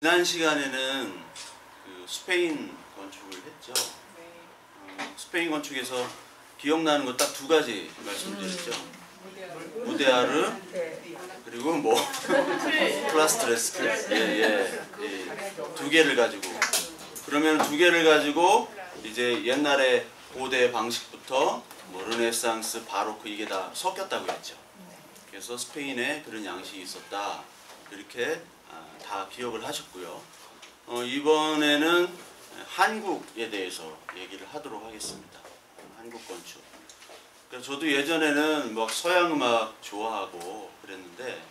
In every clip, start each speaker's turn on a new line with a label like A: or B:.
A: 지난 시간에는 그 스페인 건축을 했죠. 스페인 건축에서 기억나는 거 딱 두 가지 말씀드렸죠. 무데아르 그리고 뭐 플라스트레스크 두 개를 가지고, 그러면 두 개를 가지고 이제 옛날에 고대 방식부터 뭐 르네상스, 바로크 이게 다 섞였다고 했죠. 그래서 스페인에 그런 양식이 있었다, 이렇게 다 기억을 하셨고요. 이번에는 한국에 대해서 얘기를 하도록 하겠습니다. 한국 건축. 그러니까 저도 예전에는 막 서양 음악 좋아하고 그랬는데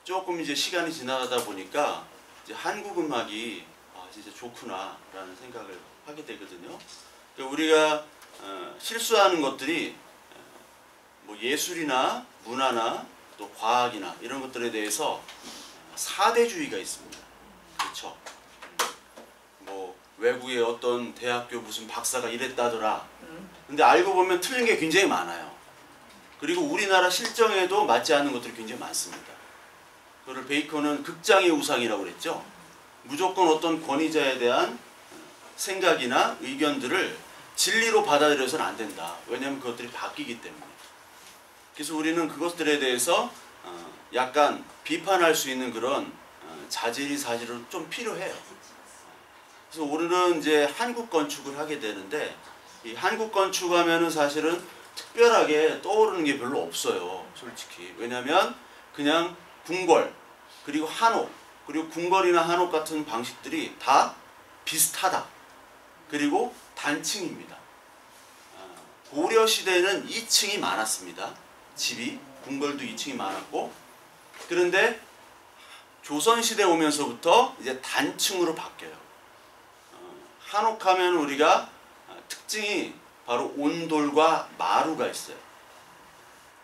A: 조금 이제 시간이 지나다 보니까 이제 한국 음악이 진짜 좋구나라는 생각을 하게 되거든요. 그러니까 우리가 실수하는 것들이 뭐 예술이나 문화나 또 과학이나 이런 것들에 대해서 사대주의가 있습니다. 그렇죠? 뭐 외국의 어떤 대학교 무슨 박사가 이랬다더라. 근데 알고 보면 틀린 게 굉장히 많아요. 그리고 우리나라 실정에도 맞지 않는 것들이 굉장히 많습니다. 그걸 베이컨은 극장의 우상이라고 그랬죠. 무조건 어떤 권위자에 대한 생각이나 의견들을 진리로 받아들여서는 안 된다. 왜냐하면 그것들이 바뀌기 때문에. 그래서 우리는 그것들에 대해서 약간 비판할 수 있는 그런 자질이 사실은 좀 필요해요. 그래서 오늘은 이제 한국 건축을 하게 되는데, 이 한국 건축하면은 사실은 특별하게 떠오르는 게 별로 없어요, 솔직히. 왜냐하면 그냥 궁궐, 그리고 한옥, 그리고 궁궐이나 한옥 같은 방식들이 다 비슷하다. 그리고 단층입니다. 고려 시대에는 2층이 많았습니다. 집이, 궁궐도 2층이 많았고, 그런데 조선시대 오면서부터 이제 단층으로 바뀌어요. 한옥하면 우리가 특징이 바로 온돌과 마루가 있어요.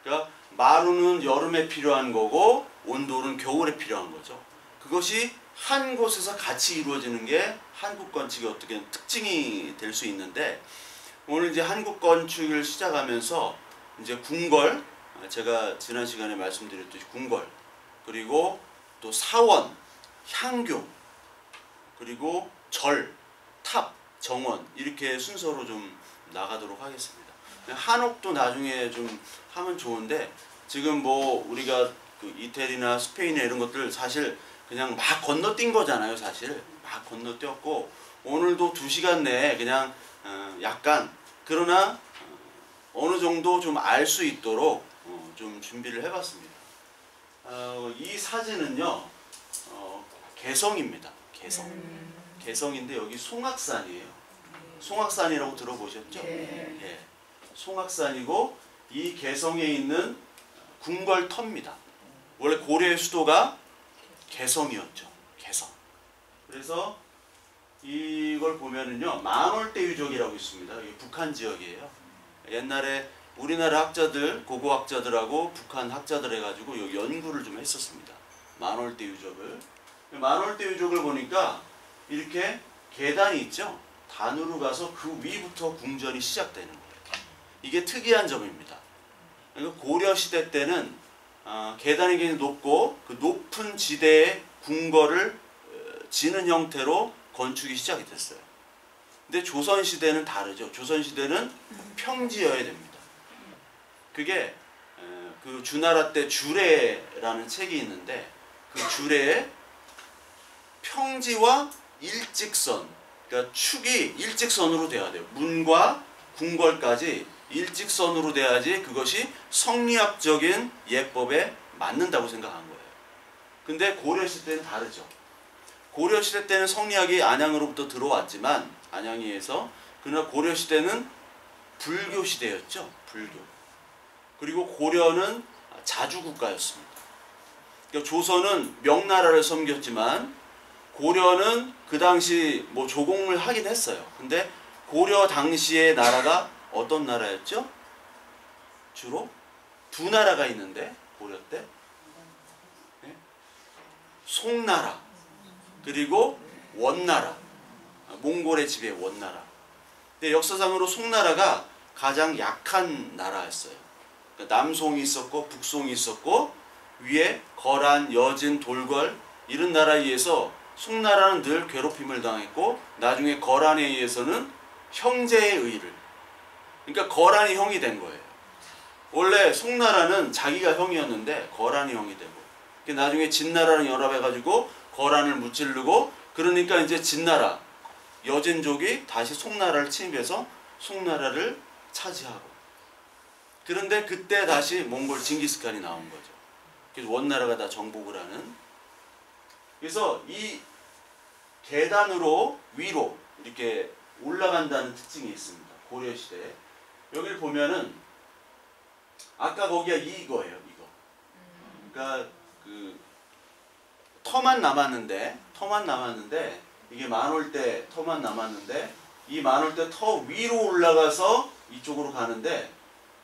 A: 그러니까 마루는 여름에 필요한 거고 온돌은 겨울에 필요한 거죠. 그것이 한 곳에서 같이 이루어지는 게 한국 건축의 어떻게 특징이 될 수 있는데, 오늘 이제 한국 건축을 시작하면서 이제 궁궐, 제가 지난 시간에 말씀드렸듯이 궁궐, 그리고 또 사원, 향교, 그리고 절, 탑, 정원, 이렇게 순서로 좀 나가도록 하겠습니다. 한옥도 나중에 좀 하면 좋은데, 지금 뭐 우리가 그 이태리나 스페인이나 이런 것들 사실 그냥 막 건너뛴 거잖아요. 사실 막 건너뛰었고, 오늘도 2시간 내에 그냥 약간, 그러나 어느 정도 좀 알 수 있도록 좀 준비를 해봤습니다. 이 사진은요, 개성입니다. 개성인데 여기 송악산이에요. 송악산이라고 들어보셨죠? 예. 송악산이고, 이 개성에 있는 궁궐터입니다. 원래 고려의 수도가 개성이었죠. 개성. 그래서 이걸 보면은요, 만월대 유적이라고 있습니다. 이게 북한 지역이에요. 옛날에 우리나라 학자들, 고고학자들하고 북한 학자들 해가지고 여기 연구를 좀 했었습니다. 만월대 유적을. 만월대 유적을 보니까 이렇게 계단이 있죠. 단으로 가서 그 위부터 궁전이 시작되는 거예요. 이게 특이한 점입니다. 그러니까 고려 시대 때는 계단이 굉장히 높고, 그 높은 지대에 궁궐을 지는 형태로 건축이 시작이 됐어요. 근데 조선 시대는 다르죠. 조선 시대는 평지여야 됩니다. 그게 그 주나라 때 주례라는 책이 있는데, 그 주례에 평지와 일직선, 그러니까 축이 일직선으로 돼야 돼요. 문과 궁궐까지 일직선으로 돼야지 그것이 성리학적인 예법에 맞는다고 생각한 거예요. 근데 고려시대 때는 다르죠. 고려시대 때는 성리학이 안양으로부터 들어왔지만, 안양에서, 그러나 고려시대는 불교시대였죠. 불교. 그리고 고려는 자주국가였습니다. 그러니까 조선은 명나라를 섬겼지만 고려는 그 당시 뭐 조공을 하긴 했어요. 근데 고려 당시의 나라가 어떤 나라였죠? 주로 두 나라가 있는데, 고려 때 송나라, 그리고 원나라, 몽골의 지배 원나라. 근데 역사상으로 송나라가 가장 약한 나라였어요. 그러니까 남송이 있었고 북송이 있었고, 위에 거란, 여진, 돌궐, 이런 나라에 의해서 송나라는 늘 괴롭힘을 당했고 나중에 거란에 의해서는 형제의 의를, 그러니까 거란이 형이 된 거예요. 원래 송나라는 자기가 형이었는데 거란이 형이 되고, 나중에 진나라랑 연합해가지고 거란을 무찌르고, 그러니까 이제 진나라 여진족이 다시 송나라를 침입해서 송나라를 차지하고, 그런데 그때 다시 몽골 징기스칸이 나온 거죠. 그래서 원나라가 다 정복을 하는. 그래서 이 계단으로 위로 이렇게 올라간다는 특징이 있습니다. 고려시대에. 여기를 보면은 아까 거기가 이거예요. 이거. 그러니까 그 터만 남았는데 이게 만월대 터만 남았는데, 이 만월대 터 위로 올라가서 이쪽으로 가는데,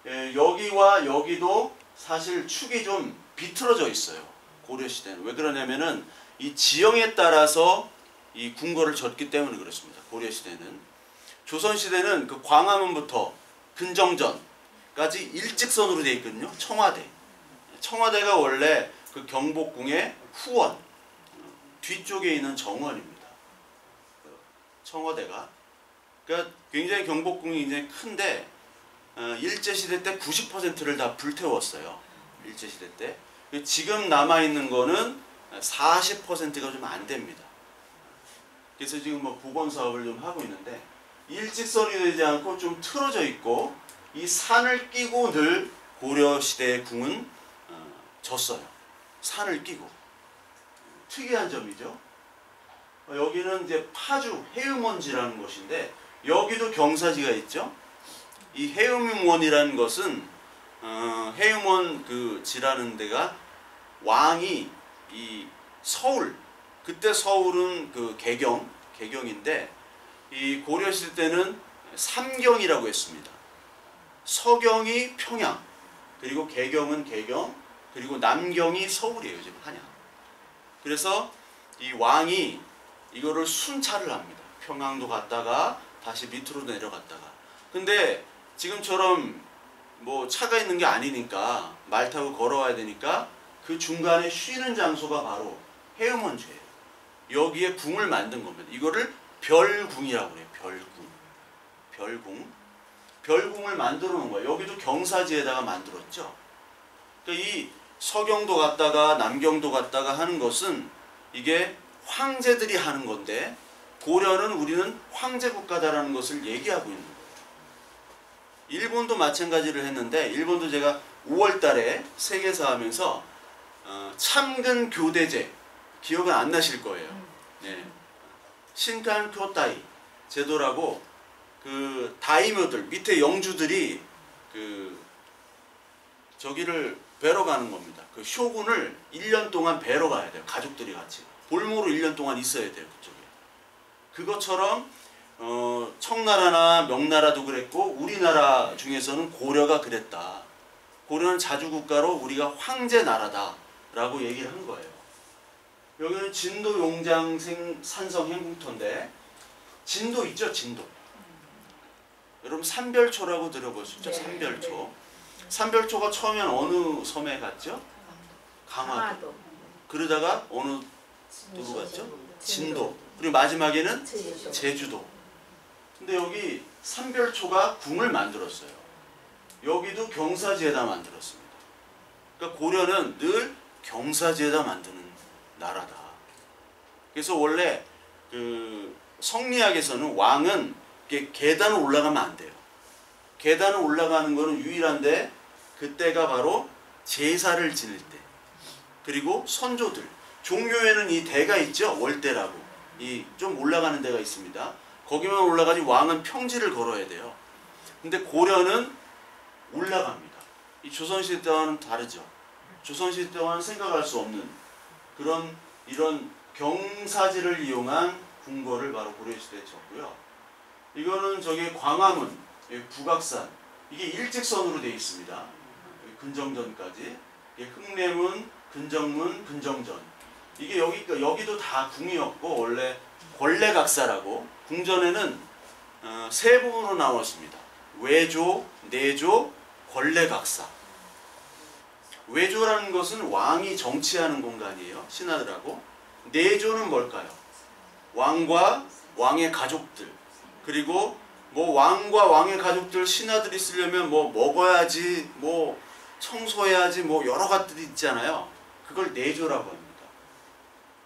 A: 여기와 여기도 사실 축이 좀 비틀어져 있어요. 고려시대는. 왜 그러냐면은 이 지형에 따라서 이 궁궐을 졌기 때문에 그렇습니다. 고려시대는. 조선시대는 그 광화문부터 근정전까지 일직선으로 되어 있거든요. 청와대. 청와대가 원래 그 경복궁의 후원, 뒤쪽에 있는 정원입니다. 청와대가. 그러니까 굉장히 경복궁이 굉장히 큰데, 일제시대 때 90%를 다 불태웠어요. 일제시대 때. 지금 남아있는 거는 40%가 좀 안 됩니다. 그래서 지금 뭐 복원 사업을 좀 하고 있는데, 일직선이 되지 않고 좀 틀어져 있고, 이 산을 끼고 늘 고려시대의 궁은 졌어요. 산을 끼고. 특이한 점이죠. 여기는 이제 파주 해음원지라는 곳인데, 여기도 경사지가 있죠. 이 해음원이라는 것은 해음원 그 지라는 데가 왕이 이 서울, 그때 서울은 그 개경인데, 이 고려시대 때는 삼경이라고 했습니다. 서경이 평양, 그리고 개경은 개경, 그리고 남경이 서울이에요. 지금 한양. 그래서 이 왕이 이거를 순찰을 합니다. 평양도 갔다가 다시 밑으로 내려갔다가. 근데 지금처럼 뭐 차가 있는 게 아니니까 말 타고 걸어와야 되니까 그 중간에 쉬는 장소가 바로 해음원지예요. 여기에 궁을 만든 겁니다. 이거를 별궁이라고 해요. 별궁을 만들어 놓은 거예요. 여기도 경사지에다가 만들었죠. 그러니까 이 서경도 갔다가 남경도 갔다가 하는 것은 이게 황제들이 하는 건데, 고려는 우리는 황제 국가다라는 것을 얘기하고 있는 거예요. 일본도 마찬가지를 했는데, 일본도 제가 5월 달에 세계사 하면서 참근 교대제, 기억은 안 나실 거예요. 네. 신칸 교타이 제도라고, 그 다이묘들, 밑에 영주들이 그 저기를 뵈러 가는 겁니다. 그 쇼군을 1년 동안 뵈러 가야 돼요. 가족들이 같이. 볼모로 1년 동안 있어야 돼요. 그쪽에. 그것처럼 청나라나 명나라도 그랬고, 우리나라 중에서는 고려가 그랬다. 고려는 자주국가로 우리가 황제 나라다 라고 얘기를 한 거예요. 여기는 진도 용장생 산성 행궁터인데, 진도 있죠. 진도. 여러분 삼별초라고 들어보셨죠? 네, 삼별초. 네. 삼별초가 처음엔 어느 섬에 갔죠? 강화도. 그러다가 어느 도로 갔죠? 진도. 그리고 마지막에는 제주도. 근데 여기 삼별초가 궁을 만들었어요. 여기도 경사지에다 만들었습니다. 그러니까 고려는 늘 경사지에다 만드는 나라다. 그래서 원래 그 성리학에서는 왕은 계단을 올라가면 안 돼요. 계단을 올라가는 거는 유일한데, 그때가 바로 제사를 지낼 때, 그리고 선조들, 종교에는 이 대가 있죠. 월대라고. 이 좀 올라가는 데가 있습니다. 거기만 올라가지 왕은 평지를 걸어야 돼요. 근데 고려는 올라갑니다. 이 조선시대 때와는 다르죠. 조선시대 때와는 생각할 수 없는 그런 이런 경사지를 이용한 궁궐을 바로 고려시대에 쳤고요. 이거는 저기 광화문, 북악산, 이게 일직선으로 되어 있습니다. 근정전까지. 흑례문, 근정문, 근정전. 이게 여기도 다 궁이었고, 원래 권례각사라고, 궁전에는 세 부분으로 나왔습니다. 외조, 내조, 권례각사. 외조라는 것은 왕이 정치하는 공간이에요. 신하들하고. 내조는 뭘까요? 왕과 왕의 가족들, 그리고 뭐 왕과 왕의 가족들 신하들이 쓰려면 뭐 먹어야지, 뭐 청소해야지, 뭐 여러 가지들이 있잖아요. 그걸 내조라고 합니다.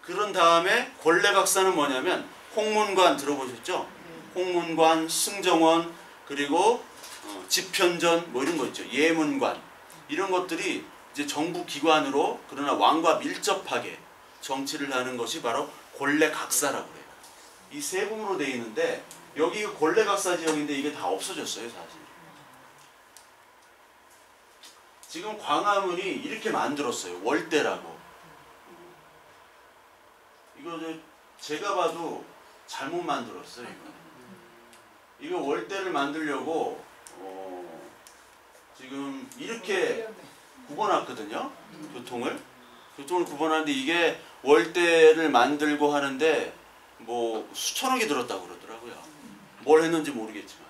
A: 그런 다음에 권례각사는 뭐냐면 홍문관 들어보셨죠? 홍문관, 승정원, 그리고 집현전 뭐 이런 거 있죠. 예문관 이런 것들이 이제 정부 기관으로 그러나 왕과 밀접하게 정치를 하는 것이 바로 권례각사라고 해요. 이 세 부분으로 되어 있는데 여기 권례각사 지역인데 이게 다 없어졌어요, 사실. 지금 광화문이 이렇게 만들었어요. 월대라고. 이거 제가 봐도 잘못 만들었어요. 이거 월대를 만들려고 지금 이렇게 굽어놨거든요. 교통을 굽어놨는데 이게 월대를 만들고 하는데 뭐 수천억이 들었다고 그러더라고요. 뭘 했는지 모르겠지만.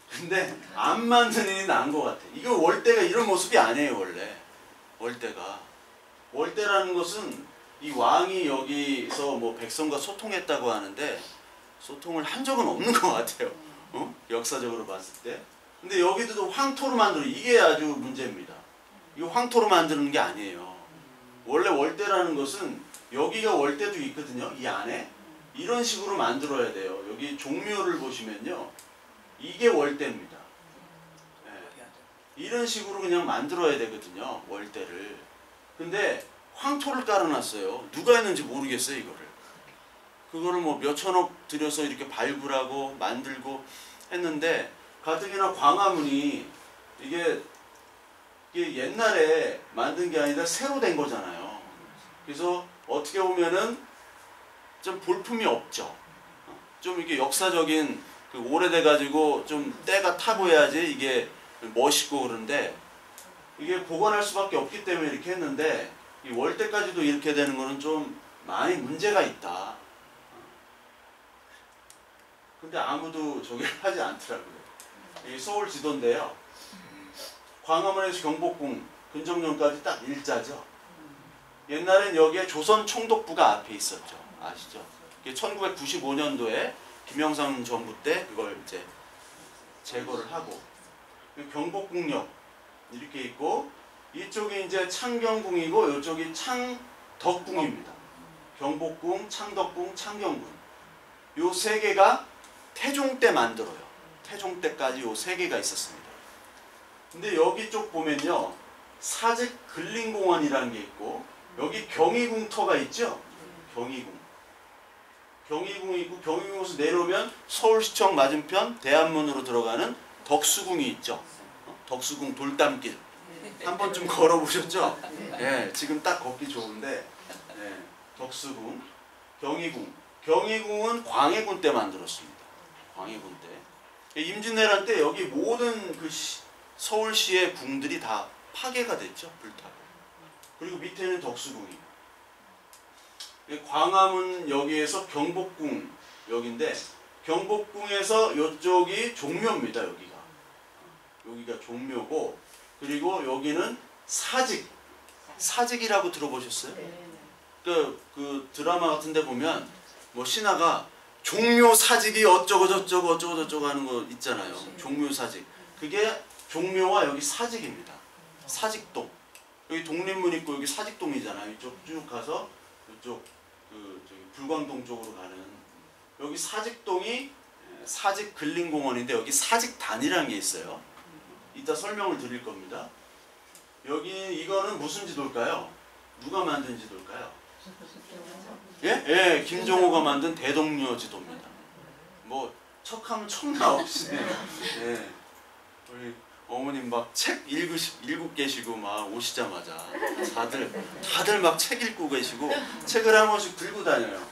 A: 근데 안 만드는 일이 나은 것 같아. 이거 월대가 이런 모습이 아니에요, 원래. 월대라는 것은 이 왕이 여기서 뭐 백성과 소통했다고 하는데 소통을 한 적은 없는 것 같아요. 역사적으로 봤을 때. 근데 여기도 황토로 만들어. 이게 아주 문제입니다. 이거 황토로 만드는 게 아니에요. 원래 월대라는 것은 여기가 월대도 있거든요. 이 안에. 이런 식으로 만들어야 돼요. 여기 종묘를 보시면요. 이게 월대입니다. 네. 이런 식으로 그냥 만들어야 되거든요. 월대를. 근데 황토를 깔아놨어요. 누가 했는지 모르겠어요. 그거를 뭐 몇천억 들여서 이렇게 발굴하고 만들고 했는데 가뜩이나 광화문이 이게 옛날에 만든 게 아니라 새로 된 거잖아요. 그래서 어떻게 보면은 좀 볼품이 없죠. 좀 이게 역사적인 오래돼가지고 좀 때가 타고 해야지 이게 멋있고 그런데 이게 보관할 수밖에 없기 때문에 이렇게 했는데 이 월대까지도 이렇게 되는 거는 좀 많이 문제가 있다. 근데 아무도 저기를 하지 않더라고요. 이 서울 지도인데요. 광화문에서 경복궁, 근정면까지 딱 일자죠. 옛날엔 여기에 조선 총독부가 앞에 있었죠. 아시죠? 1995년도에 김영삼 정부 때 그걸 이제 제거를 하고 경복궁역 이렇게 있고 이쪽이 이제 창경궁이고 이쪽이 창덕궁입니다. 경복궁, 창덕궁, 창경궁 요 세 개가 태종 때 만들어요. 태종 때까지 요 세 개가 있었습니다. 근데 여기 쪽 보면요. 사직 근린공원이라는 게 있고 여기 경희궁터가 있죠. 경희궁이 있고 경희궁에서 내려오면 서울시청 맞은편 대안문으로 들어가는 덕수궁이 있죠. 덕수궁 돌담길 한 번쯤 걸어보셨죠? 예, 지금 딱 걷기 좋은데 덕수궁, 경희궁은 광해군 때 만들었습니다. 광해군 때 임진왜란 때 여기 모든 그 서울시의 궁들이 다 파괴가 됐죠. 불타고. 그리고 밑에는 덕수궁이. 광화문 여기에서 경복궁 여기인데 경복궁에서 이쪽이 종묘입니다. 여기가 종묘고 그리고 여기는 사직이라고 들어보셨어요? 그 드라마 같은 데 보면 뭐 신하가 종묘 사직이 어쩌고 저쩌고 하는 거 있잖아요. 종묘 사직. 그게 종묘와 여기 사직입니다. 사직동. 여기 독립문 있고 여기 사직동이잖아요. 이쪽 쭉 가서 이쪽 저기 불광동 쪽으로 가는 여기 사직동이 사직 근린공원인데 여기 사직단이라는 게 있어요. 이따 설명을 드릴 겁니다. 여기 이거는 무슨 지도일까요? 누가 만든 지도일까요? 예, 김종호가 만든 대동료 지도입니다. 뭐 척하면 척 나오시네요. 예, 우리 어머님 막 책 읽고 계시고 막 오시자마자 다들 막 책 읽고 계시고 책을 한 번씩 들고 다녀요.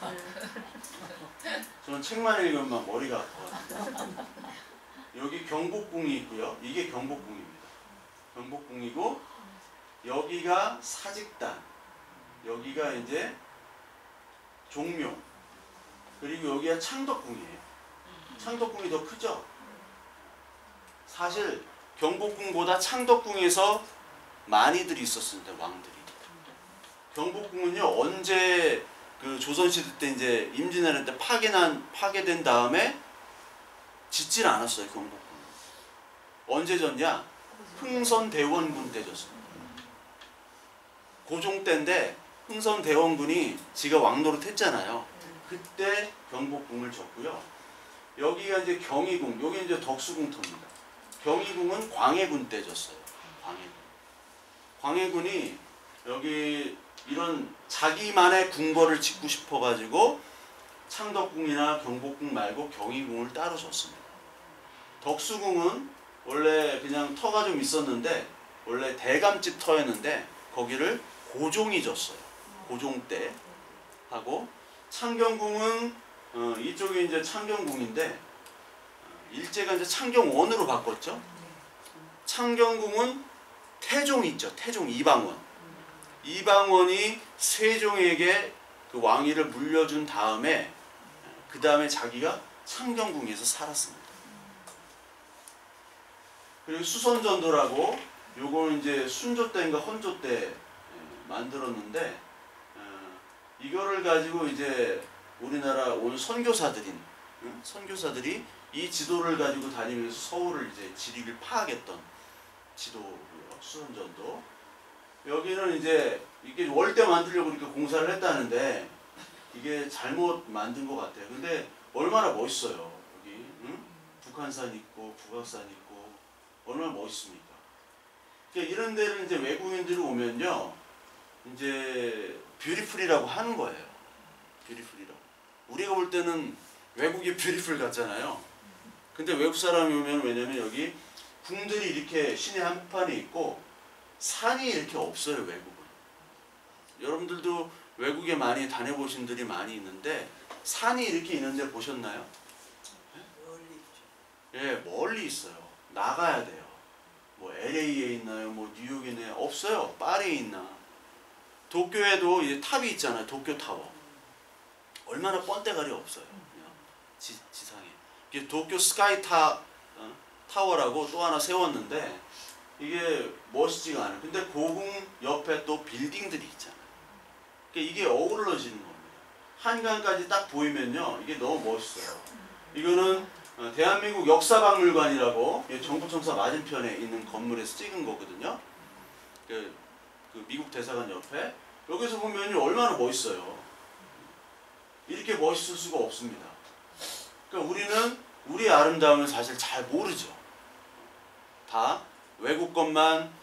A: 저는 책만 읽으면 막 머리가 아파요. 여기 경복궁이 있고요. 이게 경복궁입니다. 경복궁이고 여기가 사직단, 여기가 이제 종묘, 그리고 여기가 창덕궁이에요. 창덕궁이 더 크죠? 사실 경복궁보다 창덕궁에서 많이들 있었습니다. 왕들이. 경복궁은요 언제 그 조선시대 때 이제 임진왜란 때 파괴된 다음에 짓질 않았어요. 경복궁. 언제 졌냐? 흥선대원군 때 졌습니다. 고종 때인데 흥선대원군이 지가 왕노릇 했잖아요. 그때 경복궁을 졌고요. 여기가 이제 경희궁, 여기 이제 덕수궁터입니다. 경희궁은 광해군 때 졌어요. 광해군이 여기 이런 자기만의 궁궐을 짓고 싶어가지고 창덕궁이나 경복궁 말고 경희궁을 따로 졌습니다. 덕수궁은 원래 그냥 터가 좀 있었는데 원래 대감집 터였는데 거기를 고종이 졌어요. 고종 때 하고 창경궁은 이쪽이 이제 창경궁인데 일제가 이제 창경원으로 바꿨죠. 창경궁은 태종 있죠. 태종 이방원. 이방원이 세종에게 그 왕위를 물려준 다음에 그 다음에 자기가 창경궁에서 살았습니다. 그리고 수선전도라고 요거는 이제 순조 때인가 헌조 때 만들었는데 이거를 가지고 이제 우리나라 온 선교사들이 이 지도를 가지고 다니면서 서울을 이제 지리를 파악했던 지도고요. 수선전도. 여기는 이제 이게 월대 만들려고 이렇게 공사를 했다는데 이게 잘못 만든 것 같아요. 근데 얼마나 멋있어요. 여기 응? 북한산 있고 북악산 있고 얼마나 멋있습니까? 그러니까 이런 데를 이제 외국인들이 오면요, 이제 뷰티풀이라고 하는 거예요. 뷰티풀이라고. 우리가 볼 때는 외국이 뷰티풀 같잖아요. 근데 외국 사람이 오면 왜냐면 여기 궁들이 이렇게 시내 한복판에 있고 산이 이렇게 없어요. 외국은. 여러분들도 외국에 많이 다녀보신 분들이 많이 있는데 산이 이렇게 있는데 보셨나요?
B: 멀리 있죠.
A: 예, 멀리 있어요. 나가야 돼요. 뭐 LA에 있나요? 뭐 뉴욕에 있나요? 없어요. 파리에 있나? 도쿄에도 이제 탑이 있잖아요. 도쿄 타워. 얼마나 뻔때가리 없어요. 그냥 지상에. 이게 도쿄 스카이 타워라고 또 하나 세웠는데 이게 멋있지가 않아요. 근데 고궁 옆에 또 빌딩들이 있잖아요. 그러니까 이게 어우러지는 겁니다. 한강까지 딱 보이면요, 이게 너무 멋있어요. 이거는 대한민국 역사박물관이라고 정부청사 맞은편에 있는 건물에서 찍은 거거든요. 그 미국 대사관 옆에. 여기서 보면요, 얼마나 멋있어요. 이렇게 멋있을 수가 없습니다. 그러니까 우리는 우리의 아름다움을 사실 잘 모르죠. 다 외국 것만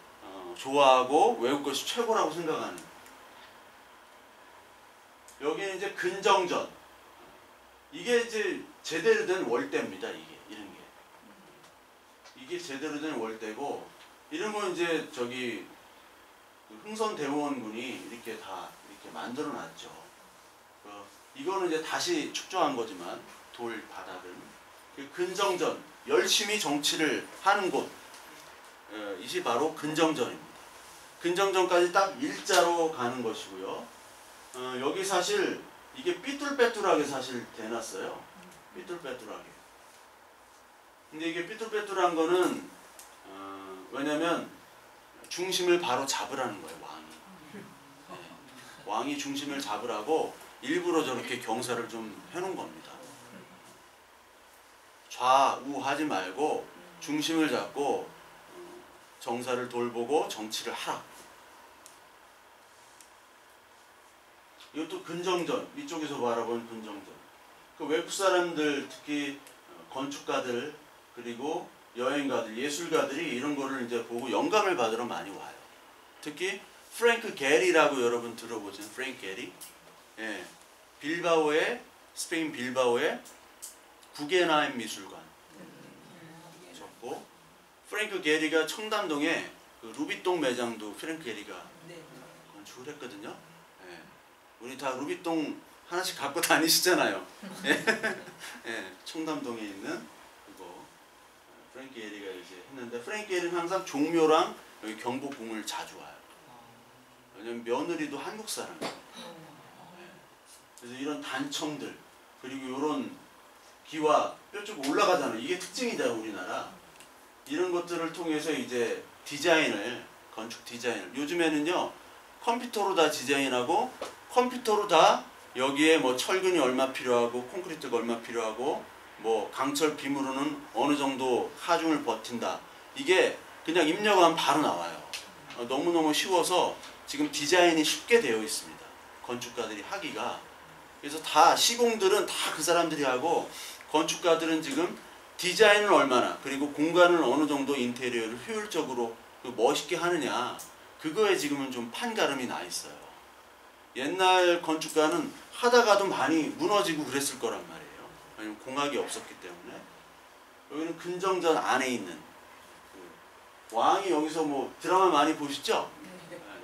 A: 좋아하고 외국 것이 최고라고 생각하는. 여기는 이제 근정전. 이게 이제 제대로 된 월대입니다. 이런 게. 이게 제대로 된 월대고, 이런 건 이제 저기 흥선대원군이 이렇게 다 이렇게 만들어 놨죠. 이거는 이제 다시 축조한 거지만 돌 바닥은. 근정전, 열심히 정치를 하는 곳. 이것이 바로 근정전입니다. 근정전까지 딱 일자로 가는 것이고요. 여기 사실 이게 삐뚤빼뚤하게 사실 대놨어요. 삐뚤빼뚤하게. 근데 이게 삐뚤빼뚤한 거는 왜냐면 중심을 바로 잡으라는 거예요. 왕이. 네. 왕이 중심을 잡으라고 일부러 저렇게 경사를 좀 해놓은 겁니다. 좌우하지 말고 중심을 잡고 정사를 돌보고 정치를 하라. 이것도 근정전, 이쪽에서 바라본 근정전. 그 외국 사람들, 특히 건축가들, 그리고 여행가들, 예술가들이 이런 거를 이제 보고 영감을 받으러 많이 와요. 특히 프랭크 게리라고 여러분 들어보신 프랭크 게리? 예. 빌바오의, 스페인 빌바오의 구겐하임 미술관 적고, 프랭크 게리가 청담동에 그 루비통 매장도 프랭크 게리가 건축을 했거든요. 예. 우리 다 루비통 하나씩 갖고 다니시잖아요. 예. 청담동에 있는 그거 프랭크 게리가 이제 했는데, 프랭크 게리는 항상 종묘랑 여기 경복궁을 자주 와요. 왜냐면 며느리도 한국 사람이에요. 예. 그래서 이런 단청들, 그리고 이런 기와 뾰족 올라가잖아요. 이게 특징이잖아요, 우리나라. 이런 것들을 통해서 이제 디자인을, 건축 디자인을, 요즘에는요 컴퓨터로 다 디자인하고 컴퓨터로 다 여기에 뭐 철근이 얼마 필요하고 콘크리트가 얼마 필요하고 뭐 강철 빔으로는 어느 정도 하중을 버틴다. 이게 그냥 입력하면 바로 나와요. 너무너무 쉬워서 지금 디자인이 쉽게 되어 있습니다. 건축가들이 하기가. 그래서 다 시공들은 다 그 사람들이 하고 건축가들은 지금 디자인을 얼마나 그리고 공간을 어느 정도 인테리어를 효율적으로 멋있게 하느냐 그거에 지금은 좀 판가름이 나 있어요. 옛날 건축가는 하다가도 많이 무너지고 그랬을 거란 말이에요. 왜냐면 공학이 없었기 때문에. 여기는 근정전 안에 있는 왕이 여기서 뭐 드라마 많이 보시죠?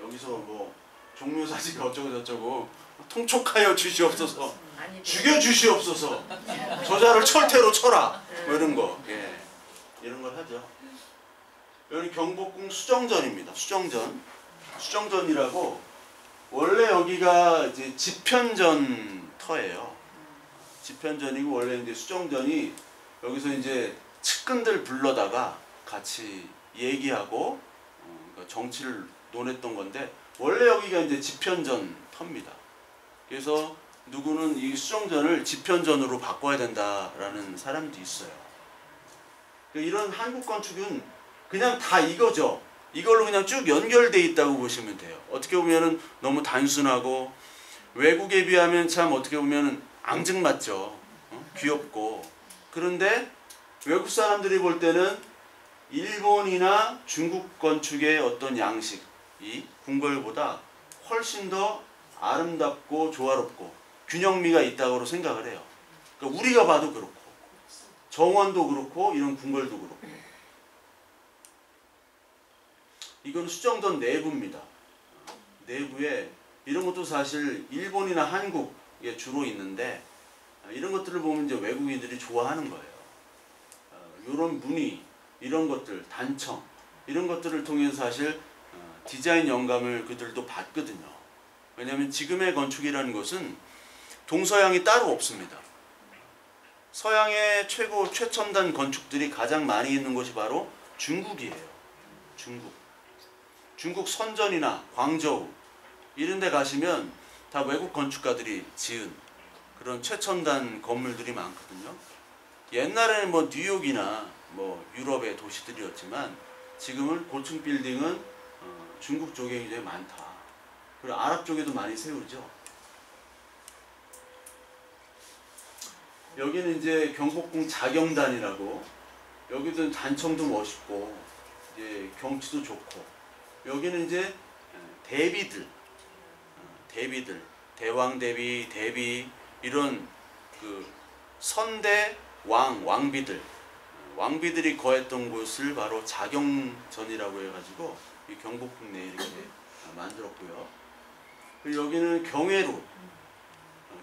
A: 여기서 뭐 종묘사지가 어쩌고 저쩌고 통촉하여 주시옵소서, 죽여 주시옵소서, 저자를 철퇴로 쳐라 뭐 이런 거. 예. 이런 걸 하죠. 여기 경복궁 수정전입니다. 수정전이라고 원래 여기가 이제 지편전 터예요. 지편전이고 원래 이제 수정전이 여기서 이제 측근들 불러다가 같이 얘기하고 그러니까 정치를 논했던 건데 원래 여기가 이제 지편전 터입니다. 그래서 누구는 이 수정전을 지편전으로 바꿔야 된다라는 사람도 있어요. 이런 한국 건축은 그냥 다 이거죠. 이걸로 그냥 쭉 연결돼 있다고 보시면 돼요. 어떻게 보면은 너무 단순하고 외국에 비하면 참 어떻게 보면은 앙증맞죠. 귀엽고. 그런데 외국 사람들이 볼 때는 일본이나 중국 건축의 어떤 양식이 궁궐보다 훨씬 더 아름답고 조화롭고 균형미가 있다고 생각을 해요. 그러니까 우리가 봐도 그렇고 정원도 그렇고 이런 궁궐도 그렇고. 이건 수정전 내부입니다. 내부에 이런 것도 사실 일본이나 한국에 주로 있는데 이런 것들을 보면 이제 외국인들이 좋아하는 거예요. 이런 무늬, 이런 것들, 단청 이런 것들을 통해서 사실 디자인 영감을 그들도 받거든요. 왜냐하면 지금의 건축이라는 것은 동서양이 따로 없습니다. 서양의 최첨단 건축들이 가장 많이 있는 곳이 바로 중국이에요. 중국 선전이나 광저우 이런 데 가시면 다 외국 건축가들이 지은 그런 최첨단 건물들이 많거든요. 옛날에는 뭐 뉴욕이나 뭐 유럽의 도시들이었지만 지금은 고층 빌딩은 중국 쪽에 굉장히 많다. 그리고 아랍 쪽에도 많이 세우죠. 여기는 이제 경복궁 자경단이라고 여기도 단청도 멋있고 이제 경치도 좋고 여기는 이제 대비들, 대왕 대비 이런 그 선대 왕비들이 거했던 곳을 바로 자경전이라고 해가지고 이 경복궁 내에 이렇게 만들었고요. 그리고 여기는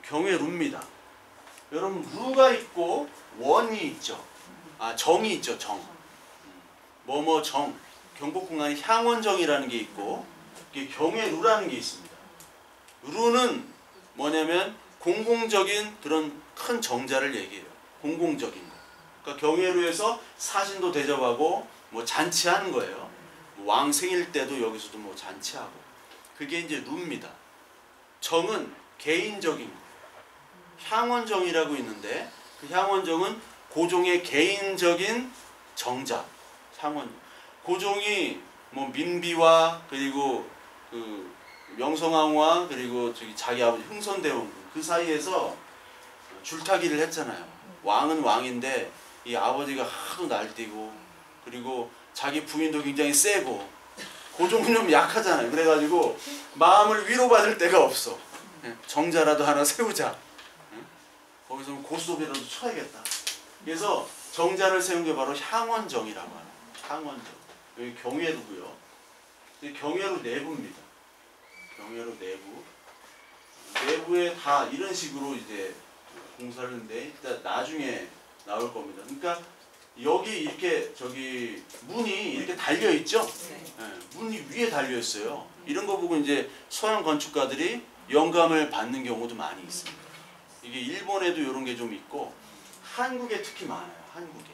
A: 경회루입니다. 여러분 루가 있고 원이 있죠. 정이 있죠. 정. 정. 경복궁 안에 향원정이라는 게 있고 경회루라는 게 있습니다. 루는 뭐냐면 공공적인 그런 큰 정자를 얘기해요. 공공적인 거. 그러니까 경회루에서 사신도 대접하고 뭐 잔치하는 거예요. 왕 생일 때도 여기서도 뭐 잔치하고. 그게 이제 루입니다. 정은 개인적인 거. 향원정이라고 있는데 그 향원정은 고종의 개인적인 정자. 향원. 고종이 뭐 민비와 그리고 그 명성황후와 그리고 자기 아버지 흥선대원 그 사이에서 줄타기를 했잖아요. 왕은 왕인데 이 아버지가 하도 날뛰고 그리고 자기 부인도 굉장히 세고 고종은 좀 약하잖아요. 그래가지고 마음을 위로받을 데가 없어. 정자라도 하나 세우자. 거기서 고스톱이라도 쳐야겠다. 그래서 정자를 세운 게 바로 향원정이라고 하는 향원정. 여기 경회루고요. 경회루 내부입니다. 경회루 내부. 내부에 다 이런 식으로 이제 공사를 했는데 일단 나중에 나올 겁니다. 그러니까 여기 이렇게 문이 이렇게 달려 있죠. 문이 위에 달려 있어요. 이런 거 보고 이제 서양 건축가들이 영감을 받는 경우도 많이 있습니다. 이게 일본에도 이런 게 좀 있고 한국에 특히 많아요. 한국에.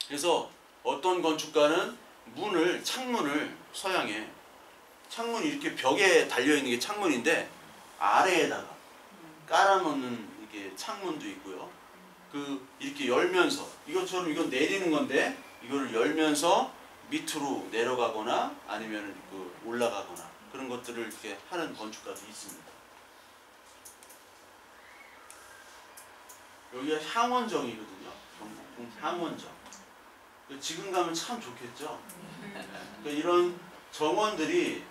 A: 그래서 어떤 건축가는 창문을 서양에 창문이 이렇게 벽에 달려 있는 게 창문인데 아래에다가 깔아놓는 이게 창문도 있고요. 그 이렇게 열면서 이것처럼 이건 내리는 건데 이거를 열면서 밑으로 내려가거나 아니면 그 올라가거나 그런 것들을 이렇게 하는 건축가도 있습니다. 여기가 향원정이거든요. 경복궁 향원정. 지금 가면 참 좋겠죠. 그러니까 이런 정원들이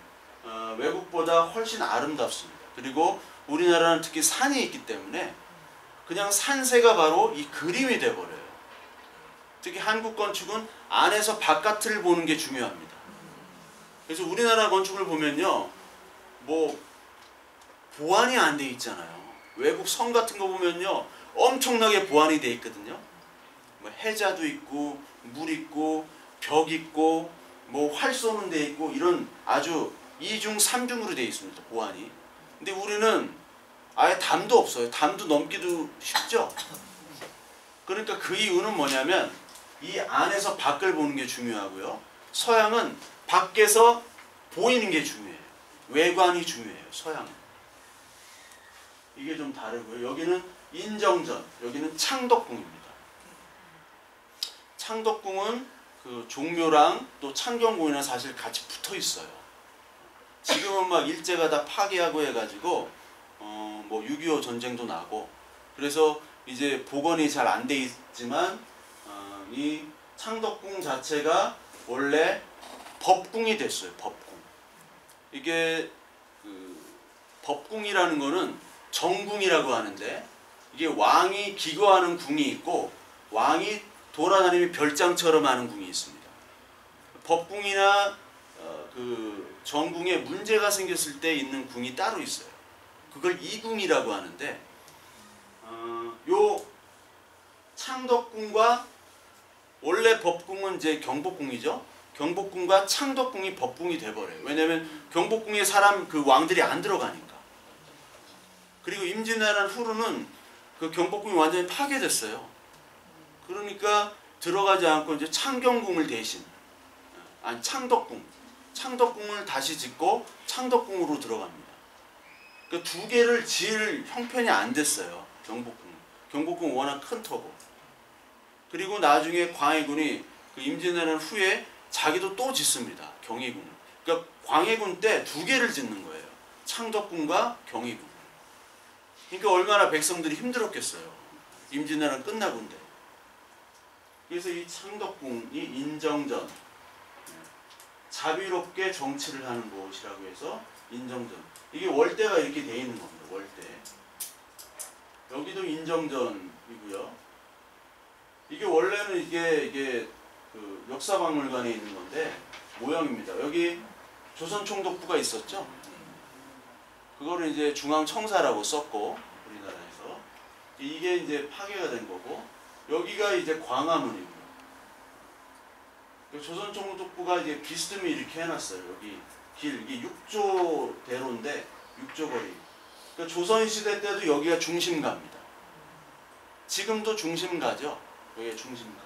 A: 외국보다 훨씬 아름답습니다. 그리고 우리나라는 특히 산이 있기 때문에 그냥 산세가 바로 이 그림이 돼버려요. 특히 한국 건축은 안에서 바깥을 보는 게 중요합니다. 그래서 우리나라 건축을 보면요, 뭐 보완이 안 돼 있잖아요. 외국 성 같은 거 보면요 엄청나게 보완이 돼 있거든요. 뭐 해자도 있고 물 있고 벽 있고 뭐 활 쏘는 데 있고 이런 아주 2중 3중으로 돼 있습니다. 보완이. 근데 우리는 아예 담도 없어요. 담도 넘기도 쉽죠. 그러니까 그 이유는 뭐냐면 이 안에서 밖을 보는 게 중요하고요. 서양은 밖에서 보이는 게 중요해요. 외관이 중요해요. 서양은. 이게 좀 다르고요. 여기는 인정전, 여기는 창덕궁입니다. 창덕궁은 그 종묘랑 또 창경궁이랑 사실 같이 붙어 있어요. 지금은 막 일제가 다 파괴하고 해가지고 뭐 6.25 전쟁도 나고 그래서 이제 복원이 잘 안 돼 있지만 이 창덕궁 자체가 원래 법궁이 됐어요. 법궁. 이게 그 법궁이라는 거는 정궁이라고 하는데 이게 왕이 기거하는 궁이 있고 왕이 돌아다니며 별장처럼 하는 궁이 있습니다. 법궁이나 그 정궁에 문제가 생겼을 때 있는 궁이 따로 있어요. 그걸 이궁이라고 하는데 요 창덕궁과 원래 법궁은 이제 경복궁이죠. 경복궁과 창덕궁이 법궁이 돼버려요. 왜냐하면 경복궁에 사람 그 왕들이 안 들어가니까. 그리고 임진왜란 후로는 그 경복궁이 완전히 파괴됐어요. 그러니까 들어가지 않고 이제 창경궁을 대신 아니 창덕궁을 다시 짓고 창덕궁으로 들어갑니다. 그 두 개를 지을 형편이 안 됐어요. 경복궁은 워낙 큰 터고. 그리고 나중에 광해군이 그 임진왜란 후에 자기도 또 짓습니다. 경희궁을. 그러니까 광해군 때 두 개를 짓는 거예요. 창덕궁과 경희궁. 그러니까 얼마나 백성들이 힘들었겠어요. 임진왜란 끝나고인데. 그래서 이 창덕궁이 인정전, 자비롭게 정치를 하는 곳이라고 해서 인정전. 이게 월대가 이렇게 돼 있는 겁니다. 월대. 여기도 인정전이고요. 이게 원래는 이게 그 역사박물관에 있는 건데 모형입니다. 여기 조선총독부가 있었죠. 그거를 이제 중앙청사라고 썼고 우리나라에서 이게 이제 파괴가 된 거고 여기가 이제 광화문이고요. 조선총독부가 이제 비스듬히 이렇게 해놨어요. 여기 길 이게 6조 대로인데 6조 거리. 그러니까 조선시대 때도 여기가 중심가입니다. 지금도 중심가죠. 여기가 중심가.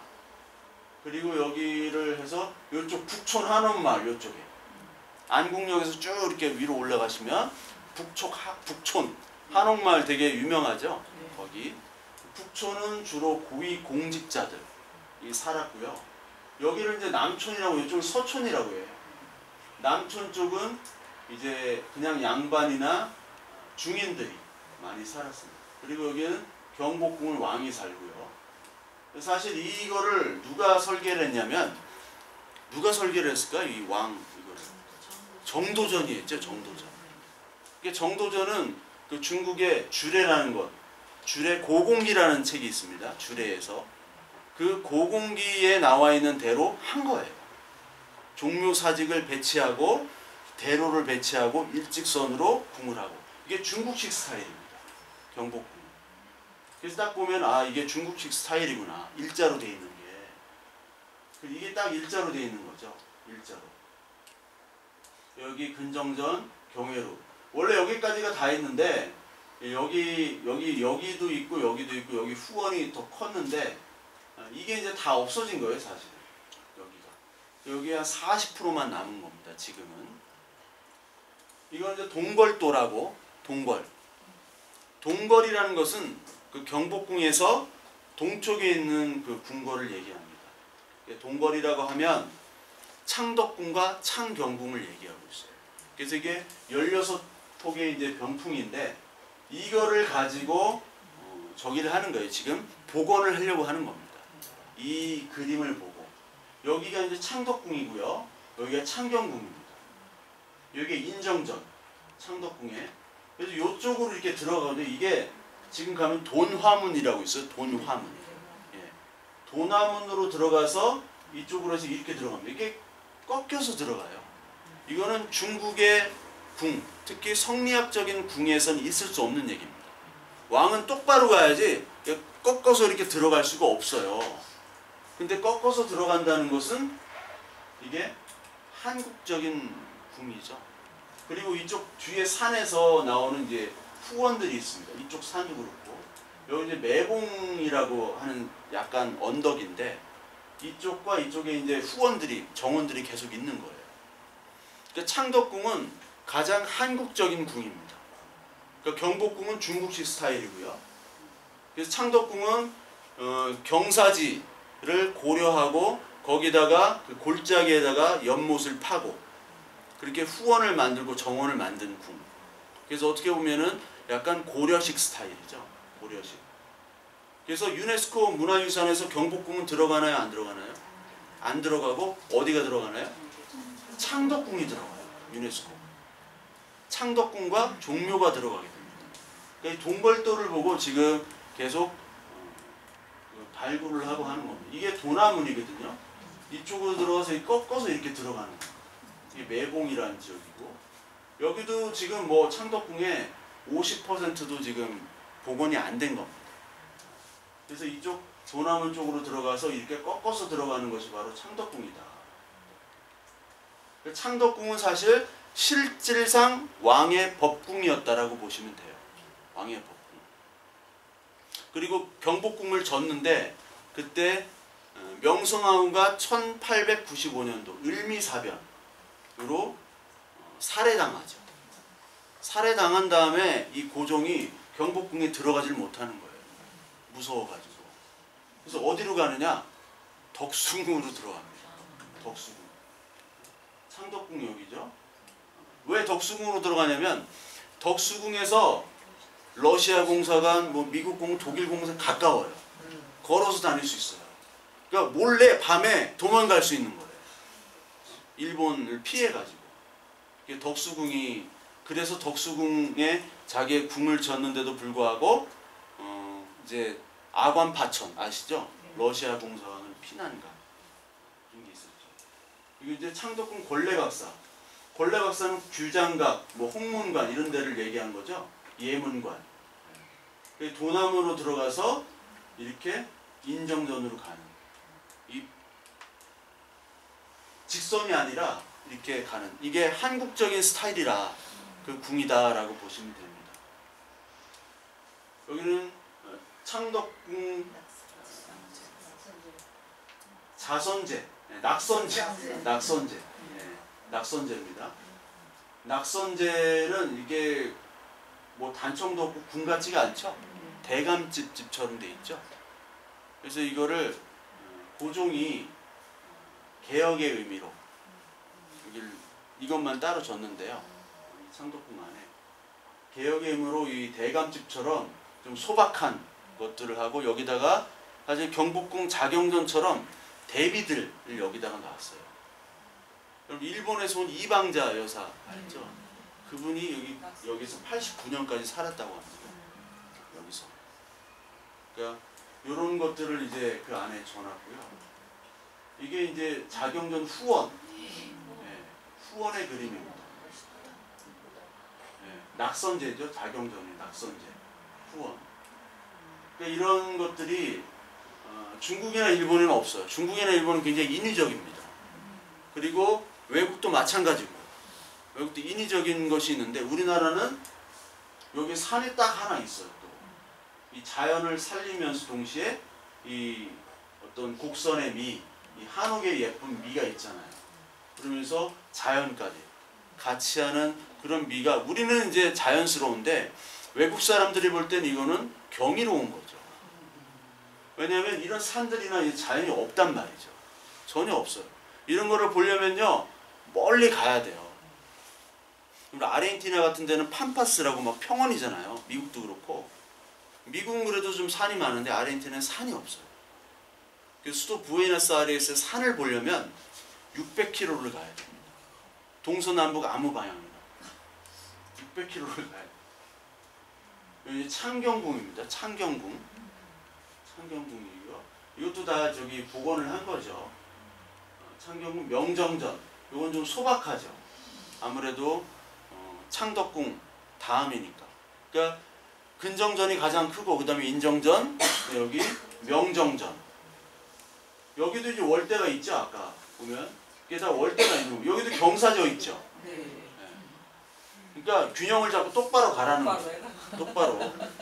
A: 그리고 여기를 해서 이쪽 북촌 한옥마을 이쪽에 안국역에서 쭉 이렇게 위로 올라가시면 북촌 한옥마을 되게 유명하죠. 거기 북촌은 주로 고위 공직자들이 살았고요. 여기를 이제 남촌이라고 이쪽을 서촌이라고 해요. 남촌 쪽은 이제 그냥 양반이나 중인들이 많이 살았습니다. 그리고 여기는 경복궁을 왕이 살고요. 사실 이거를 누가 설계를 했냐면 누가 설계를 했을까? 이 왕 이거를 정도전이 했죠. 정도전. 이게 정도전은 그 중국의 주례라는 것, 주례 고공기라는 책이 있습니다. 주례에서 그 고공기에 나와 있는 대로 한 거예요. 종묘사직을 배치하고 대로를 배치하고 일직선으로 궁을 하고 이게 중국식 스타일입니다. 경복궁. 그래서 딱 보면 아 이게 중국식 스타일이구나. 일자로 돼 있는 게. 이게 딱 일자로 돼 있는 거죠. 일자로. 여기 근정전, 경회로. 원래 여기까지가 다 있는데 여기도 있고 여기도 있고 여기 후원이 더 컸는데 이게 이제 다 없어진 거예요. 사실. 여기 한 40%만 남은 겁니다. 지금은. 이건 이제 동벌도라고 동벌. 동거리라는 것은 그 경복궁에서 동쪽에 있는 그 궁궐을 얘기합니다. 동거리라고 하면 창덕궁과 창경궁을 얘기하고 있어요. 그래서 이게 16폭의 이제 병풍인데 이거를 가지고 저기를 하는 거예요. 지금 복원을 하려고 하는 겁니다. 이 그림을 보고 여기가 이제 창덕궁이고요. 여기가 창경궁입니다. 여기가 인정전 창덕궁에 그래서 이쪽으로 이렇게 들어가는데 이게 지금 가면 돈화문이라고 있어요. 돈화문. 예. 돈화문으로 들어가서 이쪽으로 해서 이렇게 들어갑니다. 이게 꺾여서 들어가요. 이거는 중국의 궁, 특히 성리학적인 궁에선 있을 수 없는 얘기입니다. 왕은 똑바로 가야지 꺾어서 이렇게 들어갈 수가 없어요. 근데 꺾어서 들어간다는 것은 이게 한국적인 궁이죠. 그리고 이쪽 뒤에 산에서 나오는 이제 후원들이 있습니다. 이쪽 산도 그렇고 여기 이제 매봉이라고 하는 약간 언덕인데 이쪽과 이쪽에 이제 후원들이 정원들이 계속 있는 거예요. 그러니까 창덕궁은 가장 한국적인 궁입니다. 그러니까 경복궁은 중국식 스타일이고요. 그래서 창덕궁은 경사지를 고려하고 거기다가 그 골짜기에다가 연못을 파고 그렇게 후원을 만들고 정원을 만든 궁. 그래서 어떻게 보면은 약간 고려식 스타일이죠. 고려식. 그래서 유네스코 문화유산에서 경복궁은 들어가나요? 안 들어가나요? 안 들어가고 어디가 들어가나요? 창덕궁이 들어가요. 유네스코. 창덕궁과 종묘가 들어가게 됩니다. 그러니까 동벌도를 보고 지금 계속 발굴을 하고 하는 겁니다. 이게 도나문이거든요. 이쪽으로 들어가서 꺾어서 이렇게 들어가는 거예요. 이게 매봉이라는 지역이고 여기도 지금 뭐 창덕궁에 50%도 지금 복원이 안 된 겁니다. 그래서 이쪽 도남문 쪽으로 들어가서 이렇게 꺾어서 들어가는 것이 바로 창덕궁이다. 창덕궁은 사실 실질상 왕의 법궁이었다라고 보시면 돼요. 왕의 법궁. 그리고 경복궁을 졌는데 그때 명성황후가 1895년도 을미사변으로 살해당하죠. 살해당한 다음에 이 고종이 경복궁에 들어가질 못하는 거예요. 무서워가지고. 그래서 어디로 가느냐? 덕수궁으로 들어갑니다. 덕수궁. 창덕궁 여기죠. 왜 덕수궁으로 들어가냐면 덕수궁에서 러시아 공사관, 뭐 미국 공, 독일 공사 가까워요. 걸어서 다닐 수 있어요. 그러니까 몰래 밤에 도망갈 수 있는 거예요. 일본을 피해가지고. 덕수궁이 그래서 덕수궁에 자기의 궁을 졌는데도 불구하고 이제 아관 파천 아시죠? 러시아 공사관을 피난가 이런 게 있었죠. 그리고 이제 창덕궁 권례각사. 권례각사는 규장각, 뭐 홍문관 이런 데를 얘기한 거죠. 예문관. 도남으로 들어가서 이렇게 인정전으로 가는 이 직선이 아니라 이렇게 가는 이게 한국적인 스타일이라 그 궁이다라고 보시면 됩니다. 여기는 창덕궁 자선제, 낙선제, 낙선제입니다. 낙선제는 이게 뭐 단청도 없고 궁 같지가 않죠. 대감집처럼 돼 있죠. 그래서 이거를 고종이 개혁의 의미로 이것만 따로 줬는데요. 창덕궁 안에 개혁의 의미로 이 대감집처럼 좀 소박한 것들을 하고 여기다가 사실 경복궁 자경전처럼 대비들을 여기다가 놨어요. 여러분 일본에서 온 이방자 여사 알죠? 그분이 여기서 89년까지 살았다고 합니다. 여기서. 그러니까 이런 것들을 이제 그 안에 전하고요. 이게 이제 자경전 후원, 후원의 그림입니다. 낙선제죠. 자경전의 낙선제, 후원. 그러니까 이런 것들이 중국이나 일본에는 없어요. 중국이나 일본은 굉장히 인위적입니다. 그리고 외국도 마찬가지고. 외국도 인위적인 것이 있는데 우리나라는 여기 산이 딱 하나 있어요. 또 이 자연을 살리면서 동시에 이 어떤 곡선의 미, 이 한옥의 예쁜 미가 있잖아요. 그러면서 자연까지 같이 하는 그런 미가 우리는 이제 자연스러운데 외국 사람들이 볼 땐 이거는 경이로운 거죠. 왜냐하면 이런 산들이나 이 자연이 없단 말이죠. 전혀 없어요. 이런 거를 보려면요 멀리 가야 돼요. 우리 아르헨티나 같은 데는 팜파스라고 막 평원이잖아요. 미국도 그렇고. 미국은 그래도 좀 산이 많은데 아르헨티나는 산이 없어요. 그래서 수도 부에노스아이레스의 산을 보려면 600km를 가야 됩니다. 동서남북 아무 방향이나 600km를 가야 돼요. 여기 창경궁입니다. 창경궁. 창경궁이고요. 이것도 다 저기 복원을 한 거죠. 창경궁 명정전. 이건 좀 소박하죠. 아무래도 창덕궁 다음이니까. 그러니까 근정전이 가장 크고 그 다음에 인정전, 여기 명정전. 여기도 이제 월대가 있죠. 아까 보면 이게 다 월대가 있는 거. 여기도 경사져 있죠.
B: 네.
A: 그러니까 균형을 잡고 똑바로 가라는 거죠.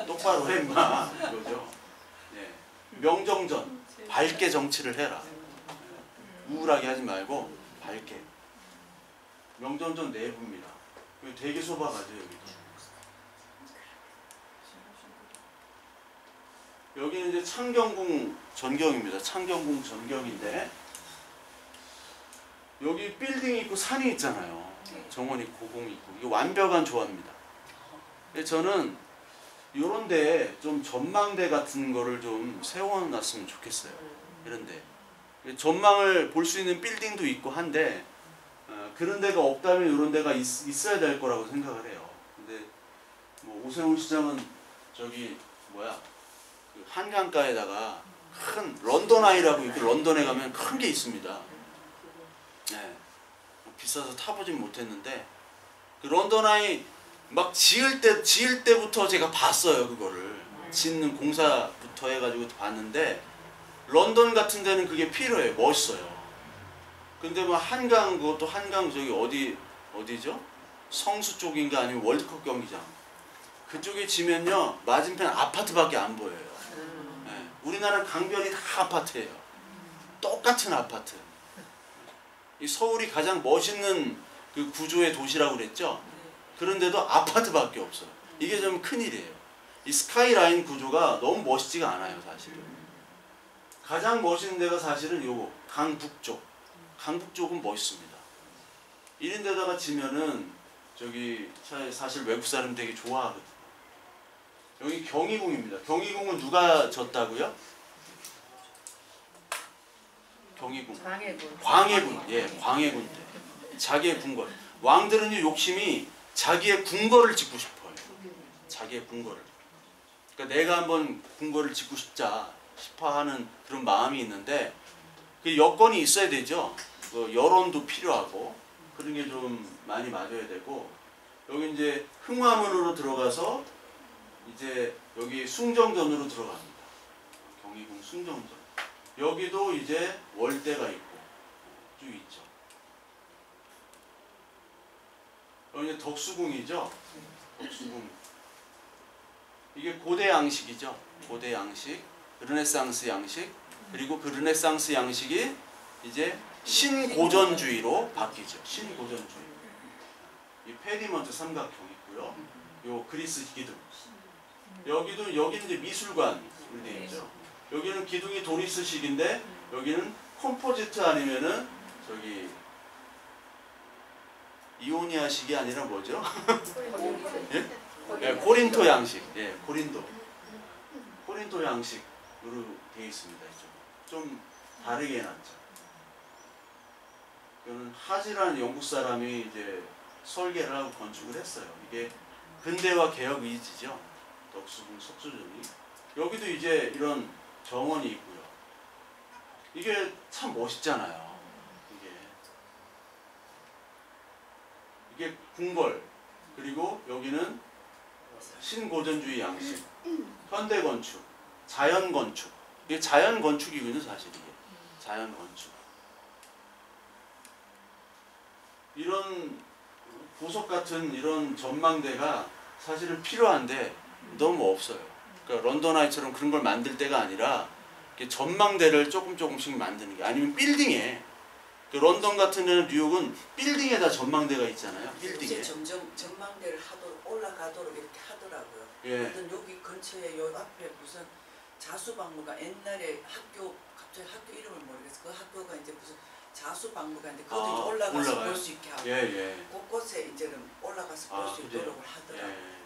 A: 똑바로 해 임마 이거죠. 네. 명정전 밝게 정치를 해라. 우울하게 하지 말고 밝게. 명정전 내부입니다. 되게 소박하죠 여기도. 여기는 이제 창경궁 전경입니다. 창경궁 전경인데 여기 빌딩이 있고 산이 있잖아요. 정원 있고 고궁이 있고 이게 완벽한 조화입니다. 저는 요런데 좀 전망대 같은 거를 좀 세워놨으면 좋겠어요. 이런데 전망을 볼 수 있는 빌딩도 있고 한데 그런 데가 없다면 이런 데가 있어야 될 거라고 생각을 해요. 근데 뭐 오세훈 시장은 저기 뭐야 그 한강가에다가 큰 런던 아이라고 있고 런던에 가면 큰 게 있습니다. 네. 비싸서 타보진 못했는데 그 런던 아이 막 지을 때부터 제가 봤어요. 그거를 짓는 공사부터 해가지고 봤는데 런던 같은 데는 그게 필요해요. 멋있어요. 근데 뭐 한강 그것도 한강 저기 어디죠? 성수 쪽인가 아니면 월드컵 경기장 그쪽에 지면요 맞은편 아파트밖에 안 보여요. 네. 우리나라 강변이 다 아파트예요. 똑같은 아파트. 이 서울이 가장 멋있는 그 구조의 도시라고 그랬죠. 그런데도 아파트밖에 없어요. 이게 좀 큰일이에요. 이 스카이라인 구조가 너무 멋있지가 않아요 사실은. 가장 멋있는 데가 사실은 요거 강북쪽. 강북쪽은 멋있습니다. 이런 데다가 지면은 저기 사실 외국 사람 되게 좋아하거든요. 여기 경희궁입니다. 경희궁은 누가 졌다고요? 경희궁. 광해군. 예, 광해군 때. 자기의 궁궐. 왕들은 욕심이 자기의 궁궐을 짓고 싶어요. 자기의 궁궐을. 그러니까 내가 한번 궁궐을 짓고 싶자 싶어 하는 그런 마음이 있는데 그 여건이 있어야 되죠. 여론도 필요하고 그런 게 좀 많이 맞아야 되고 여기 이제 흥화문으로 들어가서 이제 여기 숭정전으로 들어갑니다. 경희궁 숭정전. 여기도 이제 월대가 있고 쭉 있죠. 여기 이제 덕수궁이죠. 덕수궁. 이게 고대 양식이죠. 고대 양식, 르네상스 양식, 그리고 그 르네상스 양식이 이제 신고전주의로 바뀌죠. 신고전주의. 이 페디먼트 삼각형 있고요. 요 그리스 기둥. 여기는 이제 미술관 돼 있죠. 여기는 기둥이 도리스식인데 여기는 컴포지트 아니면은 저기 이오니아식이 아니라 뭐죠? 예? 예, 코린토 양식. 예, 코린토 양식으로 되어 있습니다. 좀 다르게 해놨죠. 이거는 하지라는 영국 사람이 이제 설계를 하고 건축을 했어요. 이게 근대화 개혁 의지죠. 덕수궁 석조전이. 여기도 이제 이런 정원이 있고요. 이게 참 멋있잖아요. 이게 궁궐. 그리고 여기는 신고전주의 양식, 현대건축, 자연건축. 이게 자연건축이군요, 사실 이게. 자연건축. 이런 보석 같은 이런 전망대가 사실은 필요한데 너무 없어요. 그러니까 런던 아이처럼 그런 걸 만들 때가 아니라 전망대를 조금씩 만드는 게 아니면 빌딩에 그 런던 같은 데는 뉴욕은 빌딩에다 전망대가 있잖아요. 빌딩에.
B: 점점 전망대를 올라가도록 이렇게 하더라고요.
A: 예.
B: 여기 근처에 요 앞에 무슨 자수박물관 옛날에 학교 갑자기 학교 이름을 모르겠어. 그 학교가 이제 무슨 자수박물관인데 거기
A: 아,
B: 올라가서
A: 올라가요?
B: 볼 수 있게 하고
A: 예.
B: 곳곳에 이제는 올라가서 볼 수
A: 그래요?
B: 있도록 하더라고.
A: 예.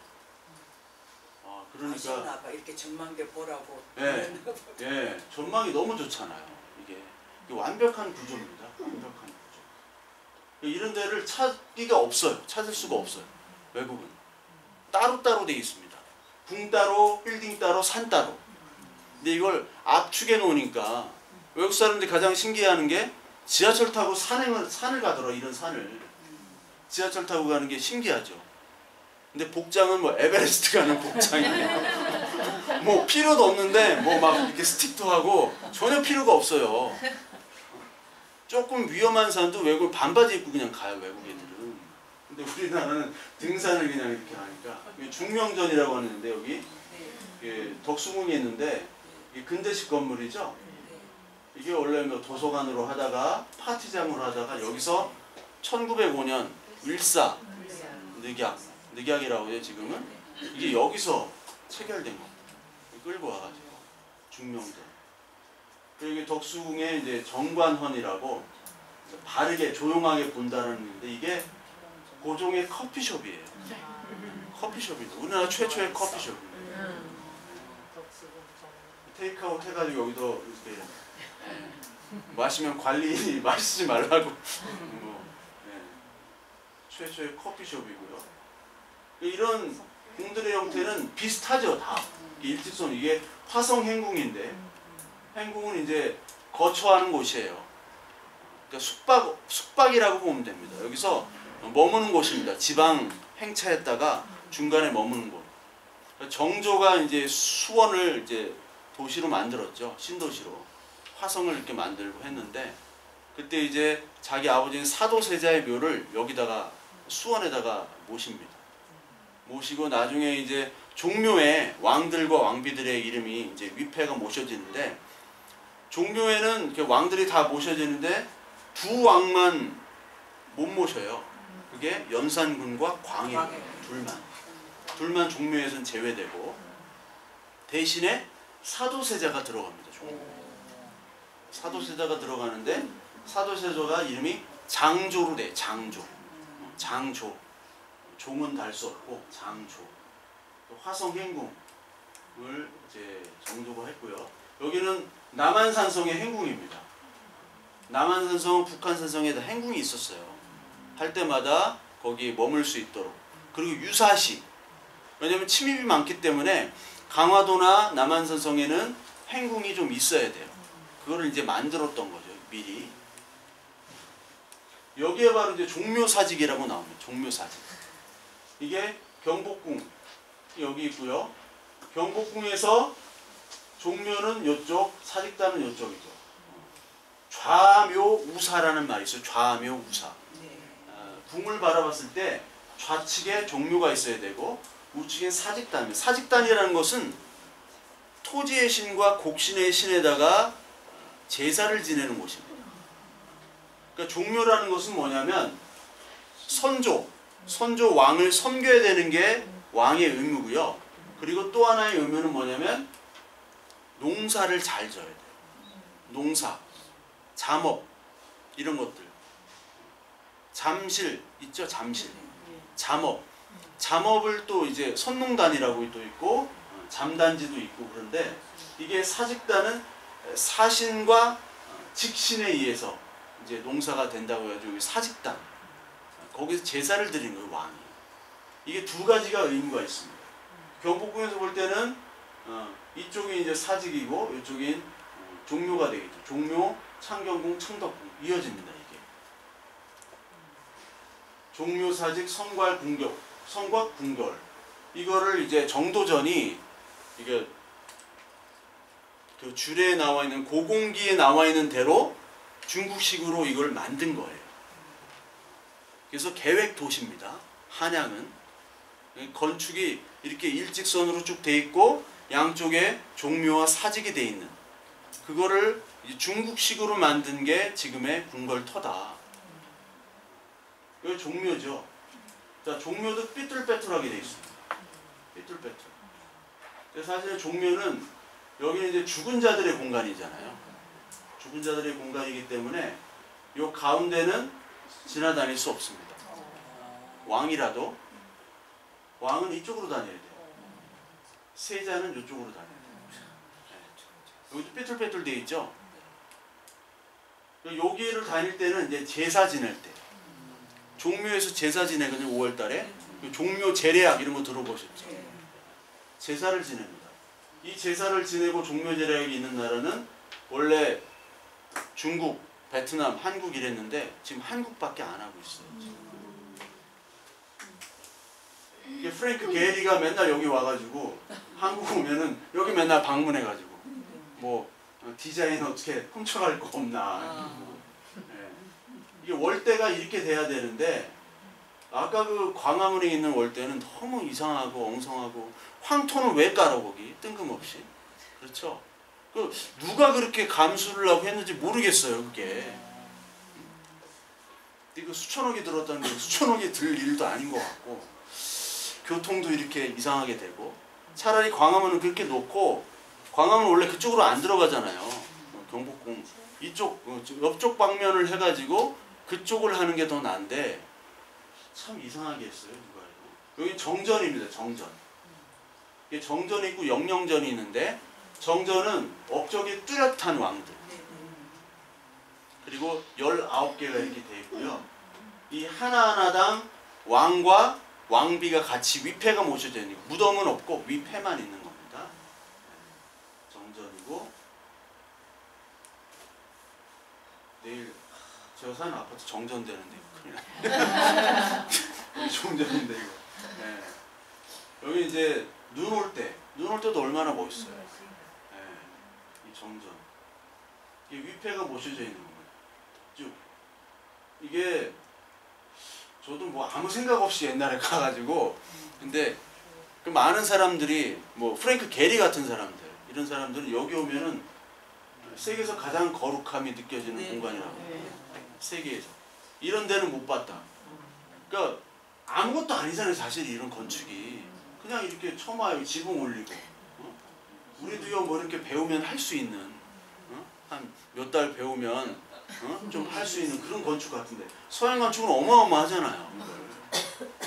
A: 아, 그러니까
B: 아시나 봐. 이렇게 전망대 보라고.
A: 예. 예. 전망이 너무 좋잖아요. 이게 완벽한 구조입니다. 완벽한 구조. 이런 데를 찾기가 없어요. 찾을 수가 없어요. 외국은 따로따로 돼 있습니다. 궁 따로, 빌딩 따로, 산 따로. 근데 이걸 압축해 놓으니까 외국 사람들이 가장 신기해하는 게 지하철 타고 산을 가더라. 이런 산을 지하철 타고 가는 게 신기하죠. 근데 복장은 뭐 에베레스트 가는 복장이에요. 뭐 필요도 없는데 뭐 막 이렇게 스틱도 하고 전혀 필요가 없어요. 조금 위험한 산도 외국 반바지 입고 그냥 가요. 외국 애들은. 근데 우리나라는 등산을 그냥 이렇게 하니까 중명전이라고 하는데 여기 덕수궁이 있는데 이 근대식 건물이죠. 이게 원래 뭐 도서관으로 하다가 파티장으로 하다가 여기서 1905년 일사 늑약이라고 해요. 지금은 이게 여기서 체결된 거. 끌고 와가지고 중명전. 그리고 이게 덕수궁에 이제 정관헌이라고 바르게 조용하게 본다는 건데 이게 고종의 커피숍이에요. 커피숍이죠. 우리나라 최초의 커피숍입니다. 테이크아웃 해가지고 여기도 이렇게 마시면 관리인이 마시지 말라고 최초의 커피숍이고요. 이런 궁들의 형태는 비슷하죠. 다 일직선. 이게 화성 행궁인데 행궁은 이제 거처하는 곳이에요. 그러니까 숙박이라고 보면 됩니다. 여기서 머무는 곳입니다. 지방 행차했다가 중간에 머무는 곳. 정조가 이제 수원을 이제 도시로 만들었죠. 신도시로. 화성을 이렇게 만들고 했는데 그때 이제 자기 아버지인 사도세자의 묘를 여기다가 수원에다가 모십니다. 모시고 나중에 이제 종묘에 왕들과 왕비들의 이름이 이제 위패가 모셔지는데 종묘에는 이렇게 왕들이 다 모셔지는데 두 왕만 못 모셔요. 그게 연산군과 광해 둘만 종묘에서는 제외되고 대신에 사도세자가 들어갑니다. 사도세자가 들어가는데 사도세자가 이름이 장조로 돼. 장조. 종은 달 수 없고 장조. 화성행궁을 이제 정조가 했고요. 여기는 남한산성의 행궁입니다. 남한산성은 북한산성에다 행궁이 있었어요. 할 때마다 거기 머물 수 있도록. 그리고 유사시. 왜냐면 침입이 많기 때문에 강화도나 남한산성에는 행궁이 좀 있어야 돼요. 그거를 이제 만들었던 거죠. 미리. 여기에 바로 이제 종묘사직이라고 나옵니다. 종묘사직. 이게 경복궁 여기 있고요. 경복궁에서 종묘는 이쪽, 사직단은 이쪽이죠. 좌묘우사라는 말이 있어요. 좌묘우사. 궁을 바라봤을 때 좌측에 종묘가 있어야 되고 우측엔 사직단. 사직단이라는 것은 토지의 신과 곡신의 신에다가 제사를 지내는 곳입니다. 그러니까 종묘라는 것은 뭐냐면 선조 왕을 섬겨야 되는 게 왕의 의무고요. 그리고 또 하나의 의무는 뭐냐면 농사를 잘 져야 돼요. 농사, 잠업 이런 것들. 잠실 있죠? 잠실. 잠업을 또 이제 선농단이라고 또 있고 잠단지도 있고 그런데 이게 사직단은 사신과 직신에 의해서 이제 농사가 된다고 해가지고 사직단. 거기서 제사를 드리는 거예요, 왕이. 이게 두 가지가 의무가 있습니다. 경복궁에서 볼 때는 이쪽이 이제 사직이고 이쪽이 종묘가 되겠죠. 종묘, 창경궁, 청덕궁 이어집니다. 이게 종묘, 사직, 성곽, 궁궐 이거를 이제 정도전이 이게 그 주례에 나와 있는 고공기에 나와 있는 대로 중국식으로 이걸 만든 거예요. 그래서 계획 도시입니다. 한양은 건축이 이렇게 일직선으로 쭉 돼 있고 양쪽에 종묘와 사직이 돼 있는 그거를 중국식으로 만든 게 지금의 궁궐터다. 이거 종묘죠. 자, 종묘도 삐뚤빼뚤하게 돼 있습니다. 삐뚤빼뚤. 사실 종묘는 여기는 이제 죽은 자들의 공간이잖아요. 죽은 자들의 공간이기 때문에 요 가운데는 지나다닐 수 없습니다. 왕이라도 왕은 이쪽으로 다녀야 돼요. 세자는 이쪽으로 다녀야 돼요. 여기도 삐뚤빼뚤 돼 있죠. 여기를 다닐 때는 이제 제사 지낼 때, 종묘에서 제사 지내거든요. 5월달에 종묘 제례약 이런 거 들어보셨죠? 제사를 지냅니다. 이 제사를 지내고 종묘 제례약이 있는 나라는 원래 중국, 베트남, 한국 이랬는데 지금 한국밖에 안 하고 있어요. 이게 프랭크 게리가 맨날 여기 와가지고 한국 오면은 여기 맨날 방문해가지고 뭐 디자인 어떻게 훔쳐갈 거 없나. 네. 이게 월대가 이렇게 돼야 되는데 아까 그 광화문에 있는 월대는 너무 이상하고 엉성하고 황토는 왜 깔아 거기 뜬금없이. 그렇죠? 그 누가 그렇게 감수를 하고 했는지 모르겠어요 그게. 이거 수천억이 들었다는 게 수천억이 들 일도 아닌 것 같고 교통도 이렇게 이상하게 되고 차라리 광화문은 그렇게 놓고 광화문 원래 그쪽으로 안 들어가잖아요. 경복궁 이쪽 옆쪽 방면을 해가지고 그쪽을 하는 게 더 나은데 참 이상하게 했어요 누가 해도. 여기 정전입니다. 정전. 이게 정전이 있고 영영전이 있는데 정전은 업적이 뚜렷한 왕들. 그리고 19개가 이렇게 되어 있고요. 이 하나하나당 왕과 왕비가 같이 위패가 모셔져 있는 거예요. 무덤은 없고 위패만 있는 겁니다. 정전이고 내일 제가 사는 아파트 정전되는데 큰일 났네. 여기 정전인데 이거. 네. 여기 이제 눈 올 때도 얼마나 멋있어요. 네. 이 정전. 이게 위패가 모셔져 있는 거예요. 쭉. 이게 저도 뭐 아무 생각 없이 옛날에 가가지고 근데 그 많은 사람들이 뭐 프랭크 게리 같은 사람들 이런 사람들은 여기 오면은 세계에서 가장 거룩함이 느껴지는 공간이라고. 세계에서 이런 데는 못 봤다. 그러니까 아무것도 아니잖아요 사실 이런 건축이. 그냥 이렇게 처마에 지붕 올리고 우리도요 뭐 이렇게 배우면 할 수 있는 한 몇 달 배우면 좀 할 수 있는 그런 건축 같은데 서양 건축은 어마어마하잖아요.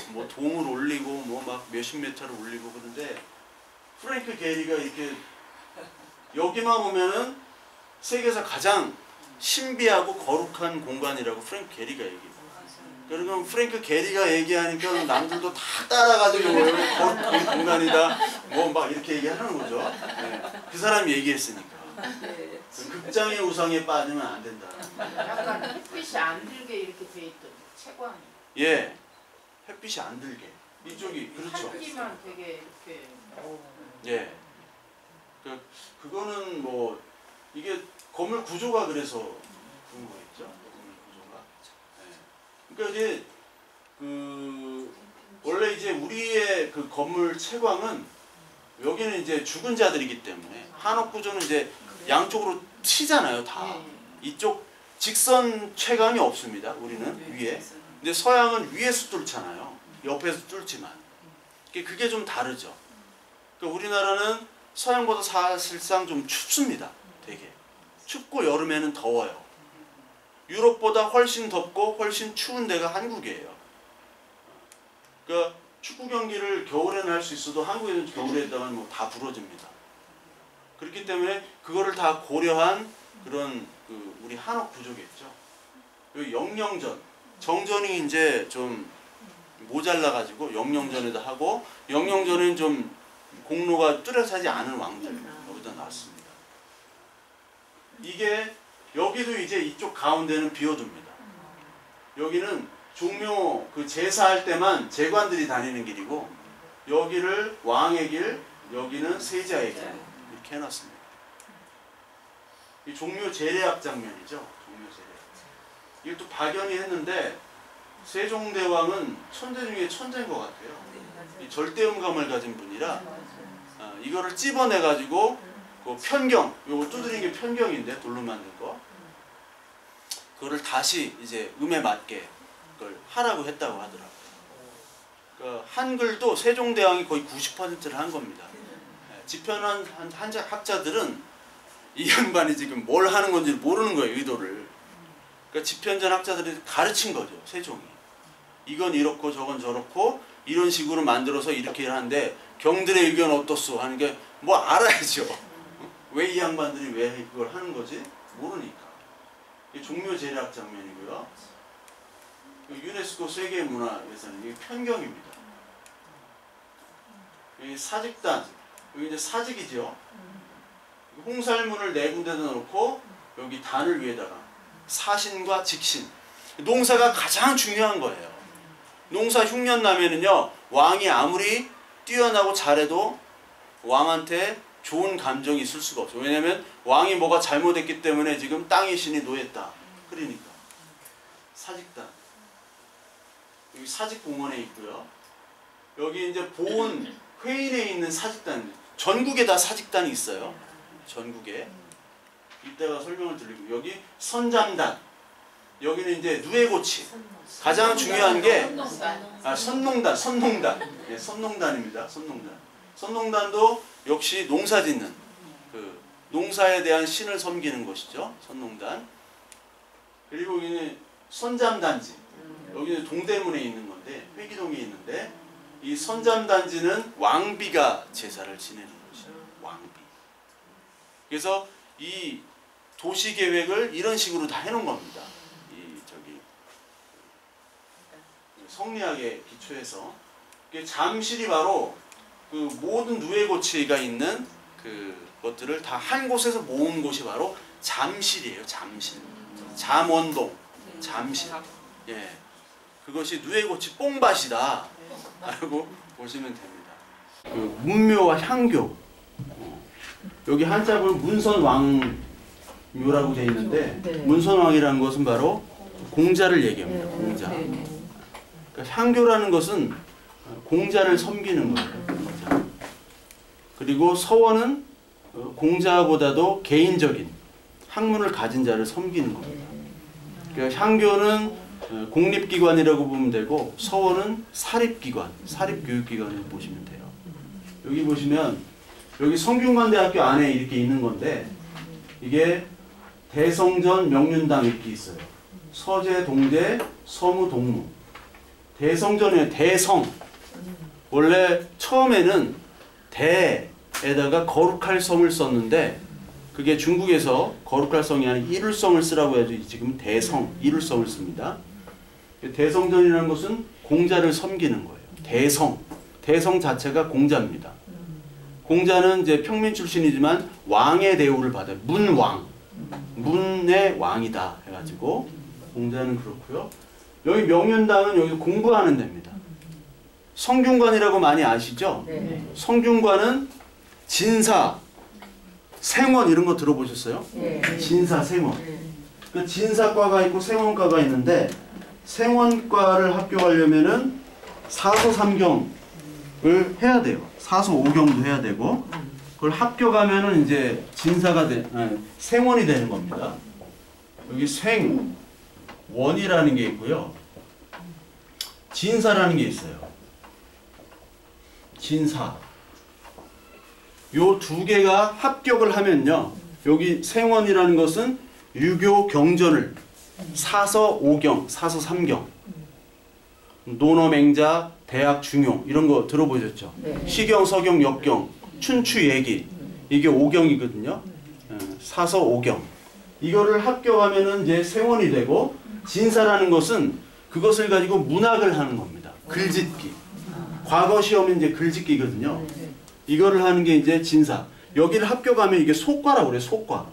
A: 뭐 동을 올리고 뭐 막 몇십 미터를 올리고 그런데 프랭크 게리가 이렇게 여기만 오면은 세계에서 가장 신비하고 거룩한 공간이라고 프랭크 게리가 얘기해요. 그러면 프랭크 게리가 얘기하니까 남들도 다 따라가지고 거룩한 공간이다 뭐 막 이렇게 얘기하는 거죠. 네. 그 사람이 얘기했으니까. 극장의 우상에 빠지면 안 된다.
C: 약간 햇빛이 안 들게 이렇게 돼 있던 채광이.
A: 예, 햇빛이 안 들게. 이쪽이 그렇죠.
C: 한기만 되게 이렇게.
A: 예, 그거는 뭐 이게 건물 구조가 그래서 그런 거겠죠. 건물 구조가. 예. 그러니까 이제 그 원래 이제 우리의 그 건물 채광은 여기는 이제 죽은 자들이기 때문에 한옥 구조는 이제 양쪽으로 튀잖아요 다. 이쪽 직선 채광이 없습니다. 우리는 위에. 근데 서양은 위에서 뚫잖아요. 옆에서 뚫지만. 그게 좀 다르죠. 그러니까 우리나라는 서양보다 사실상 좀 춥습니다. 되게. 춥고 여름에는 더워요. 유럽보다 훨씬 덥고 훨씬 추운 데가 한국이에요. 그러니까 축구 경기를 겨울에는 할 수 있어도 한국에는 겨울에 있다면 뭐 다 부러집니다. 그렇기 때문에 그거를 다 고려한 그런 그 우리 한옥 구조겠죠. 여기 영영전, 정전이 이제 좀 모자라 가지고 영영전에다 하고 영영전은 좀 공로가 뚜렷하지 않은 왕들 여기다 놨습니다. 이게 여기도 이제 이쪽 가운데는 비워둡니다. 여기는 종묘 그 제사할 때만 제관들이 다니는 길이고 여기를 왕의 길, 여기는 세자의 길 이렇게 해놨습니다. 이 종묘 제례악 장면이죠. 종묘 제례악. 이걸 또 박연히 했는데 세종대왕은 천재 중에 천재인 것 같아요. 이 절대음감을 가진 분이라 이거를 찝어내가지고 그 편경, 요거 두드린 게 편경인데 돌로 만든 거 그거를 다시 이제 음에 맞게 그걸 하라고 했다고 하더라고요. 그 한글도 세종대왕이 거의 90%를 한 겁니다. 집현한 학자들은 이 양반이 지금 뭘 하는 건지 모르는 거예요, 의도를. 그러니까 집현전 학자들이 가르친 거죠, 세종이. 이건 이렇고 저건 저렇고 이런 식으로 만들어서 이렇게 하는데 경들의 의견 어떻소 하는 게 뭐 알아야죠. 왜 이 양반들이 왜 그걸 하는 거지? 모르니까. 이게 종묘제략 장면이고요. 유네스코 세계문화유산 이게 편경입니다. 이 사직단, 여기 이제 사직이죠. 홍살문을 네 군데다 놓고 여기 단을 위에다가 사신과 직신. 농사가 가장 중요한 거예요. 농사 흉년 나면은요, 왕이 아무리 뛰어나고 잘해도 왕한테 좋은 감정이 있을 수가 없어요. 왜냐면 왕이 뭐가 잘못했기 때문에 지금 땅의 신이 노했다. 그러니까 사직단. 여기 사직공원에 있고요. 여기 이제 보온 회인에 있는 사직단. 전국에 다 사직단이 있어요. 전국에. 이따가 설명을 드리고 여기 선잠단. 여기는 이제 누에고치. 가장 중요한 게 선농단. 네, 선농단입니다. 선농단도 역시 농사짓는 그 농사에 대한 신을 섬기는 것이죠. 선농단. 그리고 여기는 선잠단지. 여기는 동대문에 있는 건데 회기동에 있는데 이 선잠단지는 왕비가 제사를 지내는 것이죠. 왕비. 그래서 이 도시 계획을 이런 식으로 다 해놓은 겁니다. 이 저기 성리학에 기초해서 잠실이 바로 그 모든 누에고치가 있는 그 것들을 다 한 곳에서 모은 곳이 바로 잠실이에요. 잠실. 잠원동. 잠실. 예. 그것이 누에고치 뽕밭이다 라고 보시면 됩니다. 그 문묘와 향교. 여기 한자 보면 문선왕묘라고 되어 있는데 문선왕이라는 것은 바로 공자를 얘기합니다. 공자. 그러니까 향교라는 것은 공자를 섬기는 거예요. 그리고 서원은 공자보다도 개인적인 학문을 가진 자를 섬기는 겁니다. 그러니까 향교는 공립기관이라고 보면 되고 서원은 사립기관, 사립교육기관을 보시면 돼요. 여기 보시면 여기 성균관대학교 안에 이렇게 있는 건데 이게 대성전 명륜당 이렇게 있어요. 서재, 동대, 서무, 동무. 대성전에 대성. 원래 처음에는 대에다가 거룩할 성을 썼는데 그게 중국에서 거룩할 성이 아니라 이룰성을 쓰라고 해서 지금 대성, 이룰성을 씁니다. 대성전이라는 것은 공자를 섬기는 거예요. 대성 자체가 공자입니다. 공자는 이제 평민 출신이지만 왕의 대우를 받아요. 문왕, 문의 왕이다 해가지고 공자는 그렇고요. 여기 명륜당은 여기 공부하는 데입니다. 성균관이라고 많이 아시죠? 네. 성균관은 진사, 생원 이런 거 들어보셨어요? 네. 진사, 생원. 네. 그 진사과가 있고 생원과가 있는데 생원과를 합격하려면은 사서삼경을 해야 돼요. 사서오경도 해야 되고 그걸 합격하면은 이제 진사가 생원이 되는 겁니다. 여기 생원이라는 게 있고요. 진사라는 게 있어요. 진사. 요 두 개가 합격을 하면요. 여기 생원이라는 것은 유교 경전을 사서 5경, 사서 3경, 논어맹자, 대학 중용 이런 거 들어보셨죠? 네. 시경, 서경, 역경, 춘추, 예기 이게 5경이거든요. 사서 5경. 이거를 합격하면은 이제 생원이 되고 진사라는 것은 그것을 가지고 문학을 하는 겁니다. 글짓기. 과거 시험은 이제 글짓기거든요. 이거를 하는 게 이제 진사. 여기를 합격하면 이게 속과라고 그래요. 속과.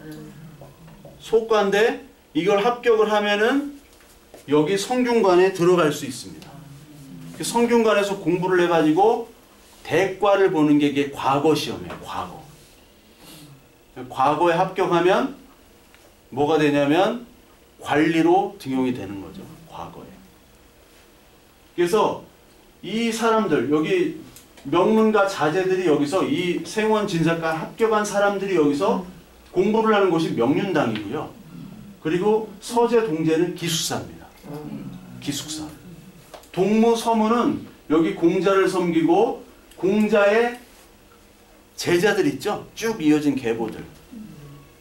A: 속과인데 이걸 합격을 하면은 여기 성균관에 들어갈 수 있습니다. 성균관에서 공부를 해가지고 대과를 보는 게 이게 과거 시험이에요. 과거. 과거에 합격하면 뭐가 되냐면 관리로 등용이 되는 거죠. 과거에. 그래서 이 사람들 여기 명문가 자제들이 여기서 이 생원 진사과 합격한 사람들이 여기서 공부를 하는 곳이 명륜당이고요. 그리고 서재 동재는 기숙사입니다. 기숙사. 동무 서무는 여기 공자를 섬기고 공자의 제자들 있죠? 쭉 이어진 계보들.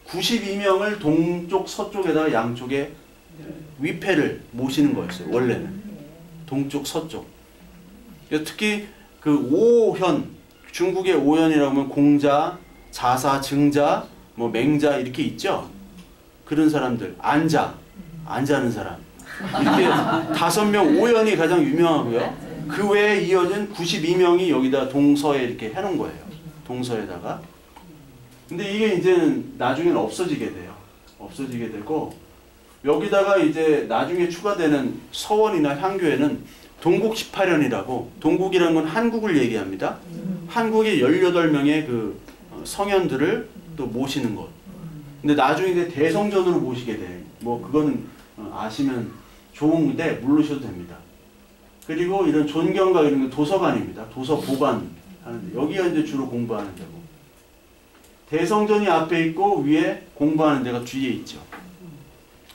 A: 92명을 동쪽 서쪽에다가 양쪽에 위패를 모시는 거였어요. 원래는 동쪽 서쪽. 특히 그 오현, 중국의 오현이라고 하면 공자, 자사, 증자, 뭐 맹자 이렇게 있죠. 그런 사람들, 안자는 사람 이렇게 5명 오현이 가장 유명하고요. 그 외에 이어진 92명이 여기다 동서에 이렇게 해놓은 거예요. 동서에다가. 근데 이게 이제는 나중에는 없어지게 돼요. 없어지게 되고 여기다가 이제 나중에 추가되는 서원이나 향교에는 동국 18년이라고, 동국이라는 건 한국을 얘기합니다. 한국의 18명의 그 성현들을 또 모시는 것. 근데 나중에 이제 대성전으로 모시게 돼. 뭐 그거는 아시면 좋은데 모르셔도 됩니다. 그리고 이런 존경각 이런 게 도서관입니다. 도서 보관 하는데 여기가 이제 주로 공부하는 데고. 대성전이 앞에 있고 위에 공부하는 데가 뒤에 있죠.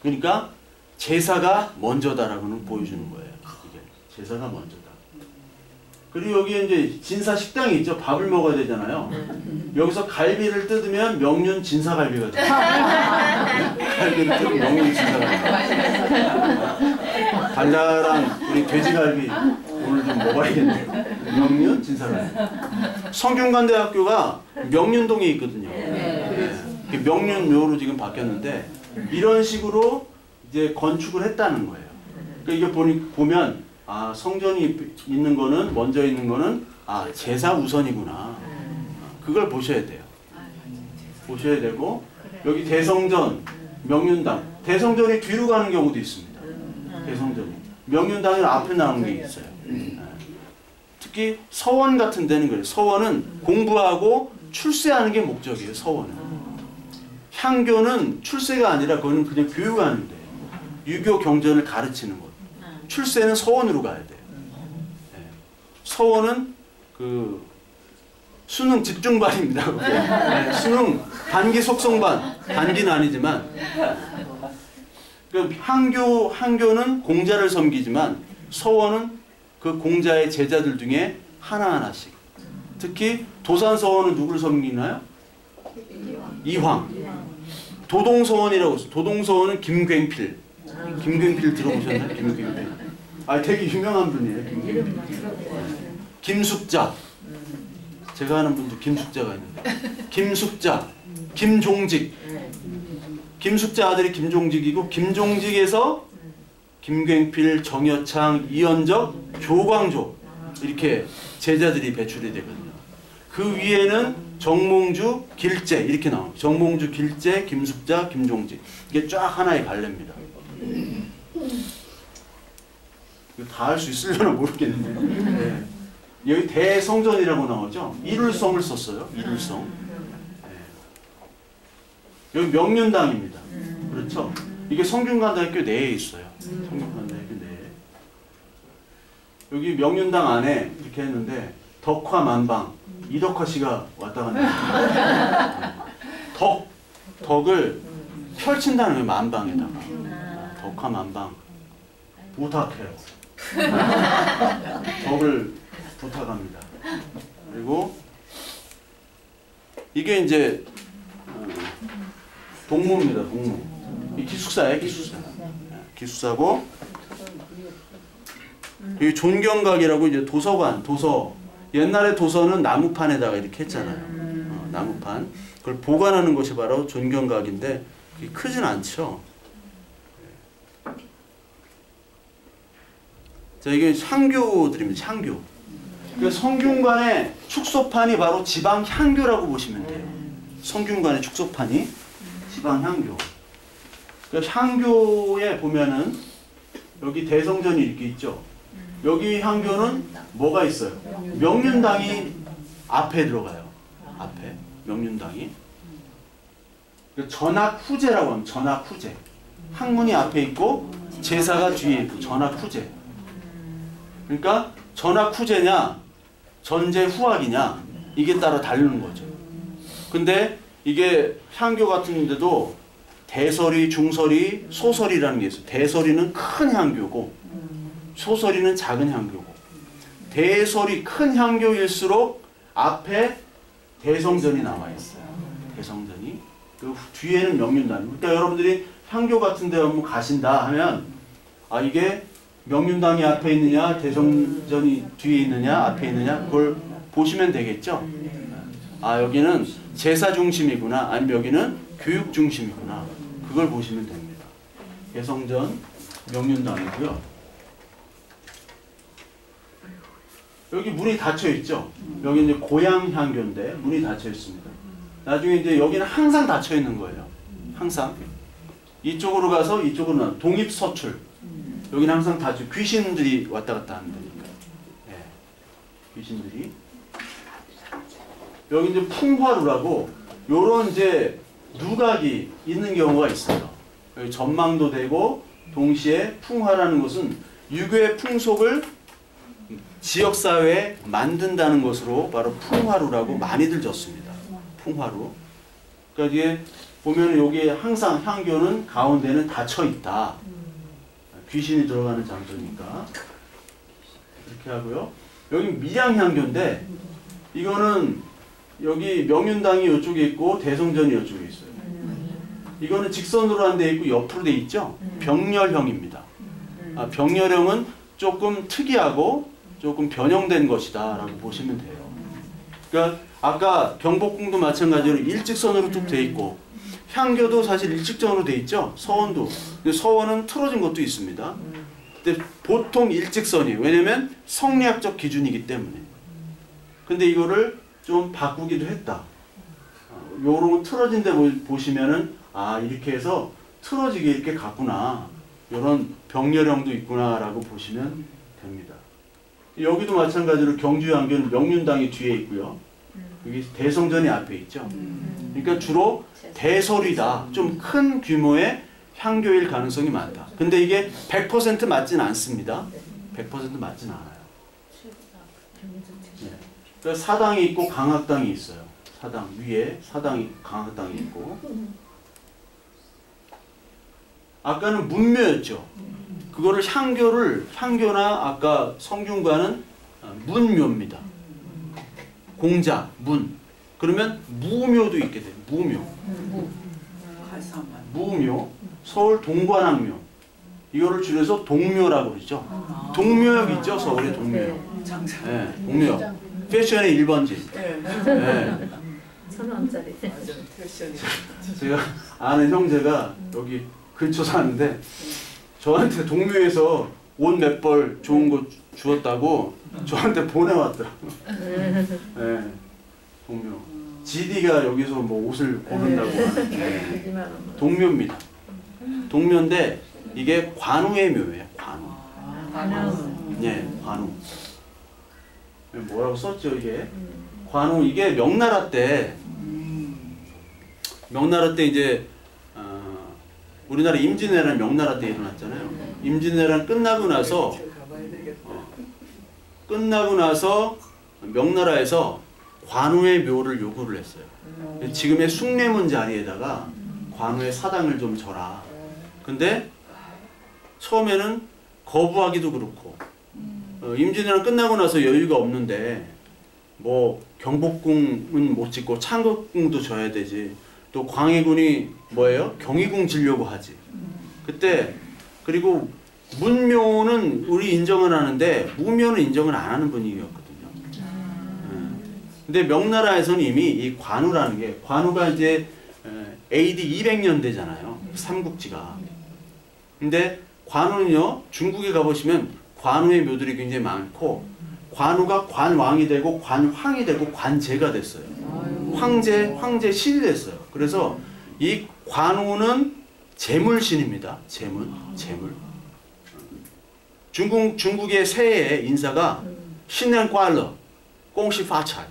A: 그러니까 제사가 먼저다라고는 보여주는 거예요. 이게 제사가 먼저다. 그리고 여기에 이제 진사 식당이 있죠. 밥을 먹어야 되잖아요. 여기서 갈비를 뜯으면 명륜 진사갈비가 돼요. 갈비를 뜯으면 명륜 진사갈비. 달라랑 우리 돼지갈비 오늘 좀 먹어야겠네요. 명륜 진사갈비. 성균관대학교가 명륜동에 있거든요. 명륜묘로 지금 바뀌었는데 이런 식으로 이제 건축을 했다는 거예요. 그러니까 이게 보면 아 성전이 있는 거는 먼저 있는 거는 아 제사 우선이구나. 그걸 보셔야 돼요. 보셔야 되고 여기 대성전, 명륜당. 대성전이 뒤로 가는 경우도 있습니다. 대성전이. 명륜당은 앞에 나오는 게 있어요. 특히 서원 같은 데는 그래요. 서원은 공부하고 출세하는 게 목적이에요. 서원은. 향교는 출세가 아니라 그거는 그냥 교육하는 데예요. 유교 경전을 가르치는 것. 출세는 서원으로 가야 돼요. 네. 서원은 그 수능 집중반입니다. 네. 수능 단기 속성반. 단기는 아니지만 그 향교는 공자를 섬기지만 서원은 그 공자의 제자들 중에 하나하나씩. 특히 도산서원은 누구를 섬기나요? 이황. 도동서원이라고 있어요. 도동서원은 김굉필. 김굉필 들어보셨나요? 김굉필. 아, 되게 유명한 분이에요. 김숙자. 제가 아는 분도 김숙자가 있는데. 김숙자, 김종직. 김숙자 아들이 김종직이고 김종직에서 김굉필, 정여창, 이현적, 조광조 이렇게 제자들이 배출이 되거든요. 그 위에는 정몽주, 길재 이렇게 나옵니다. 정몽주, 길재, 김숙자, 김종직 이게 쫙 하나의 갈래입니다. 이거 다 할 수 있으려나 모르겠는데 네. 여기 대성전이라고 나오죠. 이룰성을 썼어요. 이룰성. 네. 여기 명륜당입니다. 그렇죠. 이게 성균관대학교 내에 있어요. 성균관대학교 내에. 여기 명륜당 안에 이렇게 했는데 덕화만방 이덕화 씨가 왔다 갔다. 덕을 펼친다는 거예요. 만방에다가. 덕화만방 부탁해요. 덕을 부탁합니다. 그리고 이게 이제 동무입니다. 동무. 이 기숙사예요. 기숙사. 기숙사고 이 존경각이라고 이제 도서관, 도서. 옛날에 도서는 나무판에다가 이렇게 했잖아요. 나무판. 그걸 보관하는 것이 바로 존경각인데 크진 않죠. 자, 이게 향교들입니다. 향교. 그러니까 성균관의 축소판이 바로 지방 향교라고 보시면 돼요. 성균관의 축소판이 지방 향교. 그러니까 향교에 보면은 여기 대성전이 이렇게 있죠. 여기 향교는 뭐가 있어요? 명륜당이 앞에 들어가요. 앞에 명륜당이. 전학후제라고 합니다. 전학후제. 학문이 앞에 있고 제사가 뒤에 있고 전학후제. 그러니까 전학후제냐 전제후학이냐 이게 따라 다르는 거죠. 근데 이게 향교 같은 데도 대설이, 중설이, 소설이라는 게 있어요. 대설이는 큰 향교고 소설이는 작은 향교고 대설이 큰 향교일수록 앞에 대성전이 나와 있어요. 대성전이. 그 뒤에는 명륜당. 그러니까 여러분들이 향교 같은 데 한번 가신다 하면 아 이게 명륜당이 앞에 있느냐 대성전이 뒤에 있느냐 앞에 있느냐 그걸 보시면 되겠죠. 아 여기는 제사 중심이구나 아니면 여기는 교육 중심이구나 그걸 보시면 됩니다. 대성전 명륜당이고요. 여기 문이 닫혀 있죠. 여기 이제 고향 향교인데 문이 닫혀 있습니다. 나중에 이제 여기는 항상 닫혀 있는 거예요. 항상 이쪽으로 가서 이쪽으로 나 동입 서출. 여기는 항상 닫혀. 귀신들이 왔다 갔다 하는 데니까. 예. 귀신들이. 여기 이제 풍화루라고 요런 이제 누각이 있는 경우가 있어요. 여기 전망도 되고 동시에 풍화라는 것은 유교의 풍속을 지역사회에 만든다는 것으로 바로 풍화루라고 많이들 졌습니다. 풍화루. 그러니까 이게 보면 여기 항상 향교는 가운데는 닫혀 있다. 귀신이 들어가는 장소니까. 이렇게 하고요. 여기 밀양향교인데 이거는 여기 명륜당이 이쪽에 있고 대성전이 이쪽에 있어요. 이거는 직선으로 한 데 있고 옆으로 돼 있죠. 병렬형입니다. 병렬형은 조금 특이하고 조금 변형된 것이다 라고 보시면 돼요. 그러니까 아까 경복궁도 마찬가지로 일직선으로 쭉 돼 있고 향교도 사실 일직선으로 돼 있죠. 서원도. 근데 서원은 틀어진 것도 있습니다. 근데 보통 일직선이에요. 왜냐면 성리학적 기준이기 때문에. 근데 이거를 좀 바꾸기도 했다. 요런 틀어진 데 보시면은 아 이렇게 해서 틀어지게 이렇게 갔구나. 요런 병렬형도 있구나 라고 보시면 됩니다. 여기도 마찬가지로 경주향교는 명륜당이 뒤에 있고요. 여기 대성전이 앞에 있죠. 그러니까 주로 대설이다. 좀 큰 규모의 향교일 가능성이 많다. 근데 이게 100% 맞진 않습니다. 100% 맞진 않아요. 네. 그러니까 사당이 있고 강학당이 있어요. 사당 위에 사당이 강학당이 있고 아까는 문묘였죠. 그거를 향교나 아까 성균관은 문묘입니다. 공자, 문. 그러면 무묘도 있게 돼요. 무묘. 무묘. 서울 동관왕묘. 이거를 줄여서 동묘라고 그러죠. 동묘역 있죠. 서울에 동묘역. 네, 동묘역. 패션의 1번지. 네.
D: 1,000원짜리.
A: 제가 아는 형제가 여기 근처 사는데 저한테 동묘에서 옷 몇 벌 좋은 거 주었다고 저한테 보내왔더라고요. 네, 동묘. GD가 여기서 뭐 옷을 고른다고 하는데 동묘입니다. 동묘인데 이게 관우의 묘예요. 관우. 네, 관우. 뭐라고 썼죠 이게? 관우. 이게 명나라 때 이제 우리나라 임진왜란 명나라 때 일어났잖아요. 임진왜란 끝나고 나서 명나라에서 관우의 묘를 요구를 했어요. 지금의 숭례문 자리에다가 관우의 사당을 좀 져라. 근데 처음에는 거부하기도 그렇고 임진왜란 끝나고 나서 여유가 없는데 뭐 경복궁은 못 짓고 창덕궁도 져야 되지. 또 광해군이 뭐예요? 경희궁 지려고 하지. 그때 그리고 문묘는 우리 인정을 하는데 무묘는 인정을 안 하는 분위기였거든요. 근데 명나라에서는 이미 이 관우라는 게 관우가 이제 AD 200년대잖아요. 삼국지가. 근데 관우는요. 중국에 가보시면 관우의 묘들이 굉장히 많고 관우가 관왕이 되고 관황이 되고 관제가 됐어요. 황제 신이 됐어요. 그래서 이 관우는 재물신입니다. 재물. 중국의 새해의 인사가 신년 꽐러, 공시 파차이.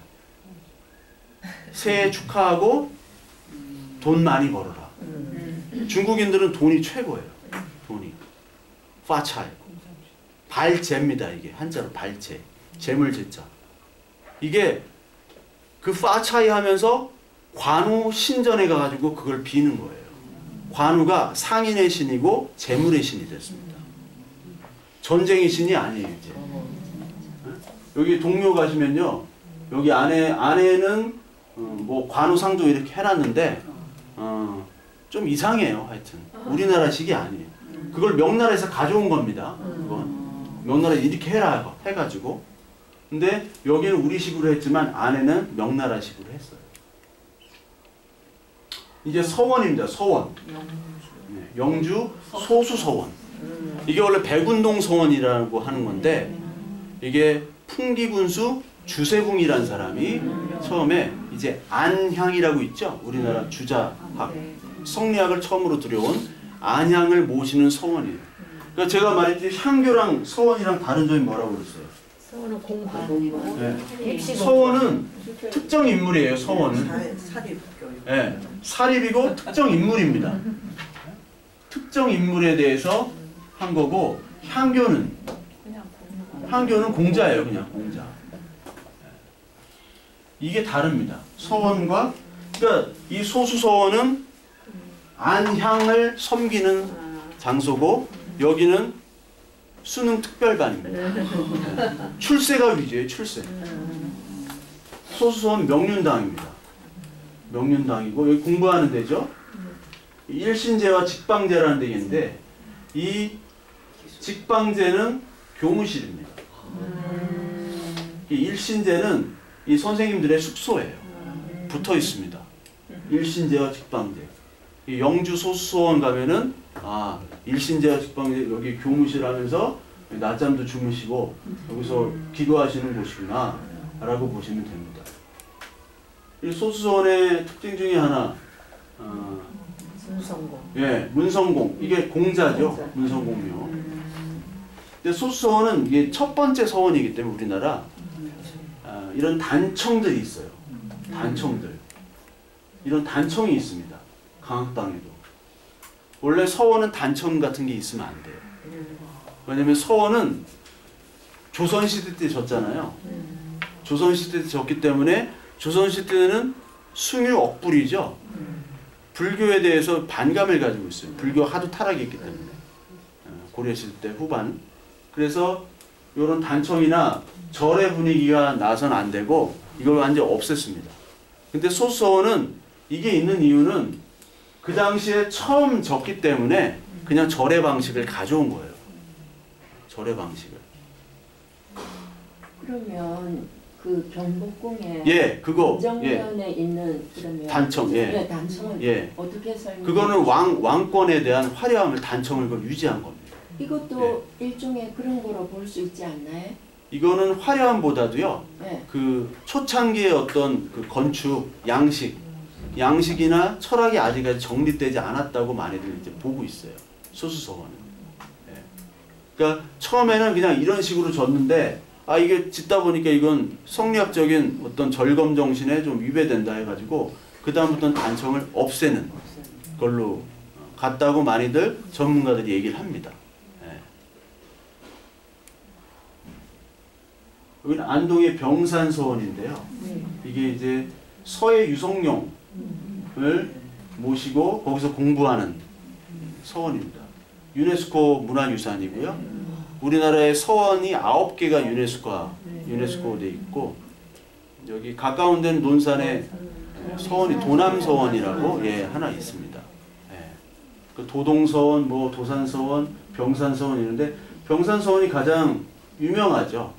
A: 새해 축하하고 돈 많이 벌어라. 중국인들은 돈이 최고예요. 돈이. 파차이. 발제입니다. 이게 한자로 발제. 재물제자. 이게 그 파차이 하면서 관우 신전에 가가지고 그걸 비는 거예요. 관우가 상인의 신이고 재물의 신이 됐습니다. 전쟁의 신이 아니에요 이제. 여기 동묘 가시면요, 여기 안에는 뭐 관우상조 이렇게 해놨는데 좀 이상해요. 하여튼 우리나라식이 아니에요. 그걸 명나라에서 가져온 겁니다. 그건 명나라에 이렇게 해라 해가지고. 근데 여기는 우리식으로 했지만 안에는 명나라식으로 했어요. 이제 서원입니다. 서원. 네, 영주 소수서원. 이게 원래 백운동 서원이라고 하는 건데 이게 풍기군수 주세궁이라는 사람이 처음에 이제 안향이라고 있죠. 우리나라 주자학, 성리학을 처음으로 들여온 안향을 모시는 서원이에요. 그러니까 제가 말했듯이 향교랑 서원이랑 다른 점이 뭐라고 그랬어요?
D: 서원은 공부.
A: 네. 서원은 특정 인물이에요. 서원은.
B: 사립교육.
A: 네. 사립이고 특정 인물입니다. 특정 인물에 대해서 한 거고 향교는 공자예요. 그냥 공자. 이게 다릅니다. 서원과 그러니까 이 소수서원은 안향을 섬기는 장소고 여기는 수능 특별반입니다. 네. 출세가 위주예요. 출세. 소수서원 명륜당입니다. 명륜당이고 여기 공부하는 데죠. 일신제와 직방제라는 데인데 이 직방제는 교무실입니다. 이 일신제는 이 선생님들의 숙소예요. 붙어 있습니다. 일신제와 직방제. 이 영주 소수소원 가면은 일신제와 직방제 여기 교무실 하면서 낮잠도 주무시고 여기서 기도하시는 곳이구나 라고 보시면 됩니다. 이 소수소원의 특징 중에 하나
D: 문성공.
A: 예, 문성공. 이게 공자죠. 문성공묘. 근데 소수서원은 이게 첫 번째 서원이기 때문에 우리나라 이런 단청들이 있어요. 단청들. 이런 단청이 있습니다. 강학 땅에도. 원래 서원은 단청 같은 게 있으면 안 돼요. 왜냐면 서원은 조선시대 때 졌잖아요. 조선시대 때 졌기 때문에 조선시대는 숭유 억불이죠. 불교에 대해서 반감을 가지고 있어요. 불교 하도 타락했기 때문에. 고려시대 후반. 그래서 이런 단청이나 절의 분위기가 나선 안 되고 이걸 완전히 없앴습니다. 근데 소수서원은 이게 있는 이유는 그 당시에 처음 졌기 때문에 그냥 절의 방식을 가져온 거예요. 절의 방식을.
D: 그러면 그 경복궁에
A: 예, 그거
D: 정면에 있는 그러면
A: 단청, 예,
D: 단청은
A: 예,
D: 어떻게 설명?
A: 그거는 왕권에 대한 화려함을 단청을 그걸 유지한 겁니다.
D: 이것도 일종의 그런 거로 볼 수 있지 않나요?
A: 이거는 화려함보다도요.
D: 네.
A: 그 초창기의 어떤 그 건축 양식이나 철학이 아직까지 정립되지 않았다고 많이들 이제 보고 있어요. 소수서원은. 예. 그러니까 처음에는 그냥 이런 식으로 졌는데 이게 짓다 보니까 이건 성리학적인 어떤 절검 정신에 좀 위배된다 해가지고 그 다음부터는 단청을 없애는 걸로 갔다고 많이들 전문가들이 얘기를 합니다. 예. 여기는 안동의 병산서원인데요. 이게 이제 서해 유성룡을 모시고 거기서 공부하는 서원입니다. 유네스코 문화유산이고요. 우리나라의 서원이 9개가 유네스코 돼 있고 여기 가까운 데는 논산에 서원이 도남서원이라고 하나 있습니다. 예. 그 도동서원, 뭐 도산서원, 병산서원 있는데 병산서원이 가장 유명하죠.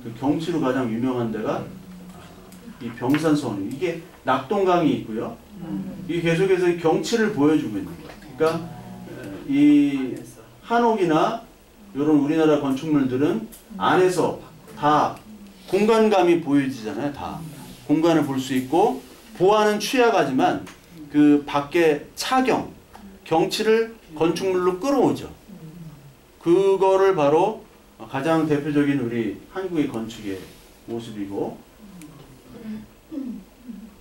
A: 그 경치로 가장 유명한 데가 이 병산서원입니다. 이게 낙동강이 있고요. 이게 계속해서 경치를 보여주고 있는 거예요. 그러니까 이 한옥이나 이런 우리나라 건축물들은 안에서 다 공간감이 보여지잖아요. 다 공간을 볼 수 있고 보안은 취약하지만 그 밖에 차경, 경치를 건축물로 끌어오죠. 그거를 바로 가장 대표적인 우리 한국의 건축의 모습이고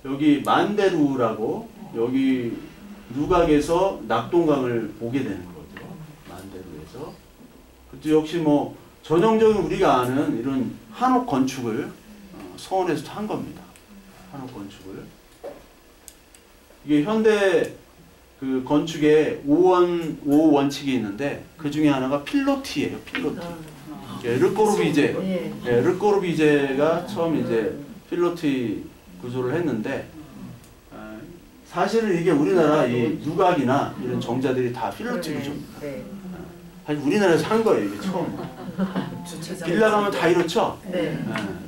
A: 여기 만대루라고 여기 누각에서 낙동강을 보게 되는 거죠. 만대루에서. 그것도 역시 뭐 전형적인 우리가 아는 이런 한옥 건축을 서원에서 한 겁니다. 한옥 건축을. 이게 현대 그 건축에 5 원칙이 있는데 그 중에 하나가 필로티예요. 필로티. 르꼬르비제. 르꼬르비제가 처음 이제 필로티 구조를 했는데 사실은 이게 우리나라 이 누각이나 이런 정자들이 다 필로티 구조입니다. 사실 우리나라에서 한 거예요 이게 처음. 빌라 가면 다 이렇죠?
B: 네.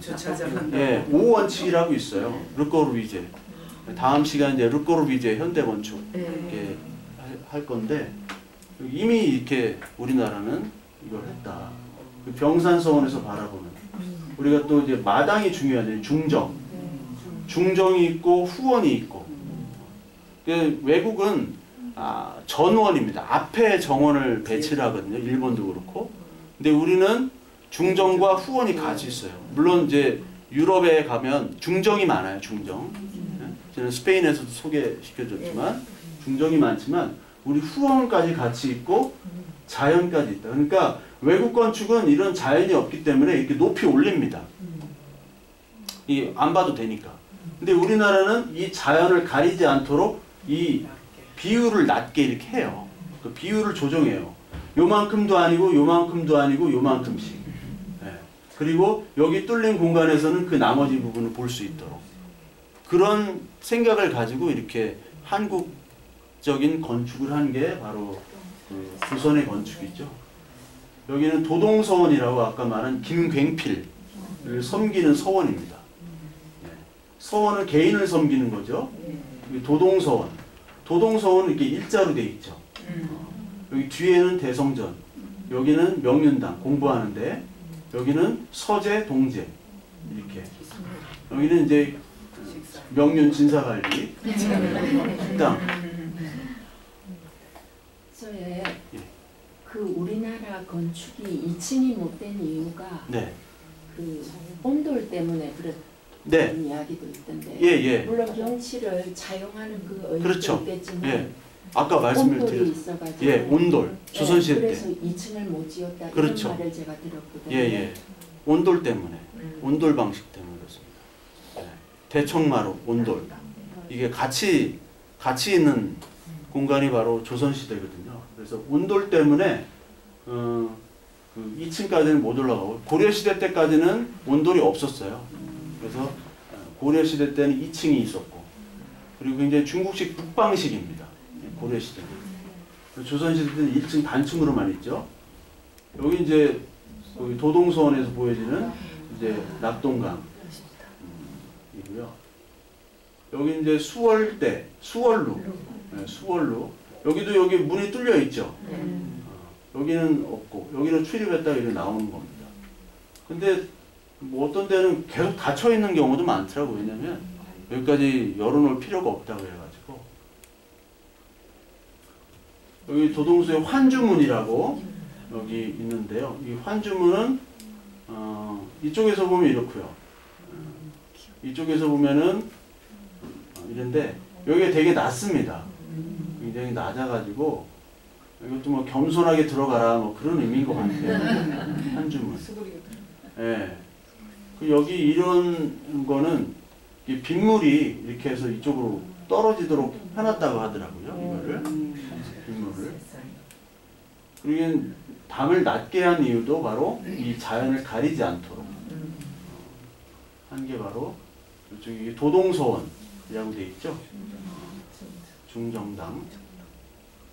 B: 주차장.
A: 예, 5원칙이라고 있어요. 르꼬르비제. 다음 시간 이제 르꼬르비제 현대 건축 이렇게 할 건데 이미 이렇게 우리나라는 이걸 했다. 그 병산서원에서 바라보는 우리가 또 이제 마당이 중요하잖아요. 중정이 있고 후원이 있고. 그 외국은 전원입니다. 앞에 정원을 배치를 하거든요. 일본도 그렇고. 근데 우리는 중정과 후원이 같이 있어요. 물론 이제 유럽에 가면 중정이 많아요. 중정. 저는 스페인에서도 소개시켜줬지만 중정이 많지만 우리 후원까지 같이 있고 자연까지 있다. 그러니까 외국 건축은 이런 자연이 없기 때문에 이렇게 높이 올립니다. 안 봐도 되니까. 근데 우리나라는 이 자연을 가리지 않도록 이 비율을 낮게 이렇게 해요. 그 비율을 조정해요. 요만큼도 아니고 요만큼도 아니고 요만큼씩. 네. 그리고 여기 뚫린 공간에서는 그 나머지 부분을 볼 수 있도록. 그런 생각을 가지고 이렇게 한국적인 건축을 한 게 바로 그 조선의 건축이죠. 여기는 도동서원이라고 아까 말한 김굉필을 섬기는 서원입니다. 네. 서원은 개인을 섬기는 거죠. 도동서원. 도동서원은 이렇게 일자로 돼 있죠. 여기 뒤에는 대성전, 여기는 명륜당 공부하는데, 여기는 서재, 동재 이렇게. 여기는 이제 명륜 진사갈비 식당.
D: 저의 그 우리나라 건축이 2층이 못 된 이유가
A: 네.
D: 그 온돌 때문에 그렇다는
A: 네.
D: 이야기도 있던데.
A: 예.
D: 물론 경치를 차용하는 그 의미도
A: 그렇죠.
D: 있겠지만
A: 예. 아까 말씀을
D: 온돌이
A: 드렸죠.
D: 있어가지고.
A: 예, 온돌. 조선시대 때.
D: 그래서 2층을 못 지었다.
A: 그렇죠.
D: 이런 말을 제가 들었거든요.
A: 예. 온돌 때문에. 온돌 방식 때문에 그렇습니다. 예. 대청마루, 온돌. 이게 같이 있는 공간이 바로 조선시대거든요. 그래서 온돌 때문에 그 2층까지는 못 올라가고 고려시대 때까지는 온돌이 없었어요. 그래서 고려시대 때는 2층이 있었고 그리고 이제 중국식 북방식입니다. 고려시대는. 조선시대 때는 1층 단층으로만 있죠. 여기 이제 도동서원에서 보여지는 이제 낙동강 이고요. 여기 이제 수월대, 수월루. 네, 수월루. 여기 문이 뚫려 있죠. 여기는 없고 여기는 출입했다가 이렇게 나오는 겁니다. 근데 뭐 어떤 데는 계속 닫혀 있는 경우도 많더라고요. 왜냐면 여기까지 열어놓을 필요가 없다고 해가지고. 여기 도동수의 환주문이라고 여기 있는데요. 이 환주문은 이쪽에서 보면 이렇고요. 이쪽에서 보면은 이런데 여기가 되게 낮습니다. 굉장히 낮아가지고 이것도 뭐 겸손하게 들어가라 뭐 그런 의미인 것 같아요. 한주문. 예. 그 여기 이런 거는 이 빗물이 이렇게 해서 이쪽으로 떨어지도록 해놨다고 하더라고요. 이거를 빗물을. 그리고 담을 낮게 한 이유도 바로 이 자연을 가리지 않도록 한 게 바로 이쪽이 도동서원이라고 돼 있죠. 중정당.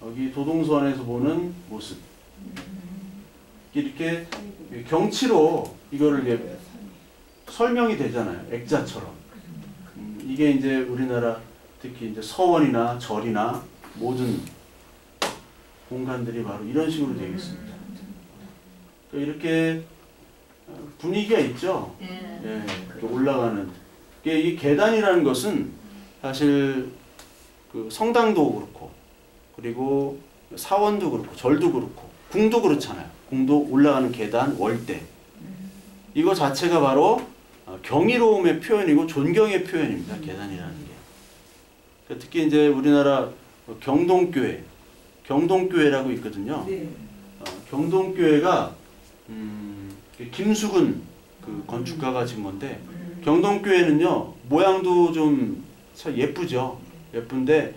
A: 여기 도동서원에서 보는 모습. 이렇게 경치로 이거를 이제 설명이 되잖아요. 액자처럼. 이게 이제 우리나라 특히 이제 서원이나 절이나 모든 공간들이 바로 이런 식으로 되어 있습니다. 이렇게 분위기가 있죠. 예, 이렇게 올라가는. 이 계단이라는 것은 사실 그 성당도 그렇고 그리고 사원도 그렇고 절도 그렇고 궁도 그렇잖아요. 궁도 올라가는 계단, 월대. 이거 자체가 바로 경이로움의 표현이고 존경의 표현입니다. 계단이라는 게. 특히 이제 우리나라 경동교회라고 있거든요. 경동교회가 김수근 그 건축가가 지은 건데 경동교회는요 모양도 좀 참 예쁘죠. 예쁜데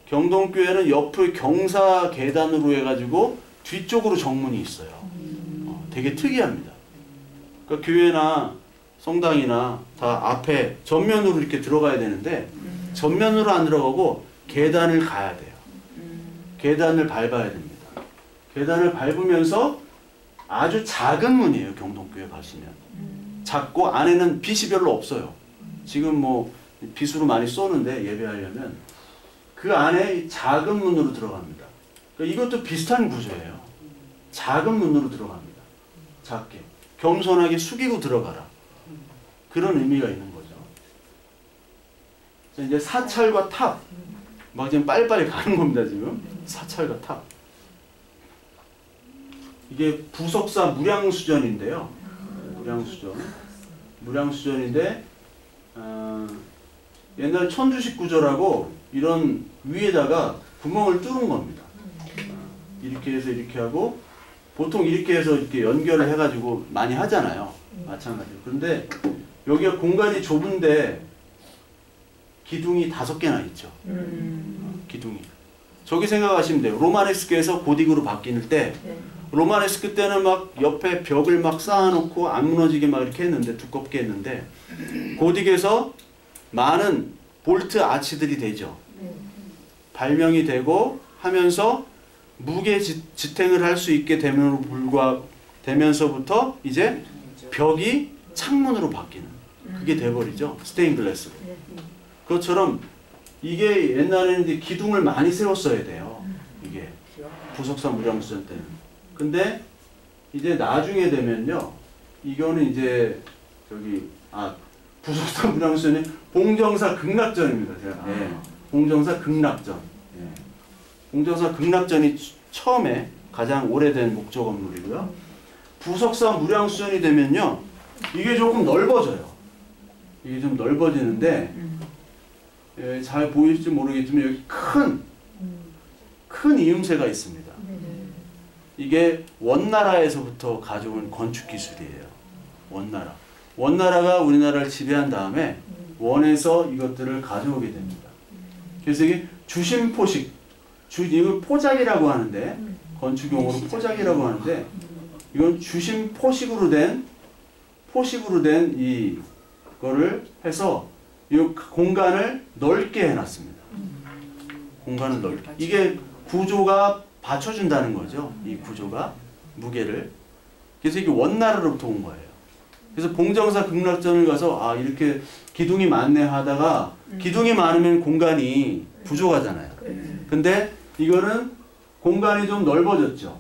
A: 경동교회는 옆을 경사 계단으로 해가지고 뒤쪽으로 정문이 있어요. 되게 특이합니다. 그러니까 교회나 성당이나 다 앞에 전면으로 이렇게 들어가야 되는데 전면으로 안 들어가고 계단을 가야 돼요. 계단을 밟아야 됩니다. 계단을 밟으면서 아주 작은 문이에요. 경동교회 가시면. 작고 안에는 빛이 별로 없어요. 지금 뭐 빛으로 많이 쏘는데 예배하려면 그 안에 작은 문으로 들어갑니다. 그러니까 이것도 비슷한 구조예요. 작은 문으로 들어갑니다. 작게. 겸손하게 숙이고 들어가라. 그런 의미가 있는 거죠. 이제 사찰과 탑. 막 지금 빨리빨리 가는 겁니다, 지금. 사찰과 탑. 이게 부석사 무량수전인데요. 무량수전. 무량수전인데, 옛날 천주식 구조라고 이런 위에다가 구멍을 뚫은 겁니다. 이렇게 해서 이렇게 하고, 보통 이렇게 해서 이렇게 연결을 해가지고 많이 하잖아요. 마찬가지로. 그런데 여기가 공간이 좁은데 기둥이 5개나 있죠. 기둥이. 저기 생각하시면 돼요. 로마네스크에서 고딕으로 바뀔 때 로마네스크 때는 막 옆에 벽을 막 쌓아놓고 안 무너지게 막 이렇게 했는데 두껍게 했는데 고딕에서 많은 볼트 아치들이 되죠. 발명이 되고 하면서 무게 지탱을 할 수 있게 되면서부터 이제 벽이 창문으로 바뀌는 그게 돼버리죠. 스테인글라스로. 그것처럼 이게 옛날에는 이제 기둥을 많이 세웠어야 돼요. 이게 부석사 무량수전 때는. 근데 이제 나중에 되면요. 이거는 이제 부석사 무량수전이 봉정사 극락전입니다. 제가. 네. 봉정사 극락전. 네. 봉정사 극락전이 처음에 가장 오래된 목조 건물이고요. 부석사 무량수전이 되면요. 이게 조금 넓어져요. 이게 좀 넓어지는데 잘 보일지 모르겠지만 여기 큰 이음새가 있습니다. 이게 원나라에서부터 가져온 건축 기술이에요. 원나라. 원나라가 우리나라를 지배한 다음에 원에서 이것들을 가져오게 됩니다. 그래서 이게 주심포식, 이걸 포작이라고 하는데 건축용어로 포작이라고 하는데 이건 주심포식으로 된 이거를 해서 이 공간을 넓게 해놨습니다. 공간을 넓게. 이게 구조가 받쳐준다는 거죠. 이 구조가 무게를. 그래서 이게 원나라로부터 온 거예요. 그래서 봉정사 극락전을 가서 이렇게 기둥이 많네 하다가 기둥이 많으면 공간이 부족하잖아요. 근데 이거는 공간이 좀 넓어졌죠.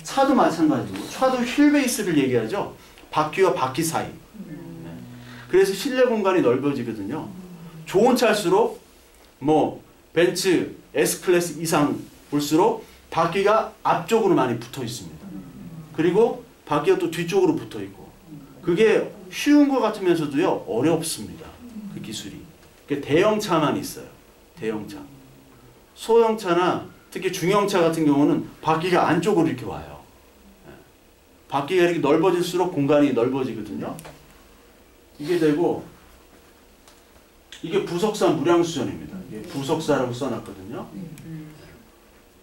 A: 차도 마찬가지고 차도 휠베이스를 얘기하죠. 바퀴와 바퀴 사이. 그래서 실내 공간이 넓어지거든요. 좋은 차일수록 뭐 벤츠 S클래스 이상 볼수록 바퀴가 앞쪽으로 많이 붙어 있습니다. 그리고 바퀴가 또 뒤쪽으로 붙어 있고 그게 쉬운 것 같으면서도요 어렵습니다. 그 기술이. 대형차만 있어요. 대형차. 소형차나 특히 중형차 같은 경우는 바퀴가 안쪽으로 이렇게 와요. 바퀴가 이렇게 넓어질수록 공간이 넓어지거든요. 이게 되고 이게 부석사 무량수전입니다. 이게 부석사라고 써놨거든요.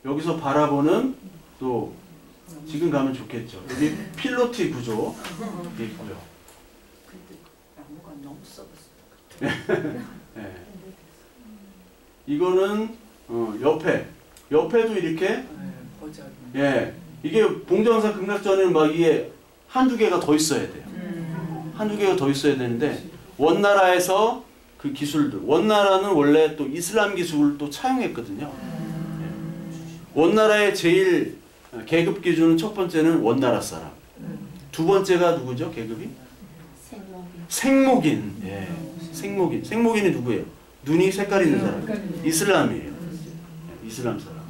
A: 여기서 바라보는 또 지금 가면 좋겠죠. 여기 필로티 구조 이게 있고요.
B: 근데 나무가 너무 썩었어.
A: 네. 이거는 옆에도 이렇게 예 이게 봉정사 극락전에는 막 이게 한두 개가 더 있어야 돼요. 한두 개가 더 있어야 되는데 원나라에서 그 기술들 원나라는 원래 또 이슬람 기술을 또 차용했거든요. 원나라의 제일 계급 기준은 첫 번째는 원나라 사람. 두 번째가 누구죠? 계급이? 생목인. 예. 생목인. 생목인이 누구예요? 눈이 색깔 있는 사람. 이슬람이에요. 이슬람 사람.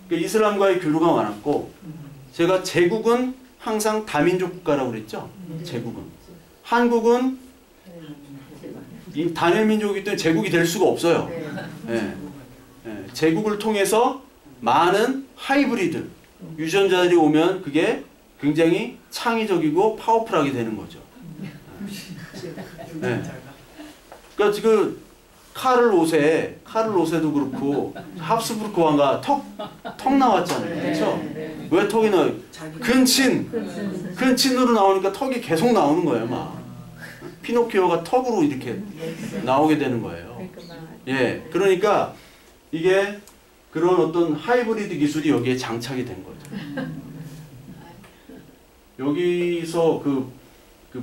A: 그러니까 이슬람과의 교류가 많았고 제가 제국은 항상 다민족 국가라고 그랬죠? 제국은. 한국은 이 단일민족이기 때문에 제국이 될 수가 없어요. 예. 예. 제국을 통해서 많은 하이브리드 유전자들이 오면 그게 굉장히 창의적이고 파워풀하게 되는 거죠. 예. 그러니까 지금 카를 오세도 그렇고 합스부르크 왕가 턱 나왔잖아요. 그렇죠? 왜 턱이 나요?
B: 자기
A: 근친으로 나오니까 턱이 계속 나오는 거예요, 막. 피노키오가 턱으로 이렇게 나오게 되는 거예요. 예, 그러니까 이게 그런 어떤 하이브리드 기술이 여기에 장착이 된 거죠. 여기서 그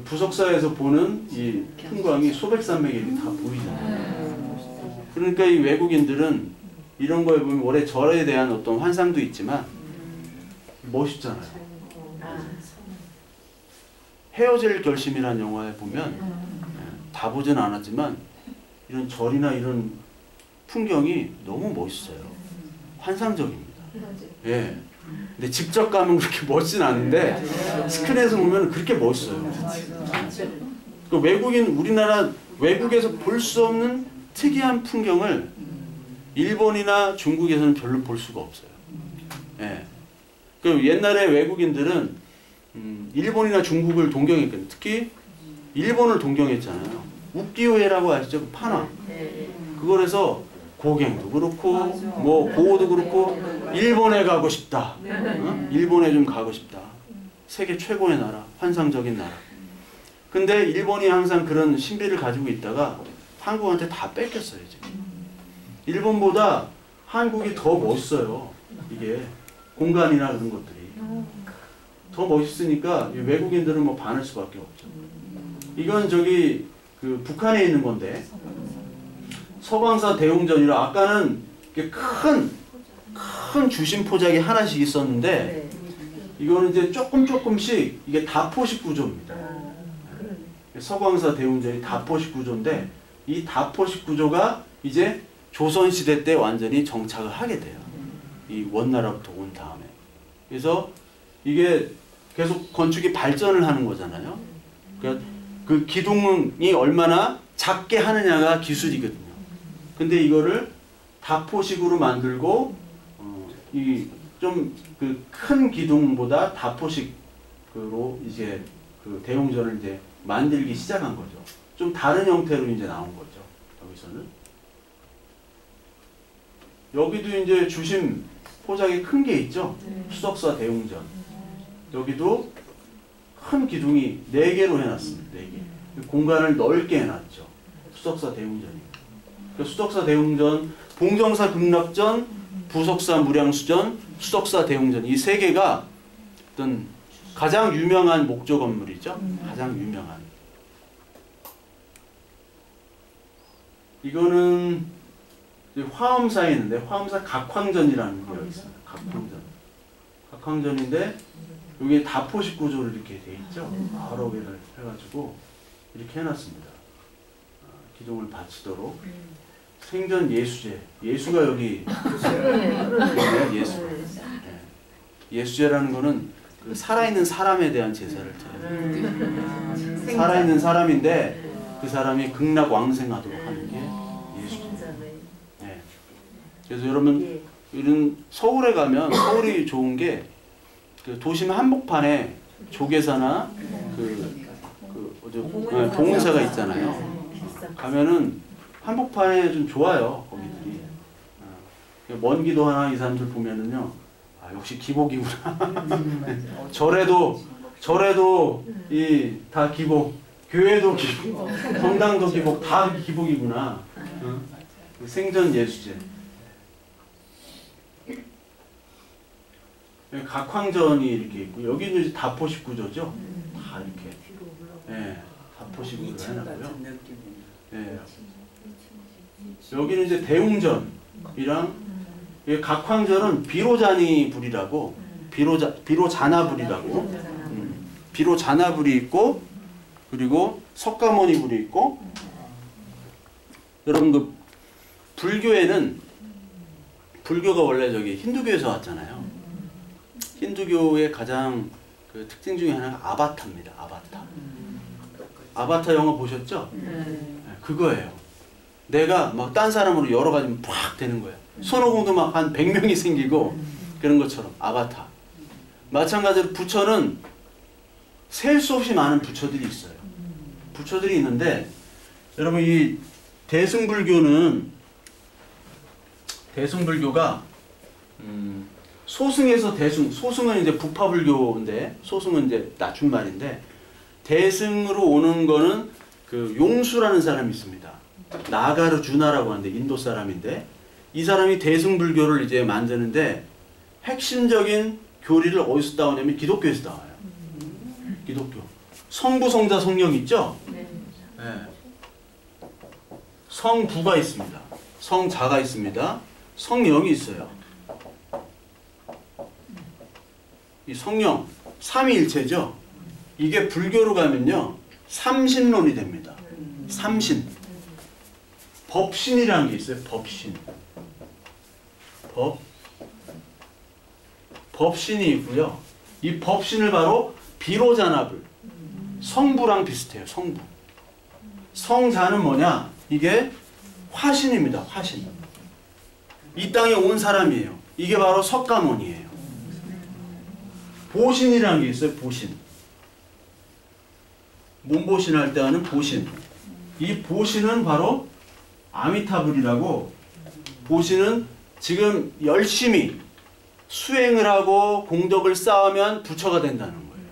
A: 부석사에서 보는 이 풍광이 소백산맥이 이렇게 다 보이잖아요. 그러니까 이 외국인들은 이런 거에 보면 올해 절에 대한 어떤 환상도 있지만 멋있잖아요. 헤어질 결심이라는 영화에 보면 다 보진 않았지만 이런 절이나 이런 풍경이 너무 멋있어요. 환상적입니다. 예. 근데 직접 가면 그렇게 멋진 않은데 스크린에서 보면 그렇게 멋있어요. 그 우리나라 외국에서 볼 수 없는 특이한 풍경을 일본이나 중국에서는 별로 볼 수가 없어요. 예. 그 옛날에 외국인들은 일본이나 중국을 동경했거든요. 특히 일본을 동경했잖아요. 우키요에라고 아시죠? 판화. 그걸 해서 고갱도 그렇고 뭐 고어도 그렇고 일본에 가고 싶다. 일본에 좀 가고 싶다. 세계 최고의 나라, 환상적인 나라. 근데 일본이 항상 그런 신비를 가지고 있다가 한국한테 다 뺏겼어요, 지금. 일본보다 한국이 더 멋있어요. 이게 공간이나 그런 것들이 더 멋있으니까 외국인들은 뭐 반할 수밖에 없죠. 이건 저기 그 북한에 있는 건데 서광사 대웅전이라 아까는 큰 주심 포작이 하나씩 있었는데 이거는 이제 조금씩 이게 다포식 구조입니다. 서광사 대웅전이 다포식 구조인데 이 다포식 구조가 이제 조선시대 때 완전히 정착을 하게 돼요. 이 원나라부터 온 다음에. 그래서 이게 계속 건축이 발전을 하는 거잖아요. 그러니까 그 기둥이 얼마나 작게 하느냐가 기술이거든요. 근데 이거를 다포식으로 만들고 이 좀 그 큰 기둥보다 다포식으로 이제 그 대웅전을 이제 만들기 시작한 거죠. 좀 다른 형태로 이제 나온 거죠. 여기서는 여기도 이제 주심 포장이 큰 게 있죠. 수덕사 대웅전. 여기도 큰 기둥이 4개로 해놨습니다. 4개. 공간을 넓게 해놨죠. 수덕사 대웅전이. 수덕사 대웅전, 봉정사 극락전, 부석사 무량수전, 수덕사 대웅전 이 3개가 어떤 가장 유명한 목조 건물이죠. 가장 유명한. 이거는 화엄사에 있는데 화엄사 각황전이라는 게 있습니다. 각황전. 각황전인데 여기에 다포식 구조로 이렇게 돼 있죠. 여러 개를 해가지고 이렇게 해놨습니다. 기둥을 받치도록. 생전 예수제. 예수가 여기 예수. 네. 예수제라는 거는 그 살아있는 사람에 대한 제사를 드려요. 살아있는 사람인데 그 사람이 극락왕생하도록 하는 게 예수제. 네. 그래서 여러분 이런 서울에 가면 서울이 좋은 게 그 도심 한복판에 조계사나 봉은사가 있잖아요. 가면은 한복판에 좀 좋아요, 거기들이. 먼 기도 하나 이 사람들 보면은요, 아, 역시 기복이구나. 절에도 다 기복, 교회도 기복, 성당도 기복, 다 기복이구나. 생전 예수제. 각황전이 이렇게 있고, 여기는 이제 다포식 구조죠. 다 이렇게. 네, 다포식으로 해놨고요. 네. 여기는 이제 대웅전이랑 각황전은 비로자니불이라고 비로자나불이라고 비로자나불이 있고 그리고 석가모니불이 있고 여러분 그 불교가 원래 저기 힌두교에서 왔잖아요. 힌두교의 가장 그 특징 중에 하나가 아바타입니다. 아바타 영화 보셨죠? 네, 그거예요. 내가 막 딴 사람으로 여러 가지 팍 되는 거야. 손오공도 막 한 100명이 생기고 그런 것처럼 아바타. 마찬가지로 부처는 셀 수 없이 많은 부처들이 있어요. 부처들이 있는데 여러분 이 대승불교가 소승에서 대승, 소승은 이제 부파불교인데 소승은 이제 낮춤말인데 대승으로 오는 거는 그 용수라는 사람이 있습니다. 나가르주나라고 하는데 인도 사람인데 이 사람이 대승불교를 이제 만드는데 핵심적인 교리를 어디서 따오냐면 기독교에서 따와요. 기독교. 성부, 성자, 성령 있죠? 네. 성부가 있습니다. 성자가 있습니다. 성령이 있어요. 이 성령, 삼위일체죠? 이게 불교로 가면요. 삼신론이 됩니다. 삼신. 법신이라는 게 있어요. 법신. 법신이 있고요. 이 법신을 바로 비로자납을 성부랑 비슷해요. 성부. 성자는 뭐냐? 이게 화신입니다. 화신. 이 땅에 온 사람이에요. 이게 바로 석가모니예요. 보신이라는 게 있어요. 보신. 몸보신 할 때 하는 보신. 이 보신은 바로 아미타불이라고 보신은 지금 열심히 수행을 하고 공덕을 쌓으면 부처가 된다는 거예요.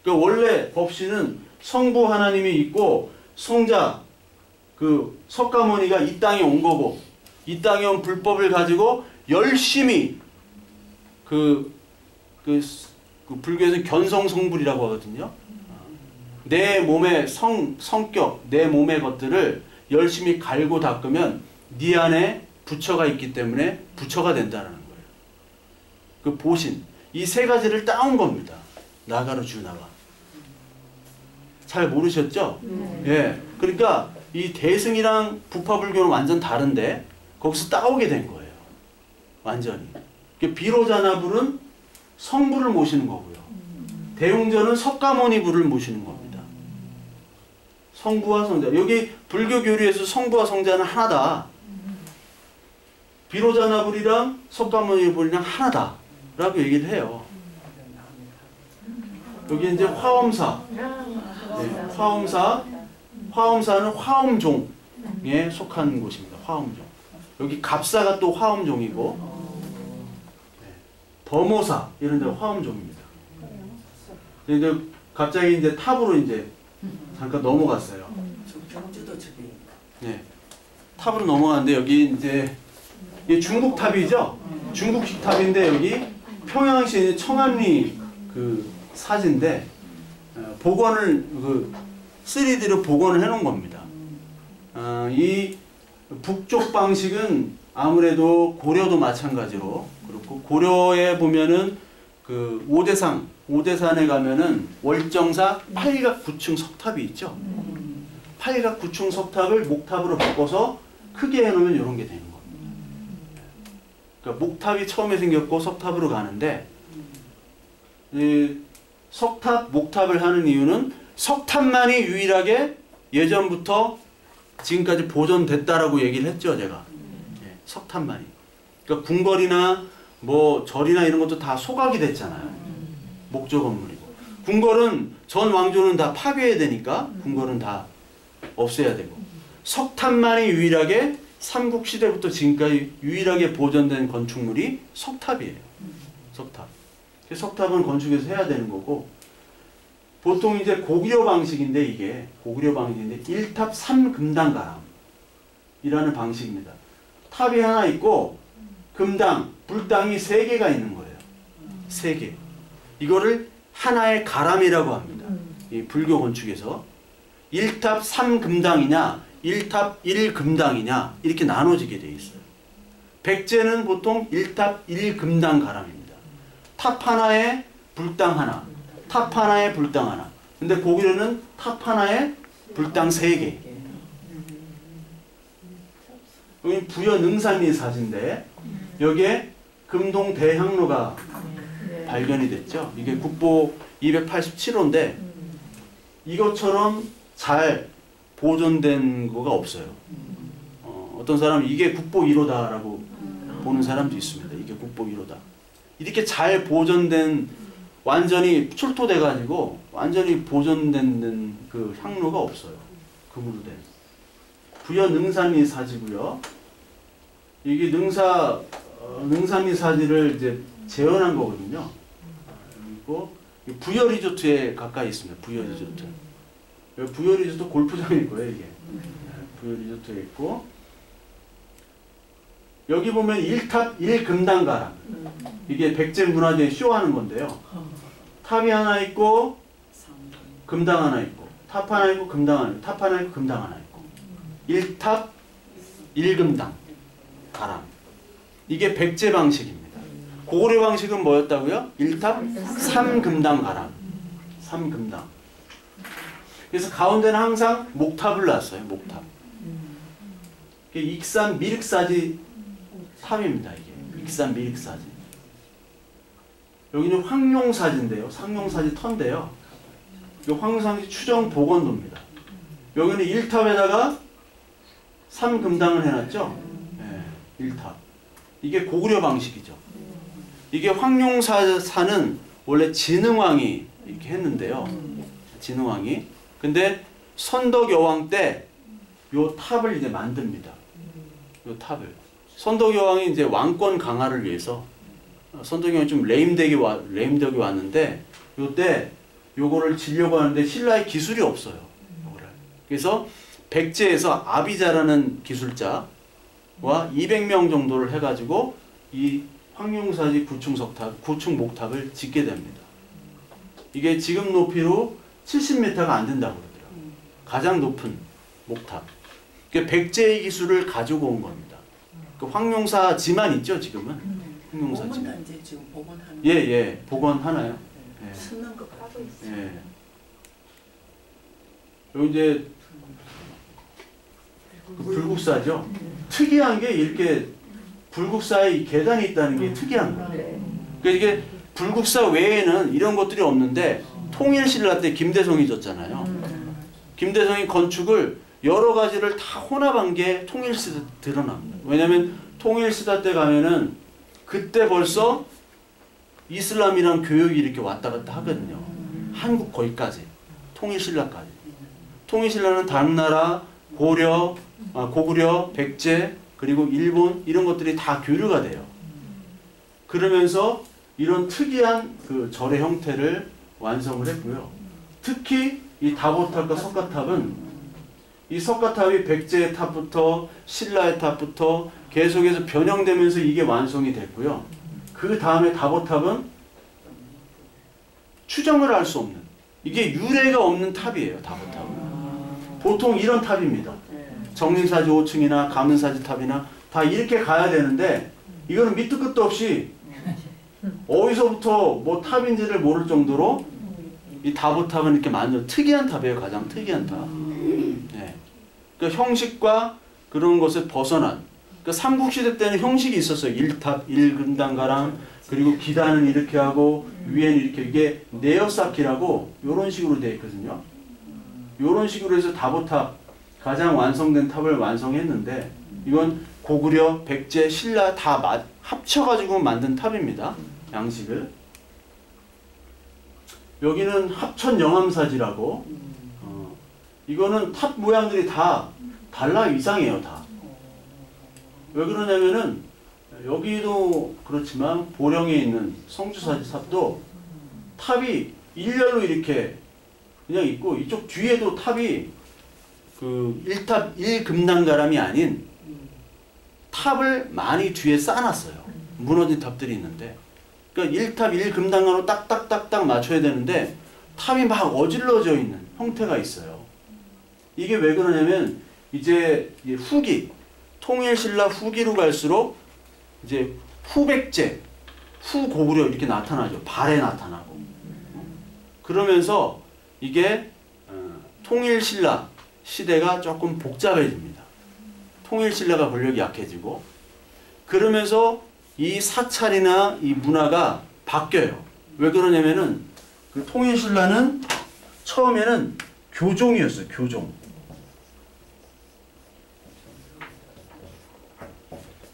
A: 그러니까 원래 법신은 성부 하나님이 있고 성자 그 석가모니가 이 땅에 온 거고 이 땅에 온 불법을 가지고 열심히 그 불교에서 견성성불이라고 하거든요. 내 몸의 성격, 내 몸의 것들을 열심히 갈고 닦으면 네 안에 부처가 있기 때문에 부처가 된다는 거예요. 그 보신, 이 세 가지를 따온 겁니다. 나가르주나가. 잘 모르셨죠? 예. 그러니까 이 대승이랑 부파불교는 완전 다른데 거기서 따오게 된 거예요. 완전히. 비로자나불은 성부를 모시는 거고요. 대웅전은 석가모니불을 모시는 겁니다. 성부와 성자. 여기 불교 교리에서 성부와 성자는 하나다. 비로자나불이랑 석가모니불이랑 하나다. 라고 얘기를 해요. 여기 이제 화엄사. 네, 화엄사는 화엄종에 속한 곳입니다. 화엄종. 여기 갑사가 또 화엄종이고, 네, 범오사 이런 데가 화엄종입니다. 이제 갑자기 이제 탑으로 이제 잠깐 넘어갔어요.
B: 경주도 저기.
A: 네, 탑으로 넘어갔는데 여기 이제 이게 중국 탑이죠. 중국식 탑인데 여기 평양시에 청암리 그 사진인데 복원을 그 3D로 복원을 해놓은 겁니다. 이 북쪽 방식은 아무래도 고려도 마찬가지로 그렇고 고려에 보면은 그 오대산에 가면은 월정사 팔각 9층 석탑이 있죠. 팔각 9층 석탑을 목탑으로 바꿔서 크게 해놓으면 이런 게 되는 겁니다. 그러니까 목탑이 처음에 생겼고 석탑으로 가는데 이 석탑, 목탑을 하는 이유는 석탑만이 유일하게 예전부터 지금까지 보존됐다라고 얘기를 했죠, 제가. 네, 석탑만이. 그러니까 궁궐이나 뭐 절이나 이런 것도 다 소각이 됐잖아요. 목조 건물이고. 궁궐은 전 왕조는 다 파괴해야 되니까 궁궐은 다 없애야 되고. 석탑만이 유일하게 삼국시대부터 지금까지 유일하게 보존된 건축물이 석탑이에요. 석탑. 석탑은 건축해서 해야 되는 거고 보통 이제 고구려 방식인데 이게 고구려 방식인데 1탑 3금당가람이라는 방식입니다. 탑이 하나 있고 금당, 불당이 3개가 있는 거예요. 3개. 이거를 하나의 가람이라고 합니다. 이 불교 건축에서 1탑 3금당이냐 1탑 1금당이냐 이렇게 나눠지게 되어 있어요. 백제는 보통 1탑 1금당 가람입니다. 탑 하나에 불당 하나, 탑 하나에 불당 하나. 근데 고구려는 탑 하나에 불당 3개. 여기 부여능산리 사진인데 여기에 금동 대향로가 발견이 됐죠. 이게 국보 287호인데 이것처럼 잘 보존된 거가 없어요. 어떤 사람은 이게 국보 1호다라고 보는 사람도 있습니다. 이게 국보 1호다. 이렇게 잘 보존된 완전히 출토돼 가지고 완전히 보존된 그 향로가 없어요. 금으로 된. 부여 능산리 사지고요. 이게 능사 능산리 사지를 이제 재현한 거거든요. 그리고 부여 리조트에 가까이 있습니다. 부여 리조트. 여기 부여 리조트 골프장일 거예요, 이게. 부여 리조트에 있고, 여기 보면 1탑 1금당가람. 이게 백제문화재에 쇼하는 건데요. 탑이 하나 있고 금당 하나 있고, 탑 하나 있고 금당 하나 있고, 탑 하나 있고 금당 하나 있고, 1탑 1금당 가람. 이게 백제 방식입니다. 고구려 방식은 뭐였다고요? 1탑 3금당 가람. 3금당. 그래서 가운데는 항상 목탑을 놨어요. 목탑. 익산 미륵사지 탑입니다. 이게 익산 미륵사지. 여기는 황룡사지인데요. 상룡사지 터인데요. 이 황룡사지 추정 복원도입니다. 여기는 1탑에다가 3금당을 해놨죠. 네, 1탑. 이게 고구려 방식이죠. 이게 황룡사는 원래 진흥왕이 이렇게 했는데요. 진흥왕이. 근데 선덕여왕 때 요 탑을 이제 만듭니다. 요 탑을. 선덕여왕이 이제 왕권 강화를 위해서 선덕여왕이 좀 레임덕이 왔는데 요때 요거를 지려고 하는데 신라의 기술이 없어요. 요거를. 그래서 백제에서 아비자라는 기술자와 200명 정도를 해가지고 이 황룡사지 구층 목탑을 짓게 됩니다. 이게 지금 높이로 70m가 안 된다고 그러더라고요. 가장 높은 목탑. 그러니까 백제의 기술을 가지고 온 겁니다. 그 황룡사지만 있죠, 지금은. 황룡사지.
B: 복원은 이제 지금 복원하는.
A: 예, 복원하나요? 예.
B: 쓰는 거 하고 있어요.
A: 예. 여기 이제 불국사죠. 특이한 게 이렇게 불국사에 계단이 있다는 게 특이한 거예요. 그러니까 이게 불국사 외에는 이런 것들이 없는데 통일신라 때 김대성이 졌잖아요. 김대성이 건축을 여러 가지를 다 혼합한 게 통일시대 드러납니다. 왜냐하면 통일시대 때 가면은 그때 벌써 이슬람이란 교육이 이렇게 왔다 갔다 하거든요. 한국 거기까지. 통일신라까지. 통일신라는 다른 나라, 고구려, 백제, 그리고 일본 이런 것들이 다 교류가 돼요. 그러면서 이런 특이한 그 절의 형태를 완성을 했고요. 특히 이 다보탑과 석가탑은 이 석가탑이 백제의 탑부터 신라의 탑부터 계속해서 변형되면서 이게 완성이 됐고요. 그 다음에 다보탑은 추정을 할 수 없는, 이게 유래가 없는 탑이에요. 다보탑은. 보통 이런 탑입니다. 정림사지 5층이나 가문사지 탑이나 다 이렇게 가야 되는데 이거는 밑도 끝도 없이 어디서부터 뭐 탑인지를 모를 정도로 이 다보탑은 이렇게 만든 특이한 탑이에요. 가장 특이한 탑. 네. 그러니까 형식과 그런 것을 벗어난. 그러니까 삼국시대 때는 형식이 있었어요. 1탑, 1금당가랑, 그리고 기단은 이렇게 하고 위에는 이렇게, 이게 네어쌓기라고 이런 식으로 되어 있거든요. 이런 식으로 해서 다보탑, 가장 완성된 탑을 완성했는데 이건 고구려, 백제, 신라 다 합쳐가지고 만든 탑입니다. 양식을. 여기는 합천영암사지라고, 이거는 탑 모양들이 다 달라 이상해요. 다. 왜 그러냐면은 여기도 그렇지만 보령에 있는 성주사지 탑도 탑이 일렬로 이렇게 그냥 있고, 이쪽 뒤에도 탑이 그 1탑 1금당가람이 아닌 탑을 많이 뒤에 쌓아놨어요. 무너진 탑들이 있는데, 그러니까 1탑 1금당가로 딱딱딱딱 맞춰야 되는데 탑이 막 어질러져 있는 형태가 있어요. 이게 왜 그러냐면 이제 후기, 통일신라 후기로 갈수록 이제 후백제, 후고구려 이렇게 나타나죠. 발에 나타나고. 그러면서 이게 통일신라 시대가 조금 복잡해집니다. 통일신라가 권력이 약해지고, 그러면서 이 사찰이나 이 문화가 바뀌어요. 왜 그러냐면은 그 통일신라는 처음에는 교종이었어요. 교종.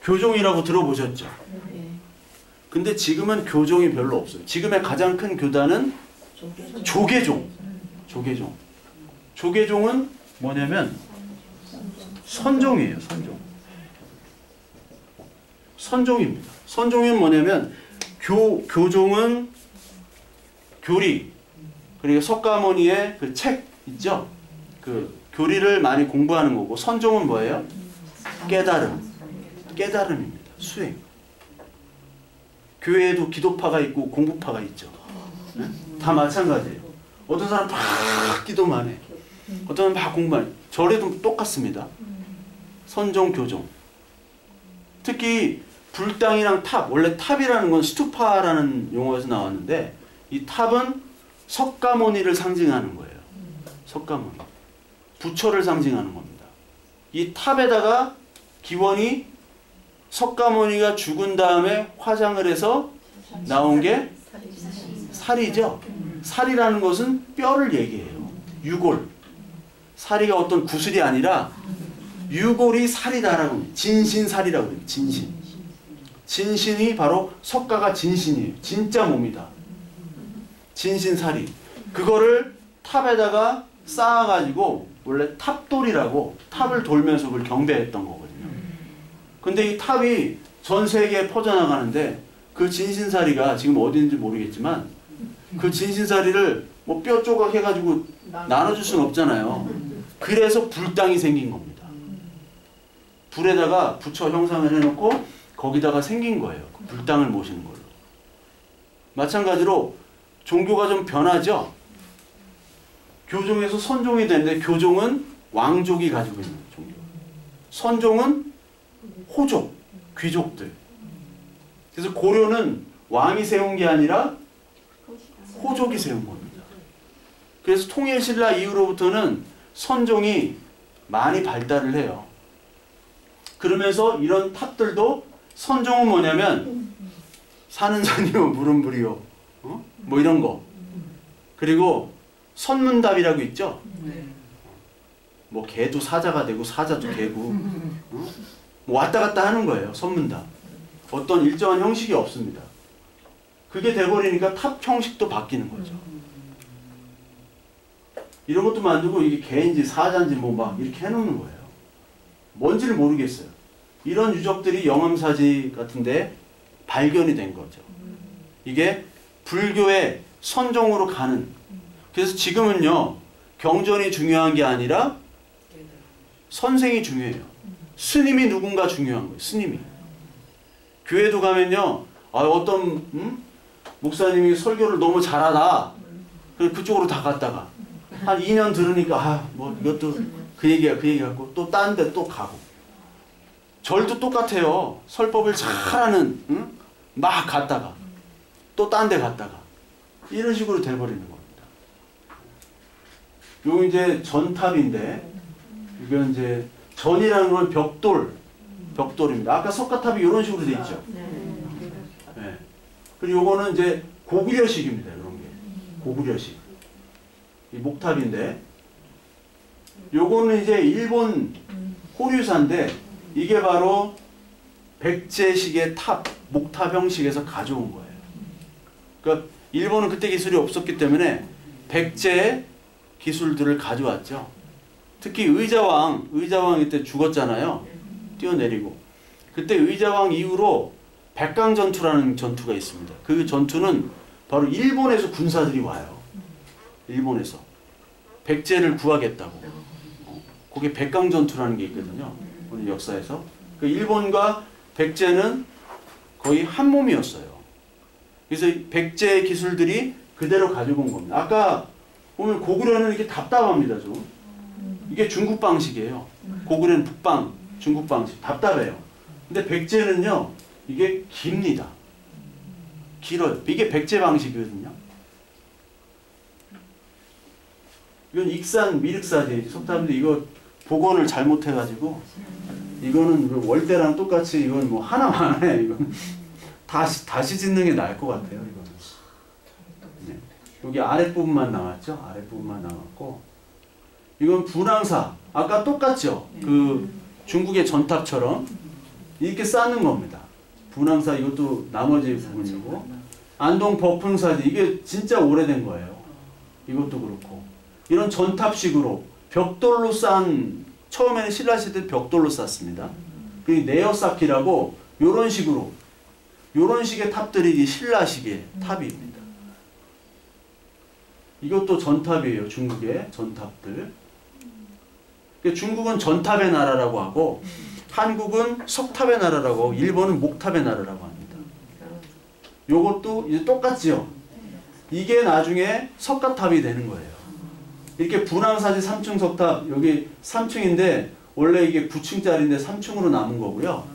A: 교종이라고 들어보셨죠? 근데 지금은 교종이 별로 없어요. 지금의 가장 큰 교단은 조계종. 조계종. 조계종은 뭐냐면 선종이에요. 선종. 선종입니다. 선종은 뭐냐면 교종은 교리, 그리고 석가모니의 그 책 있죠? 그 교리를 많이 공부하는 거고, 선종은 뭐예요? 깨달음입니다. 수행. 교회에도 기도파가 있고 공부파가 있죠. 네? 다 마찬가지예요. 어떤 사람 막 기도만 해. 어떤 사람 막 공부만 해. 절에도 똑같습니다. 선종, 교종. 특히 불당이랑 탑, 원래 탑이라는 건 스투파라는 용어에서 나왔는데, 이 탑은 석가모니를 상징하는 거예요. 석가모니. 부처를 상징하는 겁니다. 이 탑에다가 기원이 석가모니가 죽은 다음에 화장을 해서 나온 게 살이죠. 살이라는 것은 뼈를 얘기해요. 유골. 살이가 어떤 구슬이 아니라 유골이 살이다라고 합니다. 진신살이라고 해요. 진신. 진신이 바로 석가가 진신이에요. 진짜 몸이다. 진신살이. 그거를 탑에다가 쌓아가지고 원래 탑돌이라고 탑을 돌면서 그걸 경배했던 거거든요. 근데 이 탑이 전 세계에 퍼져나가는데 그 진신살이가 지금 어디인지 모르겠지만 그 진신살이를 뭐 뼈 조각 해가지고 나눠줄 수는 없잖아요. 그래서 불당이 생긴 겁니다. 불에다가 부처 형상을 해놓고 거기다가 생긴 거예요. 그 불당을 모시는 걸로. 마찬가지로 종교가 좀 변하죠. 교종에서 선종이 되는데 교종은 왕족이 가지고 있는 종교. 선종은 호족, 귀족들. 그래서 고려는 왕이 세운 게 아니라 호족이 세운 겁니다. 그래서 통일신라 이후로부터는 선종이 많이 발달을 해요. 그러면서 이런 탑들도 선종은 뭐냐면 사는 산이요 물은 불이요 뭐 이런 거. 그리고 선문답이라고 있죠. 뭐 개도 사자가 되고 사자도 개고 뭐 왔다 갔다 하는 거예요. 선문답. 어떤 일정한 형식이 없습니다. 그게 돼버리니까 탑 형식도 바뀌는 거죠. 이런 것도 만들고 이게 개인지 사자인지 뭐 막 이렇게 해놓는 거예요. 뭔지를 모르겠어요. 이런 유적들이 영암사지 같은데 발견이 된 거죠. 이게 불교의 선종으로 가는. 그래서 지금은요 경전이 중요한 게 아니라 선생이 중요해요. 스님이 누군가 중요한 거예요. 스님이. 교회도 가면요 어떤 목사님이 설교를 너무 잘하다. 그래서 그쪽으로 다 갔다가 한 2년 들으니까 뭐 이것도 그 얘기야 그 얘기 갖고 또 딴 데 또 가고. 절도 똑같아요. 설법을 잘하는 막 갔다가 또 딴 데 갔다가 이런 식으로 돼버리는 겁니다. 요 이제 전탑인데 이건 이제 전이라는 건 벽돌입니다. 아까 석가탑이 이런 식으로 돼 있죠. 네. 그리고 요거는 이제 고구려식입니다. 이런 게 고구려식. 이 목탑인데 요거는 이제 일본 호류사인데 이게 바로 백제식의 탑, 목탑 형식에서 가져온 거예요. 그러니까 일본은 그때 기술이 없었기 때문에 백제의 기술들을 가져왔죠. 특히 의자왕이 때 죽었잖아요. 뛰어내리고. 그때 의자왕 이후로 백강전투라는 전투가 있습니다. 그 전투는 바로 일본에서 군사들이 와요. 일본에서. 백제를 구하겠다고. 거기에 백강전투라는 게 있거든요. 우리 역사에서. 그 일본과 백제는 거의 한 몸이었어요. 그래서 백제의 기술들이 그대로 가지고 온 겁니다. 아까 보면 고구려는 이렇게 답답합니다. 좀. 이게 중국 방식이에요. 고구려는 북방, 중국 방식. 답답해요. 근데 백제는요. 이게 깁니다. 길어요. 이게 백제 방식이거든요. 이건 익산 미륵사지. 석탑인데 이거 복원을 잘못해가지고 이거는 월대랑 똑같이 이건 뭐 하나만 해. 이건 다시 짓는 게 나을 것 같아요. 이거는. 네. 여기 아랫부분만 나왔죠. 아랫부분만 나왔고 이건 분황사. 아까 똑같죠. 그 중국의 전탑처럼 이렇게 쌓는 겁니다. 분황사 이것도 나머지 부분이고 안동 법흥사지 이게 진짜 오래된 거예요. 이것도 그렇고 이런 전탑식으로 벽돌로 쌓은 처음에는 신라시대 벽돌로 쌓습니다. 그리고 내어쌓기라고 요런 식으로 요런 식의 탑들이 이 신라식의 탑입니다. 이것도 전탑이에요. 중국의 전탑들. 그러니까 중국은 전탑의 나라라고 하고 한국은 석탑의 나라라고 하고 일본은 목탑의 나라라고 합니다. 요것도 이제 똑같지요. 이게 나중에 석가탑이 되는 거예요. 이렇게 분황사지 3층 석탑 여기 3층인데 원래 이게 9층짜리인데 3층으로 남은 거고요.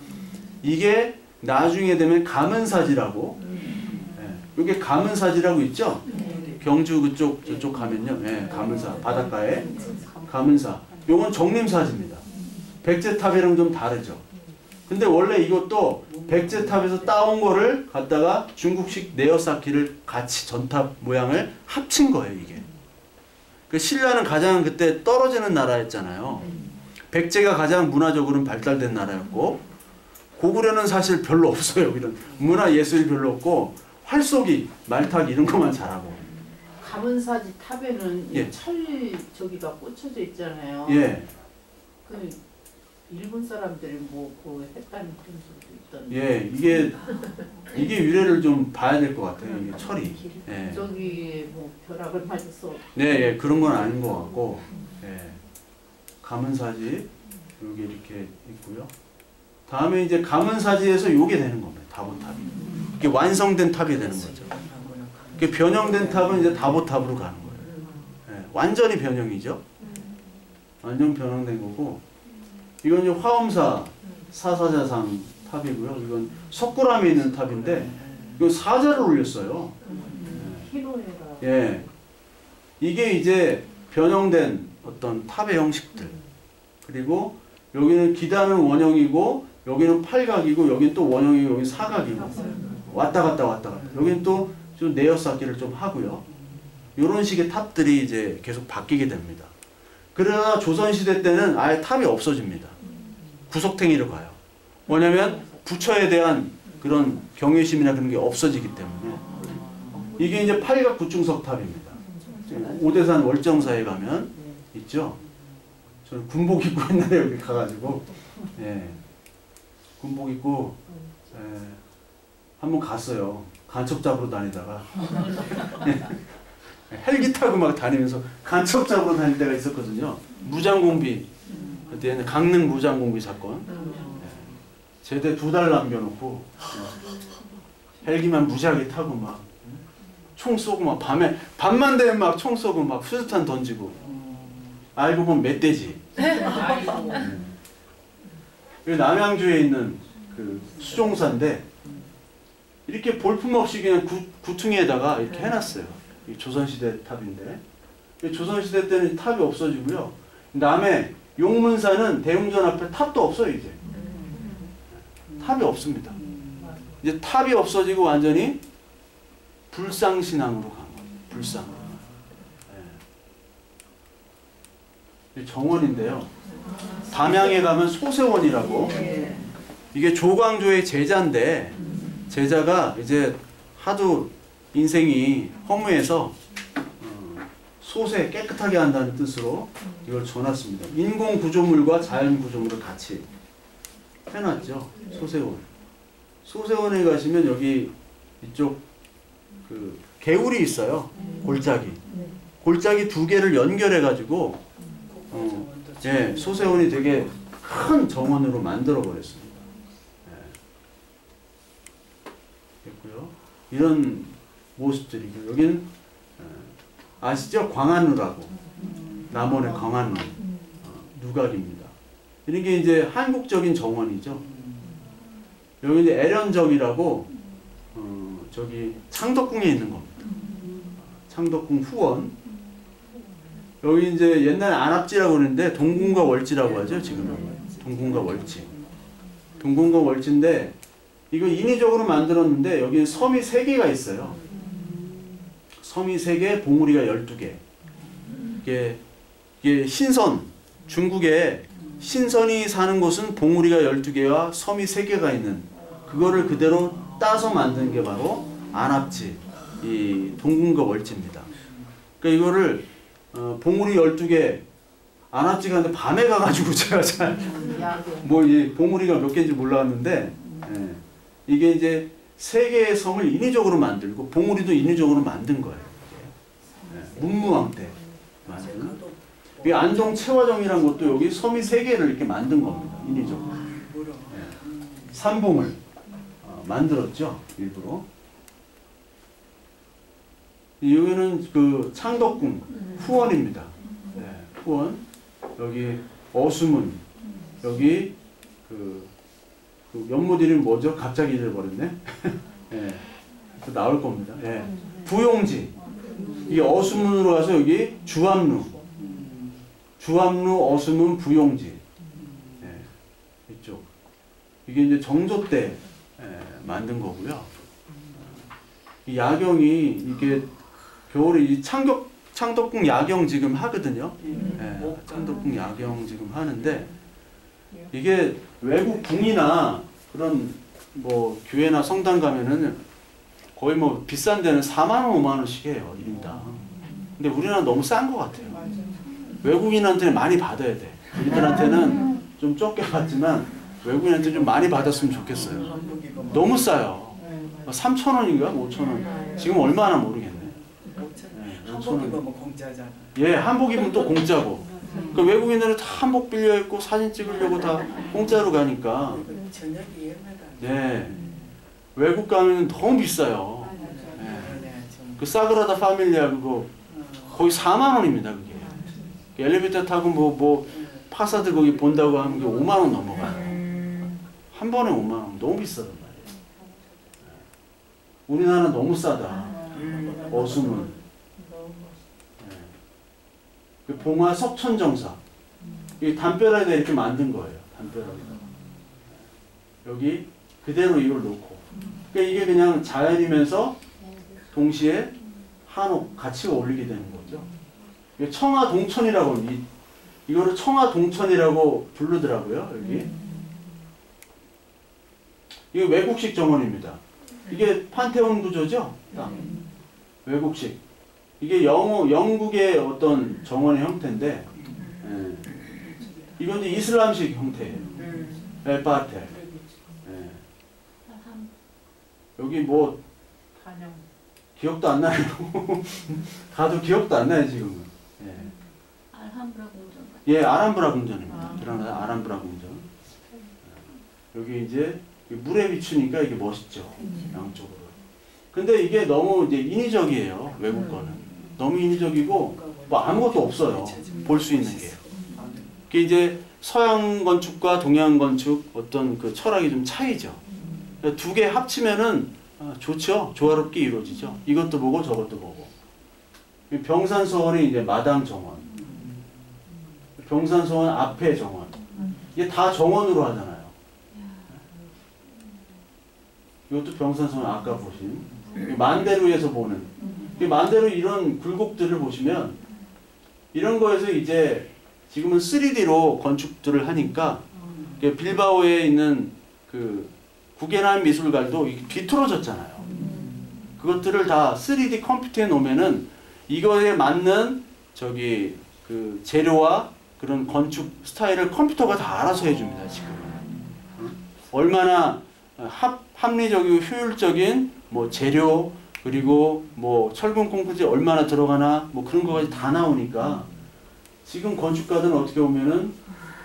A: 이게 나중에 되면 가문사지라고 이게 가문사지라고 있죠? 경주 그쪽 저쪽 가면요. 가문사 바닷가에 가문사. 요건 정림사지입니다. 백제탑이랑 좀 다르죠. 근데 원래 이것도 백제탑에서 따온 거를 갖다가 중국식 네어쌓기를 같이 전탑 모양을 합친 거예요, 이게. 그 신라는 가장 그때 떨어지는 나라였잖아요. 백제가 가장 문화적으로는 발달된 나라였고 고구려는 사실 별로 없어요. 이런 문화 예술이 별로 없고 활쏘기, 말타기 이런 것만 잘하고.
C: 가문사지 탑에는
A: 예.
C: 철 저기가 꽂혀져 있잖아요.
A: 예.
C: 그 일본 사람들이 뭐 그거 했다는 그런 소리도 있던데.
A: 예, 이게 유래를 좀 봐야 될 것 같아요. 이게 철이. 예.
C: 저기 뭐 벼락을 맞아서.
A: 네, 예, 그런 건 아닌 것 같고. 예. 가문사지 여기 이렇게 있고요. 다음에 이제 가문사지에서 요게 되는 겁니다. 다보탑이. 이게 완성된 탑이 되는 거죠. 이게 변형된 탑은 이제 다보탑으로 가는 거예요. 예, 완전히 변형이죠. 완전 변형된 거고. 이건 이제 화엄사 사사자상 탑이고요. 이건 석굴암에 있는 탑인데 이거 사자를 올렸어요.
C: 희노애가.
A: 예, 이게 이제 변형된 어떤 탑의 형식들. 그리고 여기는 기단은 원형이고 여기는 팔각이고 여기는 또 원형이고 여기 사각이고 왔다 갔다 왔다 갔다. 여기는 또 좀 네어쌓기를 좀 하고요. 이런 식의 탑들이 이제 계속 바뀌게 됩니다. 그러나 조선시대 때는 아예 탑이 없어집니다. 구석탱이로 가요. 뭐냐면 부처에 대한 그런 경외심이나 그런 게 없어지기 때문에. 이게 이제 팔각 구충석 탑입니다. 오대산 월정사에 가면 있죠. 저는 군복 입고 옛날에 여기 가가지고 예, 군복 입고 한번 갔어요. 간첩 잡으러 다니다가 헬기 타고 막 다니면서 간첩 잡으러 다닐 때가 있었거든요. 무장공비 그때는 강릉 무장공비 사건. 제대 2달 남겨놓고 헬기만 무지하게 타고 막 총 쏘고 막 밤만 되면 막 총 쏘고 막 수류탄 던지고. 알고 보면 멧돼지. 남양주에 있는 그 수종사인데 이렇게 볼품없이 그냥 구퉁이에다가 이렇게 해놨어요. 이 조선시대 탑인데. 조선시대 때는 탑이 없어지고요. 남해 용문사는 대웅전 앞에 탑도 없어요, 이제. 탑이 없습니다. 이제 탑이 없어지고 완전히 불상신앙으로 간 거예요. 불상. 네. 정원인데요. 담양에 가면 소세원이라고. 이게 조광조의 제자인데 제자가 이제 하도 인생이 허무해서 소세 깨끗하게 한다는 뜻으로 이걸 줘놨습니다. 인공 구조물과 자연 구조물을 같이 해놨죠. 소세원. 소세원에 가시면 여기 이쪽 그 개울이 있어요. 골짜기. 골짜기 2개를 연결해 가지고 예, 소세원이 되게 큰 정원으로 만들어 버렸습니다. 예. 됐고요. 이런 모습들이고 여기는 아시죠? 광안루라고. 남원의 광안루. 누각입니다. 이런 게 이제 한국적인 정원이죠. 여기 이제 애련정이라고 저기 창덕궁에 있는 겁니다. 창덕궁 후원. 여기 이제 옛날에 안압지라고 그러는데 동궁과 월지라고 하죠. 지금은 동궁과 월지. 동궁과 월지인데 이거 인위적으로 만들었는데 여기 섬이 3개가 있어요. 섬이 3개, 봉우리가 12개. 이게 신선, 중국에 신선이 사는 곳은 봉우리가 12개와 섬이 3개가 있는 그거를 그대로 따서 만든 게 바로 안압지, 이 동궁과 월지입니다. 그러니까 이거를 봉우리 12개, 안압지 가는데 밤에 가가지고 제가 잘 뭐 이 봉우리가 몇 개인지 몰랐는데 예. 이게 이제 세 개의 성을 인위적으로 만들고 봉우리도 인위적으로 만든 거예요. 네. 문무왕 때 만든. 이 안동 채화정이라는 것도 여기 섬이 세 개를 이렇게 만든 겁니다. 인위적으로. 네. 삼봉을 만들었죠. 일부러. 여기는 그 창덕궁 후원입니다. 네. 후원. 여기 어수문. 여기 그 연못 이름이 뭐죠? 갑자기 잊어버렸네. 예, 또 나올 겁니다. 예. 부용지. 이 어수문으로 가서 여기 주암루. 주암루, 어수문, 부용지. 예, 이쪽. 이게 이제 정조 때 만든 거고요. 이 야경이 이게 겨울에 이 창덕궁 야경 지금 하거든요. 예, 창덕궁 야경 지금 하는데 이게 외국 궁이나 그런 뭐 교회나 성당 가면은 거의 뭐 비싼 데는 4만 원, 5만 원씩 해요, 1인당. 근데 우리나라 너무 싼 것 같아요. 외국인한테는 많이 받아야 돼. 우리들한테는 좀 적게 받지만 외국인한테 좀 많이 받았으면 좋겠어요. 너무 싸요. 3,000원인가? 5,000원. 지금 얼마나 모르겠네.
B: 5,000원 입으면 공짜잖아.
A: 예, 한복 입으면 또 공짜고. 그 외국인들은 다 한복 빌려 입고 사진 찍으려고 다 공짜로 가니까.
B: 저녁이 예매다.
A: 네. 외국 가면 너무 비싸요. 네. 그 사그라다 파밀리아 그거 거의 4만 원입니다, 그게. 엘리베이터 타고 뭐 파사드 거기 본다고 하면 5만 원 넘어가요. 한 번에 5만 원. 너무 비싸단 말이에요. 우리나라는 너무 싸다. 어수문. 그 봉화 석천정사. 이 담벼락에다 이렇게 만든 거예요. 담벼락에다. 여기 그대로 이걸 놓고. 그러니까 이게 그냥 자연이면서 동시에 한옥 가치가 올리게 되는 거죠. 이게 청하동천이라고 이거를 청하동천이라고 부르더라고요. 여기. 이게 외국식 정원입니다. 이게 판테온 구조죠. 외국식. 이게 영국의 어떤 정원의 형태인데, 이건 이제 이슬람식 형태예요. 엘바텔. 여기 뭐 기억도 안 나요. 가도 기억도 안 나요 지금은.
E: 알함브라 궁전.
A: 예, 아람브라 궁전입니다. 드라마 아람브라 궁전. 여기 이제 물에 비추니까 이게 멋있죠. 양쪽으로. 근데 이게 너무 이제 인위적이에요. 외국 거는. 너무 인위적이고 뭐 아무것도 없어요. 볼 수 있는 게. 그게 이제 서양 건축과 동양 건축 어떤 그 철학이 좀 차이죠. 두 개 합치면은 좋죠. 조화롭게 이루어지죠. 이것도 보고 저것도 보고. 병산서원이 이제 마당 정원. 병산서원 앞에 정원. 이게 다 정원으로 하잖아요. 이것도 병산서원 아까 보신 만대루에서 보는. 만대루 이런 굴곡들을 보시면 이런 거에서 이제 지금은 3D로 건축들을 하니까 빌바오에 있는 그 구겐하임 미술관도 비틀어졌잖아요. 그것들을 다 3D 컴퓨터에 놓으면은 이거에 맞는 저기 그 재료와 그런 건축 스타일을 컴퓨터가 다 알아서 해줍니다. 지금 얼마나 합리적이고 효율적인 뭐 재료 그리고 뭐 철근 콘크리트 얼마나 들어가나 뭐 그런 거까지 다 나오니까 지금 건축가들은 어떻게 보면은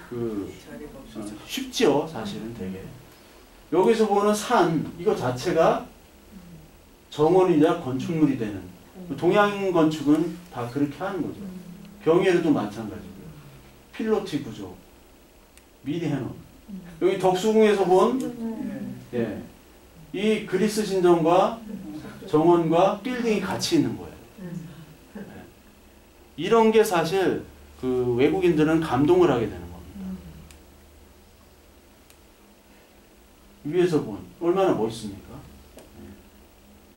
A: 그 쉽지요. 사실은 되게. 여기서 보는 산 이거 자체가 정원이자 건축물이 되는 동양 건축은 다 그렇게 하는 거죠. 경희에도 마찬가지고요. 필로티 구조 미리 해놓은 여기 덕수궁에서 본 이 그리스 신전과 정원과 빌딩이 같이 있는 거예요. 이런 게 사실 그 외국인들은 감동을 하게 되는 겁니다. 위에서 본 얼마나 멋있습니까?